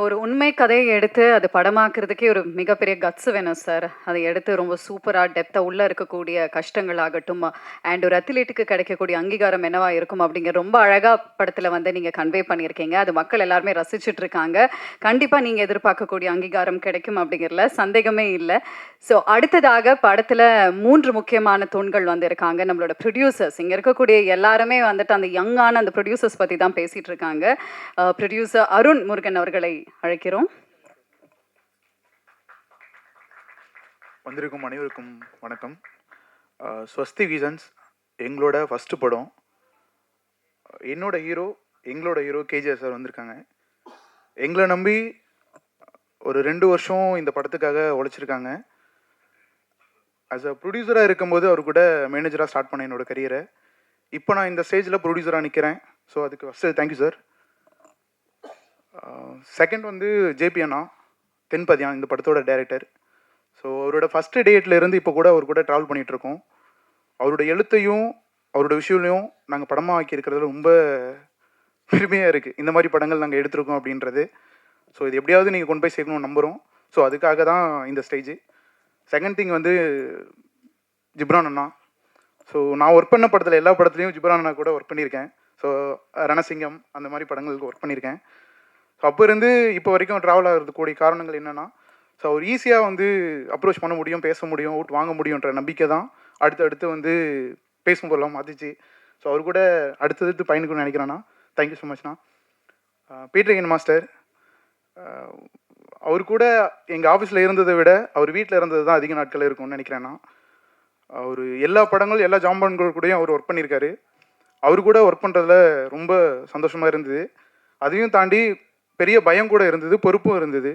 ஒரு உண்மை கதையை எடுத்து அது படமாக்குறதுக்கே ஒரு மிகப்பெரிய கட்ஸ் வேணும் சார். அதை எடுத்து ரொம்ப சூப்பராக டெப்த்தாக உள்ளே இருக்கக்கூடிய கஷ்டங்கள் ஆகட்டும் அண்ட் ஒரு அத்லீட்டுக்கு கிடைக்கக்கூடிய அங்கீகாரம் என்னவா இருக்கும் அப்படிங்கிற ரொம்ப அழகாக படத்தில் நீங்கள் கன்வே பண்ணியிருக்கீங்க. அது மக்கள் எல்லாருமே ரசிச்சுட்டு இருக்காங்க. கண்டிப்பாக நீங்கள் எதிர்பார்க்கக்கூடிய அங்கீகாரம் கிடைக்கும் அப்படிங்கிறதுல சந்தேகமே இல்லை. ஸோ அடுத்ததாக படத்தில் 3 முக்கியமான தூண்கள் இருக்காங்க. நம்மளோட ப்ரொடியூசர்ஸ், இங்கே இருக்கக்கூடிய எல்லாருமே அந்த யங்கான அந்த ப்ரொடியூசர்ஸ் பற்றி தான் பேசிகிட்டு இருக்காங்க. ப்ரொடியூசர் அருண் முருகன் அவர்களை அழைக்கிறோம். வந்திருக்கும் அனைவருக்கும் வணக்கம். ஸ்வஸ்தி விசன்ஸ் எங்களோட ஃபஸ்ட்டு படம். எங்களோட ஹீரோ கேஜிஆர் சார் வந்திருக்காங்க. எங்களை நம்பி ஒரு 2 வருஷம் இந்த படத்துக்காக உழைச்சிருக்காங்க. ஆஸ் அ ப்ரொடியூசராக இருக்கும்போது அவர் கூட மேனேஜராக ஸ்டார்ட் பண்ணேன் என்னோடய கரியரை. இப்போ நான் இந்த ஸ்டேஜில் ப்ரொடியூசராக நிற்கிறேன். ஸோ அதுக்கு first thank you sir. Second JP அண்ணா தென்பதியான், இந்த படத்தோட டைரக்டர். ஸோ அவரோட ஃபஸ்ட்டு டேட்டில் இருந்து இப்போ கூட அவர் கூட ட்ராவல் பண்ணிகிட்ருக்கோம். அவரோட எழுத்தையும் அவரோட விஷயங்களையும் நாங்கள் படமாக ஆக்கியிருக்கிறதுல ரொம்ப பெருமையாக இருக்குது. இந்த மாதிரி படங்கள் நாங்கள் எடுத்திருக்கோம் அப்படின்றது. ஸோ இது எப்படியாவது நீங்கள் கொண்டு போய் சேர்க்கணும்னு நம்புகிறோம். ஸோ அதுக்காக தான் இந்த ஸ்டேஜ். செகண்ட் திங் ஜிப்ரான் அண்ணா. ஸோ நான் ஒர்க் பண்ண படத்தில் எல்லா படத்துலையும் ஜிப்ரான் அண்ணா கூட ஒர்க் பண்ணியிருக்கேன். ஸோ ரணசிங்கம் அந்த மாதிரி படங்களுக்கு ஒர்க் பண்ணியிருக்கேன். ஸோ அப்போ இருந்து இப்போ வரைக்கும் ட்ராவல் ஆகிறதுக்கூடிய காரணங்கள் என்னென்னா, ஸோ அவர் ஈஸியாக அப்ரோச் பண்ண முடியும், பேச முடியும், அவுட் வாங்க முடியுன்ற நம்பிக்கை தான் அடுத்து பேசும் போதெல்லாம் மாற்றிச்சு. ஸோ அவர் கூட அடுத்தடுத்து பயணிக்கணும்னு நினைக்கிறேன்னா தேங்க்யூ ஸோ மச்ண்ணா. பீட்டர் மாஸ்டர், அவர் கூட எங்கள் ஆஃபீஸில் இருந்ததை விட அவர் வீட்டில் இருந்தது தான் அதிக நாட்கள் இருக்கும்னு நினைக்கிறேன்னா. அவர் எல்லா படங்கள் எல்லா ஜாம்பான்கள் கூடயும் அவர் ஒர்க் பண்ணியிருக்காரு. அவர் கூட ஒர்க் பண்ணுறதுல ரொம்ப சந்தோஷமாக இருந்தது. அதையும் தாண்டி பெரிய பயம் கூட இருந்தது, பொறுப்பும் இருந்தது.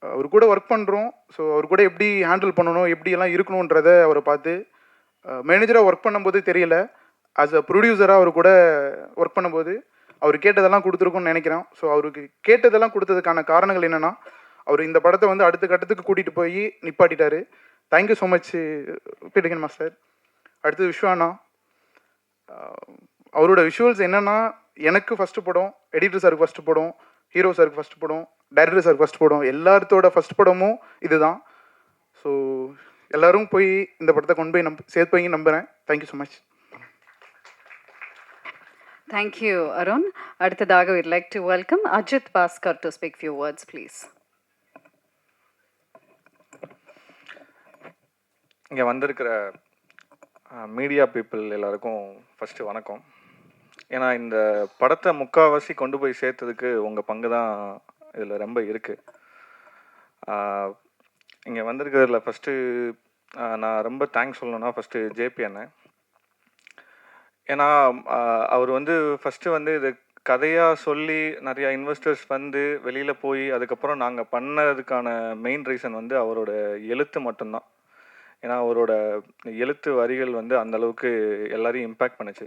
அவர் கூட ஒர்க் பண்ணுறோம். ஸோ அவர் கூட எப்படி ஹேண்டில் பண்ணணும், எப்படியெல்லாம் இருக்கணுன்றத அவரை பார்த்து மேனேஜராக ஒர்க் பண்ணும்போது தெரியல. ஆஸ் அ ப்ரொடியூசராக அவர் கூட ஒர்க் பண்ணும்போது அவர் கேட்டதெல்லாம் கொடுத்துருக்குன்னு நினைக்கிறேன். ஸோ அவருக்கு கேட்டதெல்லாம் கொடுத்ததுக்கான காரணங்கள் என்னென்னா, அவர் இந்த படத்தை வந்து அடுத்த கட்டத்துக்கு கூட்டிகிட்டு போய் நிப்பாட்டிட்டாரு. Thank you so much Peter Hein master. அடுத்தது விஸ்வானா. அவரோட விஷுவல்ஸ் என்னென்னா, எனக்கு ஃபஸ்ட்டு படம், எடிட்டர் சாருக்கு ஃபஸ்ட்டு படம், ஹீரோ சாருக்கு ஃபஸ்ட்டு படம், டைரக்டர் சாருக்கு ஃபஸ்ட் படம், எல்லாத்தோட ஃபஸ்ட் படமும் இதுதான். ஸோ எல்லோரும் போய் இந்த படத்தை கொண்டு போய் சேர்ப்பீங்கன்னு நம்புகிறேன். Thank you so much. Thank you, Arun. அடுத்ததாக we'd like to welcome Ajit Bhaskar to speak few words, please. இங்கே வந்திருக்கிற மீடியா பீப்புள் எல்லாருக்கும் ஃபஸ்ட்டு வணக்கம். ஏன்னா இந்த படத்தை முக்கால்வாசி கொண்டு போய் சேர்த்ததுக்கு உங்கள் பங்கு தான் இதில் ரொம்ப இருக்குது. இங்கே வந்திருக்கிறதுல ஃபஸ்ட்டு நான் ரொம்ப தேங்க்ஸ் சொல்லணும்னா ஃபஸ்ட்டு ஜேபி அண்ணன். ஏன்னா அவர் வந்து ஃபஸ்ட்டு வந்து இது கதையாக சொல்லி நிறையா இன்வெஸ்டர்ஸ் வந்து வெளியில் போய் அதுக்கப்புறம் நாங்கள் பண்ணதுக்கான மெயின் ரீசன் வந்து அவரோட எழுத்து மட்டும்தான். ஏன்னா அவரோட எழுத்து வரிகள் வந்து அந்தளவுக்கு எல்லாரையும் இம்பேக்ட் பண்ணுச்சு.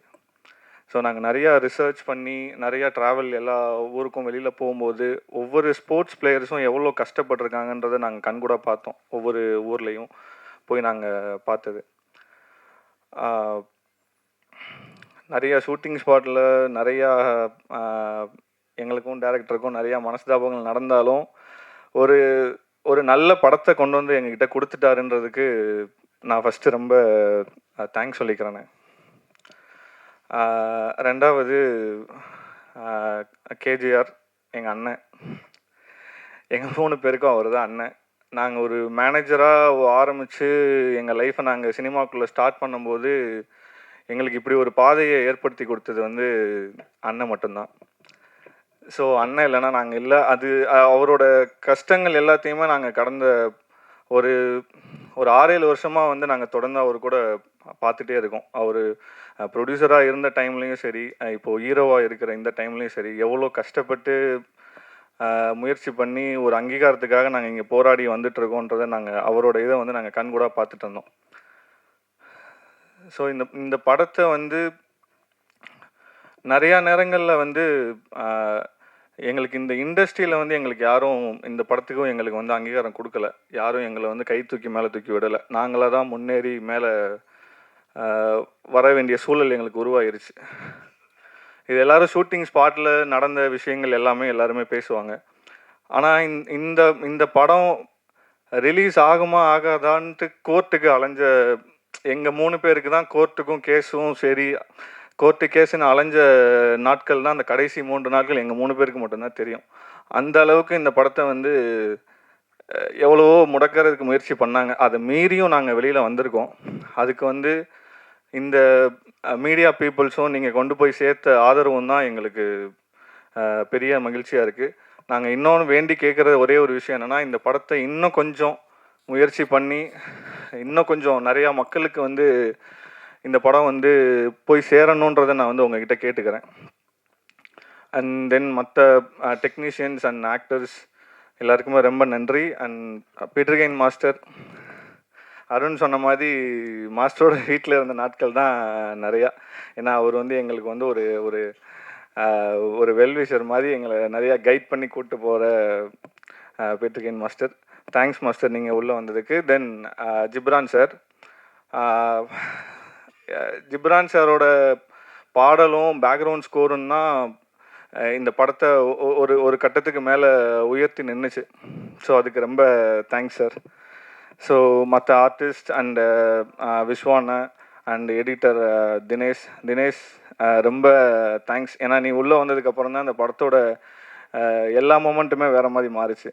ஸோ நாங்கள் நிறையா ரிசர்ச் பண்ணி நிறையா ட்ராவல் எல்லா ஊருக்கும் வெளியில் போகும்போது ஒவ்வொரு ஸ்போர்ட்ஸ் பிளேயர்ஸும் எவ்வளோ கஷ்டப்பட்டிருக்காங்கன்றதை நாங்கள் கண்கூட பார்த்தோம். ஒவ்வொரு ஊர்லேயும் போய் நாங்கள் பார்த்தது. நிறையா ஷூட்டிங் ஸ்பாட்டில் நிறையா எங்களுக்கும் டேரக்டருக்கும் நிறையா மனஸ்தாபங்கள் நடந்தாலும் ஒரு ஒரு நல்ல படத்தை கொண்டு வந்து எங்ககிட்ட கொடுத்துட்டாருன்றதுக்கு நான் ஃபஸ்ட்டு ரொம்ப தேங்க்ஸ் சொல்லிக்கிறேன். ரெண்டாவது கேஜிஆர் எங்கள் அண்ணன். எங்கள் 3 பேருக்கும் அவர் தான் அண்ணன். நாங்கள் ஒரு மேனேஜராக ஆரம்பித்து எங்கள் லைஃப்பை நாங்கள் சினிமாக்குள்ளே ஸ்டார்ட் பண்ணும்போது எங்களுக்கு இப்படி ஒரு பாதையை ஏற்படுத்தி கொடுத்தது வந்து அண்ணன் மட்டும்தான். ஸோ அண்ணன் இல்லைன்னா நாங்கள் இல்லை. அது அவரோட கஷ்டங்கள் எல்லாத்தையுமே நாங்கள் கடந்த ஒரு 6-7 வருஷமாக வந்து நாங்கள் தொடர்ந்து அவர் கூட பார்த்துட்டே இருக்கோம். அவர் ப்ரொடியூசராக இருந்த டைம்லேயும் சரி, இப்போது ஹீரோவாக இருக்கிற இந்த டைம்லேயும் சரி, எவ்வளோ கஷ்டப்பட்டு முயற்சி பண்ணி ஒரு அங்கீகாரத்துக்காக நாங்கள் இங்கே போராடி வந்துட்டுருக்கோன்றதை நாங்கள் அவரோட இதை வந்து நாங்கள் கண்கூட பார்த்துட்டு இருந்தோம். ஸோ இந்த படத்தை வந்து நிறையா நேரங்களில் வந்து எங்களுக்கு இந்த இண்டஸ்ட்ரியில் வந்து எங்களுக்கு யாரும் இந்த படத்துக்கும் எங்களுக்கு வந்து அங்கீகாரம் கொடுக்கல. யாரும் எங்களை வந்து கை தூக்கி மேலே தூக்கி விடலை. நாங்களாக தான் முன்னேறி மேலே வர வேண்டிய சூழல் எங்களுக்கு உருவாயிருச்சு. இது எல்லோரும் ஷூட்டிங் ஸ்பாட்டில் நடந்த விஷயங்கள் எல்லாருமே பேசுவாங்க. ஆனால் இந்த படம் ரிலீஸ் ஆகுமா ஆகாதான்ட்டு கோர்ட்டுக்கு அலைஞ்ச எங்கள் 3 பேருக்கு தான் கோர்ட்டுக்கும் கேஸும் சரி, கோர்ட்டு கேஸுன்னு அலைஞ்ச நாட்கள் தான் அந்த கடைசி 3 நாட்கள் எங்கள் 3 பேருக்கு மட்டும்தான் தெரியும். அந்த அளவுக்கு இந்த படத்தை வந்து எவ்வளவோ முடக்கிறதுக்கு முயற்சி பண்ணாங்க. அதை மீறியும் நாங்கள் வெளியில் வந்திருக்கோம். அதுக்கு வந்து இந்த மீடியா பீப்புள்ஸும் நீங்கள் கொண்டு போய் சேர்த்த ஆதரவும் தான் எங்களுக்கு பெரிய மகிழ்ச்சியாக இருக்குது. நாங்கள் இன்னொன்று வேண்டி கேட்குற ஒரே ஒரு விஷயம் என்னென்னா, இந்த படத்தை இன்னும் கொஞ்சம் முயற்சி பண்ணி இன்னும் கொஞ்சம் நிறையா மக்களுக்கு வந்து இந்த படம் வந்து போய் சேரணுன்றதை நான் வந்து உங்ககிட்ட கேட்டுக்கிறேன். அண்ட் தென் மற்ற டெக்னீஷியன்ஸ் அண்ட் ஆக்டர்ஸ் எல்லாருக்குமே ரொம்ப நன்றி. அண்ட் பீட்டர்கன் மாஸ்டர், அருண் சொன்ன மாதிரி மாஸ்டரோட வீட்டில் இருந்த நாட்கள் தான் நிறையா. ஏன்னா அவர் வந்து எங்களுக்கு வந்து ஒரு ஒரு வெல்விஷர் மாதிரி எங்களை நிறையா கைட் பண்ணி கூப்பிட்டு போகிற பீட்டர்கன் மாஸ்டர். தேங்க்ஸ் மாஸ்டர் நீங்கள் உள்ளே வந்ததுக்கு. தென் ஜிப்ரான் சார். ஜிப்ரான் சாரோட பாடலும் பேக்ரவுண்ட் ஸ்கோரும் தான் இந்த படத்தை ஒரு கட்டத்துக்கு மேலே உயர்த்தி நின்றுச்சு. ஸோ அதுக்கு ரொம்ப தேங்க்ஸ் சார். ஸோ மற்ற ஆர்டிஸ்ட் அண்ட் விஸ்வானா அண்ட் எடிட்டர் தினேஷ் ரொம்ப தேங்க்ஸ். ஏன்னா நீ உள்ளே வந்ததுக்கப்புறம் தான் இந்த படத்தோட எல்லா மூமெண்ட்டுமே வேறு மாதிரி மாறிச்சு.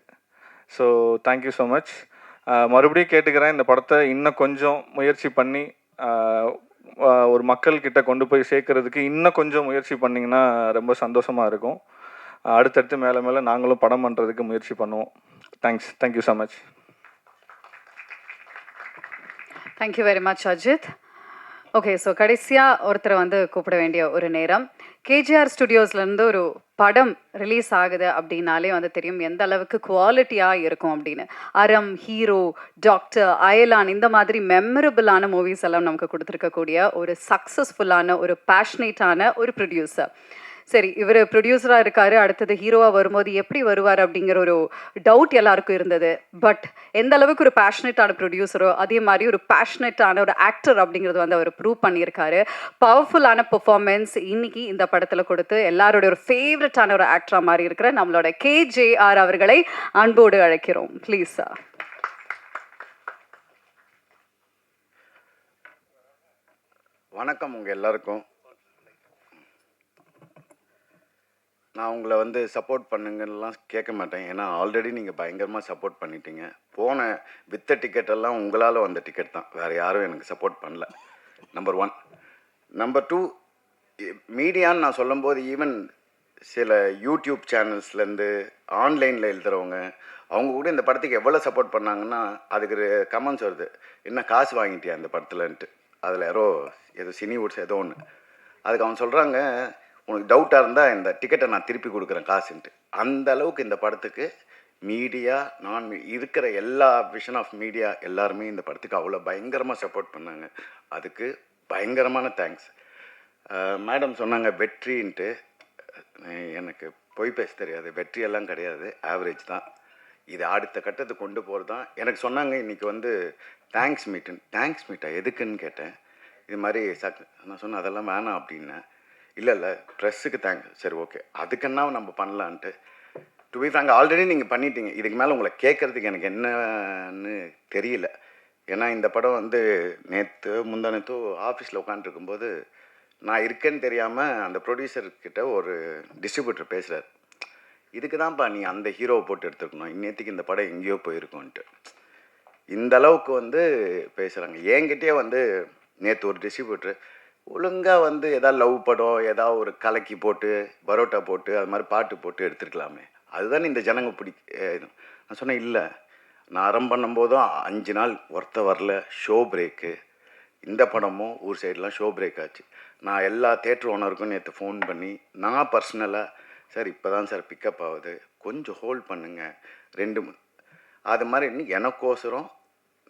So thank you so much. மறுபடியும் கேட்டுக்கிறேன், இந்த படத்தை இன்னும் கொஞ்சம் முயற்சி பண்ணி ஒரு மக்கள்கிட்ட கொண்டு போய் சேர்க்கறதுக்கு இன்னும் கொஞ்சம் முயற்சி பண்ணிங்கன்னா ரொம்ப சந்தோஷமாக இருக்கும். அடுத்தடுத்து மேலே நாங்களும் படம் பண்ணுறதுக்கு முயற்சி பண்ணுவோம். Thank you so much. Thank you very much Ajith. Okay, so கடைசியாக ஒருத்தரை வந்து கூப்பிட வேண்டிய ஒரு நேரம். கேஜிஆர் ஸ்டுடியோஸ்லேருந்து ஒரு படம் ரிலீஸ் ஆகுது அப்படின்னாலே வந்து தெரியும் எந்த அளவுக்கு குவாலிட்டியாக இருக்கும் அப்படின்னு. அறம், ஹீரோ, டாக்டர், அயலான் இந்த மாதிரி மெமரபிளான மூவிஸ் எல்லாம் நமக்கு கொடுத்துருக்கக்கூடிய ஒரு சக்ஸஸ்ஃபுல்லான ஒரு பேஷனேட்டான ஒரு ப்ரொடியூசர். சரி, இவர் ப்ரொடியூசராக இருக்காரு, அடுத்தது ஹீரோவாக வரும்போது எப்படி வருவார் அப்படிங்கிற ஒரு டவுட் எல்லாருக்கும் இருந்தது. பட் எந்த அளவுக்கு ஒரு பேஷனேட்டான ப்ரொடியூசரோ அதே மாதிரி ஒரு பேஷனேட்டான ஒரு ஆக்டர் அப்படிங்கிறது வந்து அவர் ப்ரூவ் பண்ணியிருக்காரு. பவர்ஃபுல்லான பெர்ஃபார்மன்ஸ் இன்னைக்கு இந்த படத்தில் கொடுத்து எல்லாரோட ஒரு ஃபேவரட்டான ஒரு ஆக்டராக மாறி இருக்கிற நம்மளோட கேஜேஆர் அவர்களை அன்போடு அழைக்கிறோம். Please sir. வணக்கம் உங்கள் எல்லாருக்கும். நான் உங்களை வந்து சப்போர்ட் பண்ணுங்கன்னெலாம் கேட்க மாட்டேன். ஏன்னா ஆல்ரெடி நீங்கள் பயங்கரமாக சப்போர்ட் பண்ணிட்டீங்க. போன வித்த டிக்கெட்டெல்லாம் உங்களால் வந்த டிக்கெட் தான், வேறு யாரும் எனக்கு சப்போர்ட் பண்ணல. நம்பர் 1. நம்பர் 2, மீடியான்னு நான் சொல்லும்போது ஈவன் சில யூடியூப் சேனல்ஸ்லேருந்து ஆன்லைனில் எழுதுகிறவங்க அவங்க கூட இந்த படத்துக்கு எவ்வளோ சப்போர்ட் பண்ணாங்கன்னா அதுக்கு கமெண்ட்ஸ் வருது, என்ன காசு வாங்கிட்டியா இந்த படத்துலன்ட்டு. அதில் ஏதோ சினிவுட்ஸ் ஏதோ ஒன்று. அதுக்கு அவன் சொல்கிறாங்க, உனக்கு டவுட்டாக இருந்தால் இந்த டிக்கெட்டை நான் திருப்பி கொடுக்குறேன் காசுன்ட்டு. அந்த அளவுக்கு இந்த படத்துக்கு மீடியா இருக்கிற எல்லா விஷன் ஆஃப் மீடியா எல்லாருமே இந்த படத்துக்கு அவ்வளோ பயங்கரமாக சப்போர்ட் பண்ணாங்க. அதுக்கு பயங்கரமான தேங்க்ஸ். மேடம் சொன்னாங்க வெற்றின்ட்டு. எனக்கு பொய் பேச தெரியாது, வெற்றியெல்லாம் கிடையாது, ஆவரேஜ் தான். இது அடுத்த கட்டத்துக்கு கொண்டு போகிறது தான். எனக்கு சொன்னாங்க இன்றைக்கி வந்து தேங்க்ஸ் மீட்டா எதுக்குன்னு கேட்டேன். இது மாதிரி நான் சொன்னேன் அதெல்லாம் வேணாம் அப்படின்னேன். இல்லை ப்ரெஸ்ஸுக்கு தேங்க்ஸ். சரி ஓகே, அதுக்குன்னா நம்ம பண்ணலான்ட்டு. டு பி ஃப்ராங்க் ஆல்ரெடி நீங்கள் பண்ணிட்டீங்க. இதுக்கு மேலே உங்களை கேட்குறதுக்கு எனக்கு என்னன்னு தெரியல. ஏன்னா இந்த படம் வந்து முந்தானத்தோ ஆஃபீஸில் உட்காந்துருக்கும்போது நான் இருக்கேன்னு தெரியாமல் அந்த ப்ரொடியூசர்கிட்ட ஒரு டிஸ்ட்ரிபியூட்டர் பேசுகிறார், இதுக்கு தான்ப்பா நீ அந்த ஹீரோவை போட்டு எடுத்துருக்கணும், இன்னத்துக்கு இந்த படம் எங்கேயோ போயிருக்கோன்ட்டு. இந்த அளவுக்கு வந்து பேசுகிறாங்க. என்கிட்டயே வந்து நேற்று ஒரு டிஸ்ட்ரிபியூட்டர் ஒழுங்காக வந்து எதாவது லவ் படம் ஏதாவது ஒரு கலக்கி போட்டு பரோட்டா போட்டு அது மாதிரி பாட்டு போட்டு எடுத்துருக்கலாமே, அதுதான் இந்த ஜனங்க நான் சொன்னேன் இல்லை, நான் அறம் பண்ணும்போதும் 5 நாள் ஒருத்த வரல, ஷோ பிரேக்கு. இந்த படமும் ஊர் சைடெலாம் ஷோ பிரேக் ஆச்சு. நான் எல்லா தேட்டர் ஓனருக்கும் நேற்று ஃபோன் பண்ணி நான் பர்சனலாக, சார் இப்போ தான் சார் பிக்கப் ஆகுது, கொஞ்சம் ஹோல்ட் பண்ணுங்கள் 2 அது மாதிரி எனக்கோசரம்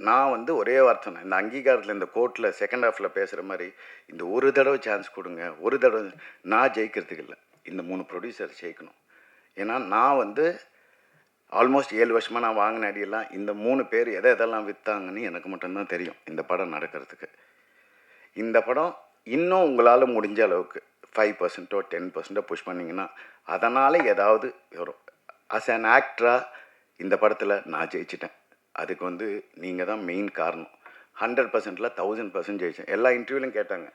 நான் வந்து ஒரே வார்த்தை இந்த அங்கீகாரத்தில் இந்த கோர்ட்டில் செகண்ட் ஹாஃபில் பேசுகிற மாதிரி இந்த ஒரு தடவை சான்ஸ் கொடுங்க, ஒரு தடவை. நான் ஜெயிக்கிறதுக்கு இல்லை, இந்த 3 ப்ரொடியூசர் ஜெயிக்கணும். ஏன்னா நான் வந்து ஆல்மோஸ்ட் 7 வருஷமாக நான் வாங்கின அடியெல்லாம் இந்த 3 பேர் எதெல்லாம் விற்றாங்கன்னு எனக்கு மட்டும்தான் தெரியும். இந்த படம் நடக்கிறதுக்கு இந்த படம் இன்னும் உங்களால் முடிஞ்ச அளவுக்கு 5%ஓ 10%ஓ புஷ் பண்ணிங்கன்னா அதனால் ஏதாவது வரும். அஸ் அன் ஆக்டராக இந்த படத்தில் நான் ஜெயிச்சிட்டேன். அதுக்கு வந்து நீங்கள் தான் மெயின் காரணம். 100%ல் 1000% ஜெயிச்சேன். எல்லா இன்டர்வியூலையும் கேட்டாங்க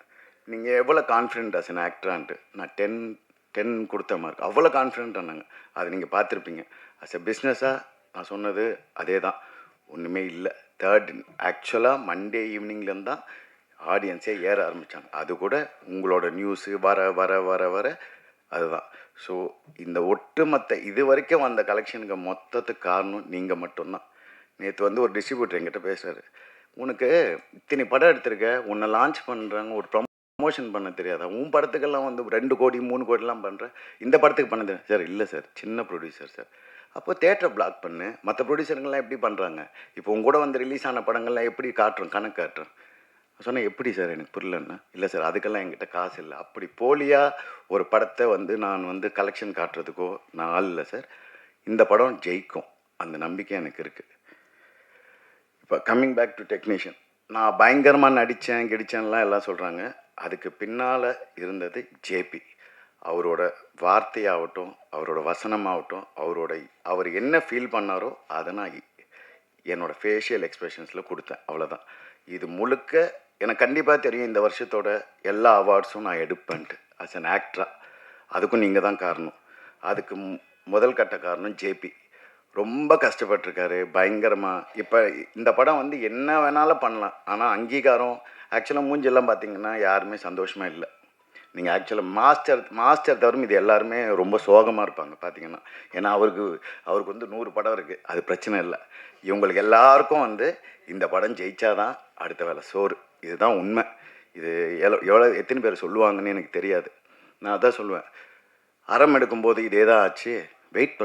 நீங்கள் எவ்வளோ கான்ஃபிடென்ட் அஸ் அன் ஆக்டரான்ட்டு. நான் 10 கொடுத்த மார்க், அவ்வளோ கான்ஃபிடென்ட் ஆனாங்க. அது நீங்கள் பார்த்துருப்பீங்க. அஸ் எ பிஸ்னஸாக நான் சொன்னது அதே தான், ஒன்றுமே இல்லை. ஆக்சுவலாக மண்டே ஈவினிங்லேருந்து தான் ஆடியன்ஸே ஏற ஆரம்பித்தாங்க. அது கூட உங்களோட நியூஸு வர வர வர வர அதுதான். ஸோ இந்த ஒட்டுமொத்த இது வரைக்கும் வந்த கலெக்ஷனுக்கு மொத்தத்துக்கு காரணம் நீங்கள் மட்டும்தான். நேற்று வந்து ஒரு டிஸ்ட்ரிபியூட்டர் என்கிட்ட பேசுகிறாரு, உனக்கு இத்தனை படம் எடுத்திருக்க, உன்னை லான்ச் பண்ணுறாங்க, ஒரு ப்ரமோஷன் பண்ண தெரியாதா, உன் படத்துக்கெல்லாம் வந்து 2 கோடி 3 கோடிலாம் பண்ணுறேன், இந்த படத்துக்கு பண்ண தெரியாது. சார் இல்லை சார், சின்ன ப்ரொடியூசர் சார். அப்போது தேட்டரை பிளாக் பண்ணு, மற்ற ப்ரொடியூசருங்கெல்லாம் எப்படி பண்ணுறாங்க, இப்போ உங்க கூட வந்து ரிலீஸ் ஆன படங்கள்லாம் எப்படி காட்டுறோம், கணக்கு காட்டுறேன். சொன்னேன் எப்படி சார், எனக்கு புரியலன்னா, இல்லை சார் அதுக்கெல்லாம் என்கிட்ட காசு இல்லை. அப்படி போலியாக ஒரு படத்தை வந்து நான் வந்து கலெக்ஷன் காட்டுறதுக்கோ நான் ஆள் இல்லை சார். இந்த படம் ஜெயிக்கும், அந்த நம்பிக்கை எனக்கு இருக்குது. இப்போ கம்மிங் பேக் டு டெக்னீஷியன், நான் பயங்கரமாக நடித்தேன் கிடிச்சேன்லாம் எல்லாம் சொல்கிறாங்க. அதுக்கு பின்னால் இருந்தது ஜேபி. அவரோட வார்த்தையாகட்டும், அவரோட வசனமாகட்டும், அவர் என்ன ஃபீல் பண்ணாரோ அதை நான் என்னோடய ஃபேஷியல் எக்ஸ்ப்ரெஷன்ஸில் கொடுத்தேன், அவ்வளோதான். இது முழுக்க எனக்கு கண்டிப்பாக தெரியும் இந்த வருஷத்தோட எல்லா அவார்ட்ஸும் நான் எடுப்பேன்ட்டு அஸ் அன் ஆக்டராக. அதுக்கும் நீங்கள் தான் காரணம். அதுக்கு முதல் கட்ட காரணம் ஜேபி. ரொம்ப கஷ்டப்பட்டிருக்காரு பயங்கரமாக. இப்போ இந்த படம் வந்து என்ன வேணாலும் பண்ணலாம், ஆனால் அங்கீகாரம் ஆக்சுவலாக மூஞ்செல்லாம் பார்த்திங்கன்னா யாருமே சந்தோஷமாக இல்லை. நீங்கள் ஆக்சுவலாக மாஸ்டர் தவிர இது எல்லாருமே ரொம்ப சோகமாக இருப்பாங்க பார்த்தீங்கன்னா. ஏன்னா அவருக்கு வந்து 100 படம் இருக்குது, அது பிரச்சனை இல்லை. இவங்களுக்கு எல்லாருக்கும் வந்து இந்த படம் ஜெயிச்சாதான் அடுத்த வேலை சோறு. இதுதான் உண்மை. இது எத்தனை பேர் சொல்லுவாங்கன்னு எனக்கு தெரியாது. நான் அதான் சொல்லுவேன், அறம் எடுக்கும்போது இதே தான் ஆச்சு. வெயிட்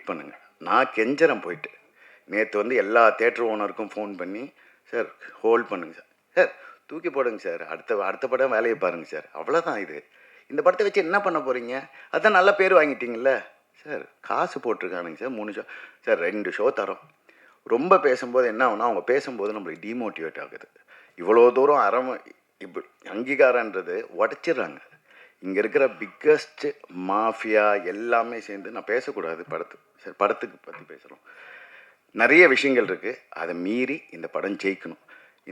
பண்ணுங்க. நான் கெஞ்சறேன் போயிட்டு. நேற்று வந்து எல்லா தேட்டர் ஓனருக்கும் ஃபோன் பண்ணி, சார் ஹோல்ட் பண்ணுங்க சார் தூக்கி போடுங்க சார், அடுத்த படம் வேலையை பாருங்கள் சார், அவ்வளோதான். இந்த படத்தை வச்சு என்ன பண்ண போகிறீங்க? அதான் நல்ல பேர் வாங்கிட்டீங்கள சார். காசு போட்டிருக்கானுங்க சார், 3 ஷோ சார், 2 ஷோ தரோம். ரொம்ப பேசும்போது என்ன ஆகுனா, அவங்க பேசும்போது நம்மளுக்கு டிமோட்டிவேட் ஆகுது. இவ்வளோ தூரம் இப்போ அங்கீகாரன்றது உடச்சிடுறாங்க. இங்கே இருக்கிற பிக்கஸ்ட் மாஃபியா எல்லாமே சேர்ந்து, நான் பேசக்கூடாது படத்துக்கு பற்றி பேசுகிறோம், நிறைய விஷயங்கள் இருக்குது. அதை மீறி இந்த படம் ஜெயிக்கணும்.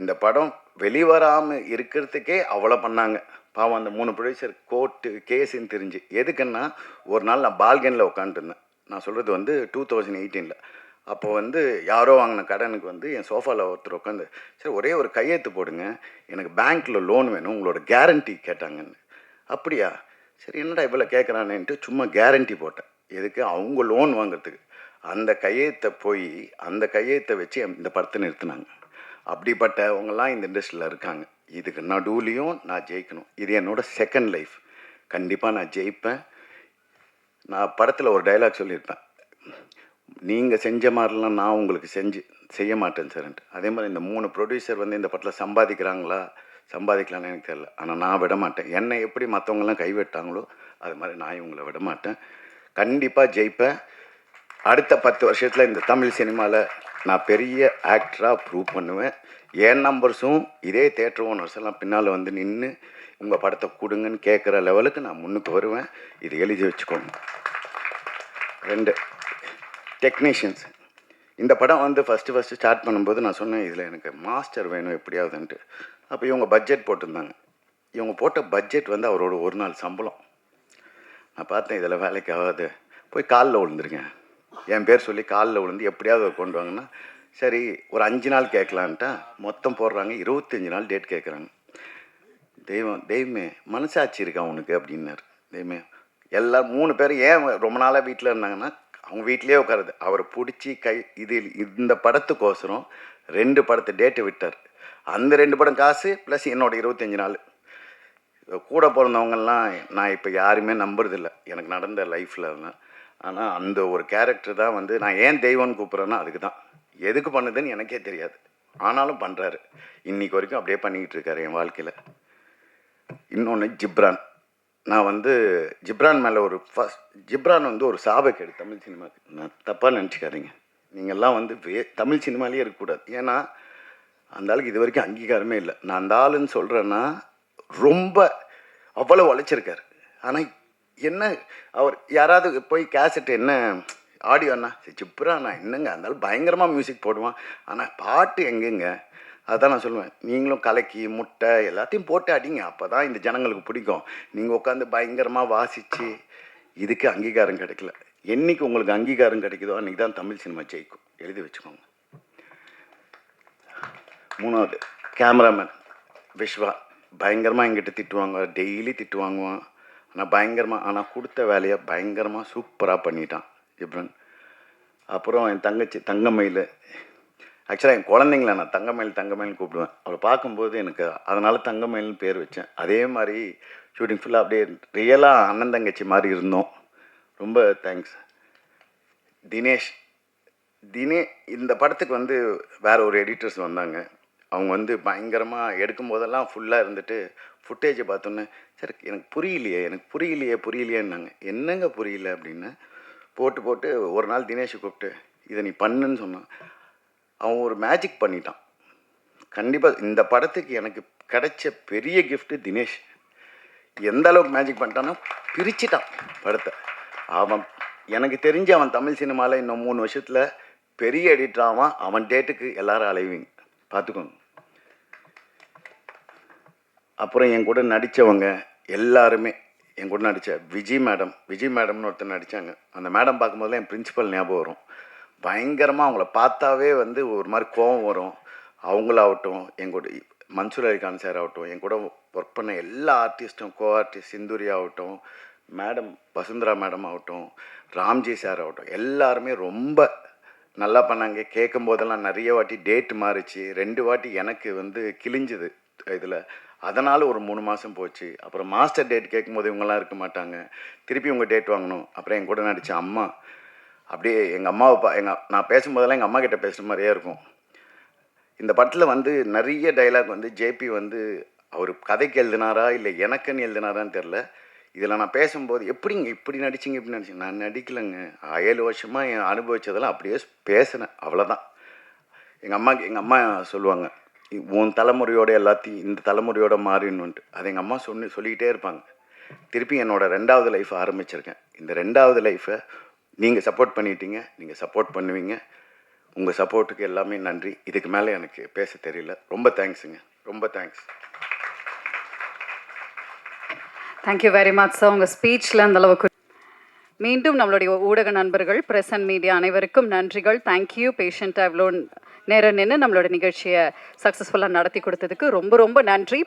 இந்த படம் வெளிவராமல் இருக்கிறதுக்கே அவ்வளோ பண்ணாங்க பாவம். அந்த 3 ப்ரொடியூசர் கோர்ட்டு கேஸுன்னு தெரிஞ்சு. எதுக்குன்னா, ஒரு நாள் நான் பால்கனில் உட்காந்துருந்தேன். நான் சொல்கிறது வந்து 2018. அப்போ வந்து யாரோ வாங்கின கடனுக்கு வந்து என் சோஃபாவில் ஒருத்தர் உட்காந்து, சரி ஒரே ஒரு கையெழுத்து போடுங்க, எனக்கு பேங்க்கில் லோன் வேணும், உங்களோட கேரண்டி கேட்டாங்கன்னு. அப்படியா, சரி என்னடா இவ்வளோ கேட்குறானேன்ட்டு சும்மா கேரண்டி போட்டேன். எதுக்கு? அவங்க லோன் வாங்குறதுக்கு. அந்த கையெழுத்தை வச்சு இந்த படத்தை நிறுத்தினாங்க. அப்படிப்பட்டவங்கெல்லாம் இந்த இண்டஸ்ட்ரியில் இருக்காங்க. இதுக்கு நடுவுலையும் நான் ஜெயிக்கணும். இது என்னோடய செகண்ட் லைஃப். கண்டிப்பாக நான் ஜெயிப்பேன். நான் படத்தில் ஒரு டைலாக் சொல்லியிருப்பேன், நீங்கள் செஞ்ச மாதிரிலாம் நான் உங்களுக்கு செய்ய மாட்டேன் சார்ன்ட்டு. அதே மாதிரி இந்த 3 ப்ரொடியூசர் வந்து இந்த படத்தில் சம்பாதிக்கலான்னு எனக்கு தெரியல. ஆனால் நான் விட மாட்டேன். என்னை எப்படி மற்றவங்களாம் கைவிட்டாங்களோ அது மாதிரி நான் இவங்களை விட மாட்டேன். கண்டிப்பாக ஜெயிப்பேன். அடுத்த 10 வருஷத்தில் இந்த தமிழ் சினிமாவில் நான் பெரிய ஆக்டராக ப்ரூவ் பண்ணுவேன். என் நம்பர்ஸும் இதே தேட்டர் ஓனர்ஸ் எல்லாம் பின்னால் வந்து நின்று உங்கள் படத்தை கொடுங்கன்னு கேட்குற லெவலுக்கு நான் முன்னுக்கு வருவேன். இது எழுதி வச்சுக்கோங்க. 2 டெக்னீஷியன்ஸ். இந்த படம் வந்து ஃபஸ்ட்டு ஸ்டார்ட் பண்ணும்போது நான் சொன்னேன், இதில் எனக்கு மாஸ்டர் வேணும் எப்படியாவதுன்ட்டு. அப்போ இவங்க பட்ஜெட் போட்டிருந்தாங்க. இவங்க போட்ட பட்ஜெட் வந்து அவரோட ஒரு நாள் சம்பளம். நான் பார்த்தேன், இதில் வேலைக்கு ஆகாது, போய் காலில் விழுந்துருங்க, என் பேர் சொல்லி காலில் விழுந்து எப்படியாவது கொண்டு வாங்கன்னா, சரி ஒரு 5 நாள் கேட்கலான்ட்டா மொத்தம் போடுறாங்க. 25 நாள் டேட் கேட்குறாங்க. தெய்வமே மனசாட்சி இருக்கா உனக்கு அப்படின்னாரு. தெய்வமே எல்லோரும் 3 பேர் ஏன் ரொம்ப நாளாக வீட்டில் இருந்தாங்கன்னா, அவங்க வீட்டிலே உட்காருது. அவரை பிடிச்சி இந்த படத்துக்கோசரம் 2 படத்தை டேட்டு விட்டார். அந்த 2 படம் காசு ப்ளஸ் என்னோட 25 நாள். கூட பிறந்தவங்கெல்லாம் நான் இப்போ யாருமே நம்புறதில்லை எனக்கு நடந்த லைஃப்பில். ஆனால் அந்த ஒரு கேரக்டர் தான் வந்து நான் ஏன் தெய்வம்னு கூப்பிட்றேன்னா அதுக்கு தான். எதுக்கு பண்ணுதுன்னு எனக்கே தெரியாது, ஆனாலும் பண்ணுறாரு. இன்றைக்கி வரைக்கும் அப்படியே பண்ணிக்கிட்டு இருக்காரு என் வாழ்க்கையில். இன்னொன்று ஜிப்ரான். நான் வந்து ஜிப்ரான் மேலே ஜிப்ரான் வந்து ஒரு சாபக்கேடு தமிழ் சினிமாவுக்கு. நான் தப்பாக நினச்சிக்காதீங்க. நீங்கள்லாம் வந்து தமிழ் சினிமாலேயே இருக்கக்கூடாது. ஏன்னா அந்த ஆளுக்கு இது வரைக்கும் அங்கீகாரமே இல்லை. நான் அந்த ஆளுன்னு சொல்கிறேன்னா ரொம்ப அவ்வளோ உழைச்சிருக்காரு. ஆனால் என்ன, அவர் யாராவது போய் கேசட் என்ன ஆடியோண்ணா ஜிப்ராண்ணா என்னங்க இருந்தாலும் பயங்கரமாக மியூசிக் போடுவான், ஆனால் பாட்டு எங்கெங்க? அதான் நான் சொல்லுவேன், நீங்களும் கலக்கி முட்டை எல்லாத்தையும் போட்டு அடிங்க, அப்போ தான் இந்த ஜனங்களுக்கு பிடிக்கும். நீங்கள் உட்காந்து பயங்கரமாக வாசித்து இதுக்கு அங்கீகாரம் கிடைக்கல. என்றைக்கு உங்களுக்கு அங்கீகாரம் கிடைக்குதோ அன்றைக்கி தான் தமிழ் சினிமா ஜெயிக்கும். எழுதி வச்சுக்கோங்க. 3வது கேமராமேன் விஸ்வா. பயங்கரமாக எங்கிட்ட திட்டுவாங்க, டெய்லி திட்டு வாங்குவான். ஆனால் கொடுத்த வேலையை பயங்கரமாக சூப்பராக பண்ணிட்டான் ஜிப்ரன். அப்புறம் என் தங்கச்சி தங்கமயில். ஆக்சுவலாக என் குழந்தைங்கள நான் தங்கமயில் கூப்பிடுவேன். அவளை பார்க்கும்போது எனக்கு அதனால் தங்கமயில்னு பேர் வச்சேன். அதே மாதிரி ஷூட்டிங் ஃபுல்லாக அப்படியே ரியலாக அண்ணன் தங்கச்சி மாதிரி இருந்தோம். ரொம்ப தேங்க்ஸ். தினேஷ் இந்த படத்துக்கு வந்து வேறு ஒரு எடிட்டர்ஸ் வந்தாங்க. அவங்க வந்து பயங்கரமாக எடுக்கும்போதெல்லாம் ஃபுல்லாக இருந்துட்டு ஃபுட்டேஜை பார்த்தோன்னே, சார் எனக்கு புரியலையேன்னாங்க. என்னங்க புரியல அப்படின்னு போட்டு ஒரு நாள் தினேஷை கூப்பிட்டு இதை நீ பண்ணுன்னு சொன்னான். அவன் ஒரு மேஜிக் பண்ணிட்டான். கண்டிப்பாக இந்த படத்துக்கு எனக்கு கிடைச்ச பெரிய கிஃப்ட்டு தினேஷ். எந்த அளவுக்கு மேஜிக் பண்ணிட்டான்னா பிரிச்சிட்டான் படத்தை. எனக்கு தெரிஞ்சு அவன் தமிழ் சினிமாவில் இன்னும் 3 வருஷத்தில் பெரிய எடிட்டர் அவன் டேட்டுக்கு எல்லாரும் அலைவீங்க, பார்த்துக்கோங்க. அப்புறம் என் கூட நடித்தவங்க எல்லாருமே, என் கூட நடித்த விஜய் மேடம்னு ஒருத்தர் நடித்தாங்க. அந்த மேடம் பார்க்கும்போதுலாம் என் பிரின்சிபல் ஞாபகம் வரும். பயங்கரமாக அவங்கள பார்த்தாவே வந்து ஒரு மாதிரி கோபம் வரும். அவங்களாகட்டும், எங்கூட மன்சூர் அலிகான் சார் ஆகட்டும், என் கூட ஒர்க் பண்ண எல்லா ஆர்டிஸ்ட்டும், கோ ஆர்டிஸ்ட் சிந்துரி ஆகட்டும், மேடம் வசுந்தரா மேடம் ஆகட்டும், ராம்ஜி சார் ஆகட்டும், எல்லாருமே ரொம்ப நல்லா பண்ணாங்க. கேட்கும் போதெல்லாம் நிறைய வாட்டி டேட் மாறிச்சு. 2 வாட்டி எனக்கு வந்து கிழிஞ்சுது இதில். அதனால் ஒரு 3 மாதம் போச்சு. அப்புறம் மாஸ்டர் டேட் கேட்கும்போது இவங்கெல்லாம் இருக்க மாட்டாங்க, திருப்பி உங்கள் டேட் வாங்கணும். அப்புறம் என் கூட நடித்த அம்மா, அப்படியே எங்கள் அம்மாவை நான் பேசும்போதெல்லாம் எங்கள் அம்மா கிட்ட பேசுகிற மாதிரியே இருக்கும். இந்த படத்தில் வந்து நிறைய டைலாக் வந்து ஜேபி வந்து அவர் கதைக்கு எழுதினாரா இல்லை எனக்குன்னு எழுதினாரான்னு தெரில. இதில் நான் பேசும்போது எப்படிங்க இப்படி நடிச்சிங்க இப்படி நடிச்சிங்க, நான் நடிக்கலைங்க, 7 வருஷமாக என் அனுபவிச்சதெல்லாம் அப்படியே பேசினேன், அவ்வளோதான். எங்கள் அம்மா சொல்லுவாங்க, உன் தலைமுறையோட எல்லாத்தையும் இந்த தலைமுறையோட மாறிடணுன்ட்டு. அது எங்கள் அம்மா சொல்லிக்கிட்டே இருப்பாங்க. திருப்பி என்னோடய 2வது லைஃப் ஆரம்பிச்சிருக்கேன். இந்த 2வது லைஃப்பை நீங்கள் சப்போர்ட் பண்ணிட்டீங்க, நீங்கள் சப்போர்ட் பண்ணுவீங்க. உங்கள் சப்போர்ட்டுக்கு எல்லாமே நன்றி. இதுக்கு மேலே எனக்கு பேச தெரியல. ரொம்ப தேங்க்ஸுங்க, ரொம்ப thanks. Thank you very much sir. உங்கள் ஸ்பீச்சில் அந்த அளவுக்கு. மீண்டும் நம்மளுடைய ஊடக நண்பர்கள், பிரஸ் அண்ட் மீடியா அனைவருக்கும் நன்றிகள். தேங்க்யூ. பேஷண்ட்டாக இவ்வளோ நேரம் நின்று நம்மளோட நிகழ்ச்சியை சக்ஸஸ்ஃபுல்லாக நடத்தி கொடுத்ததுக்கு ரொம்ப ரொம்ப நன்றி.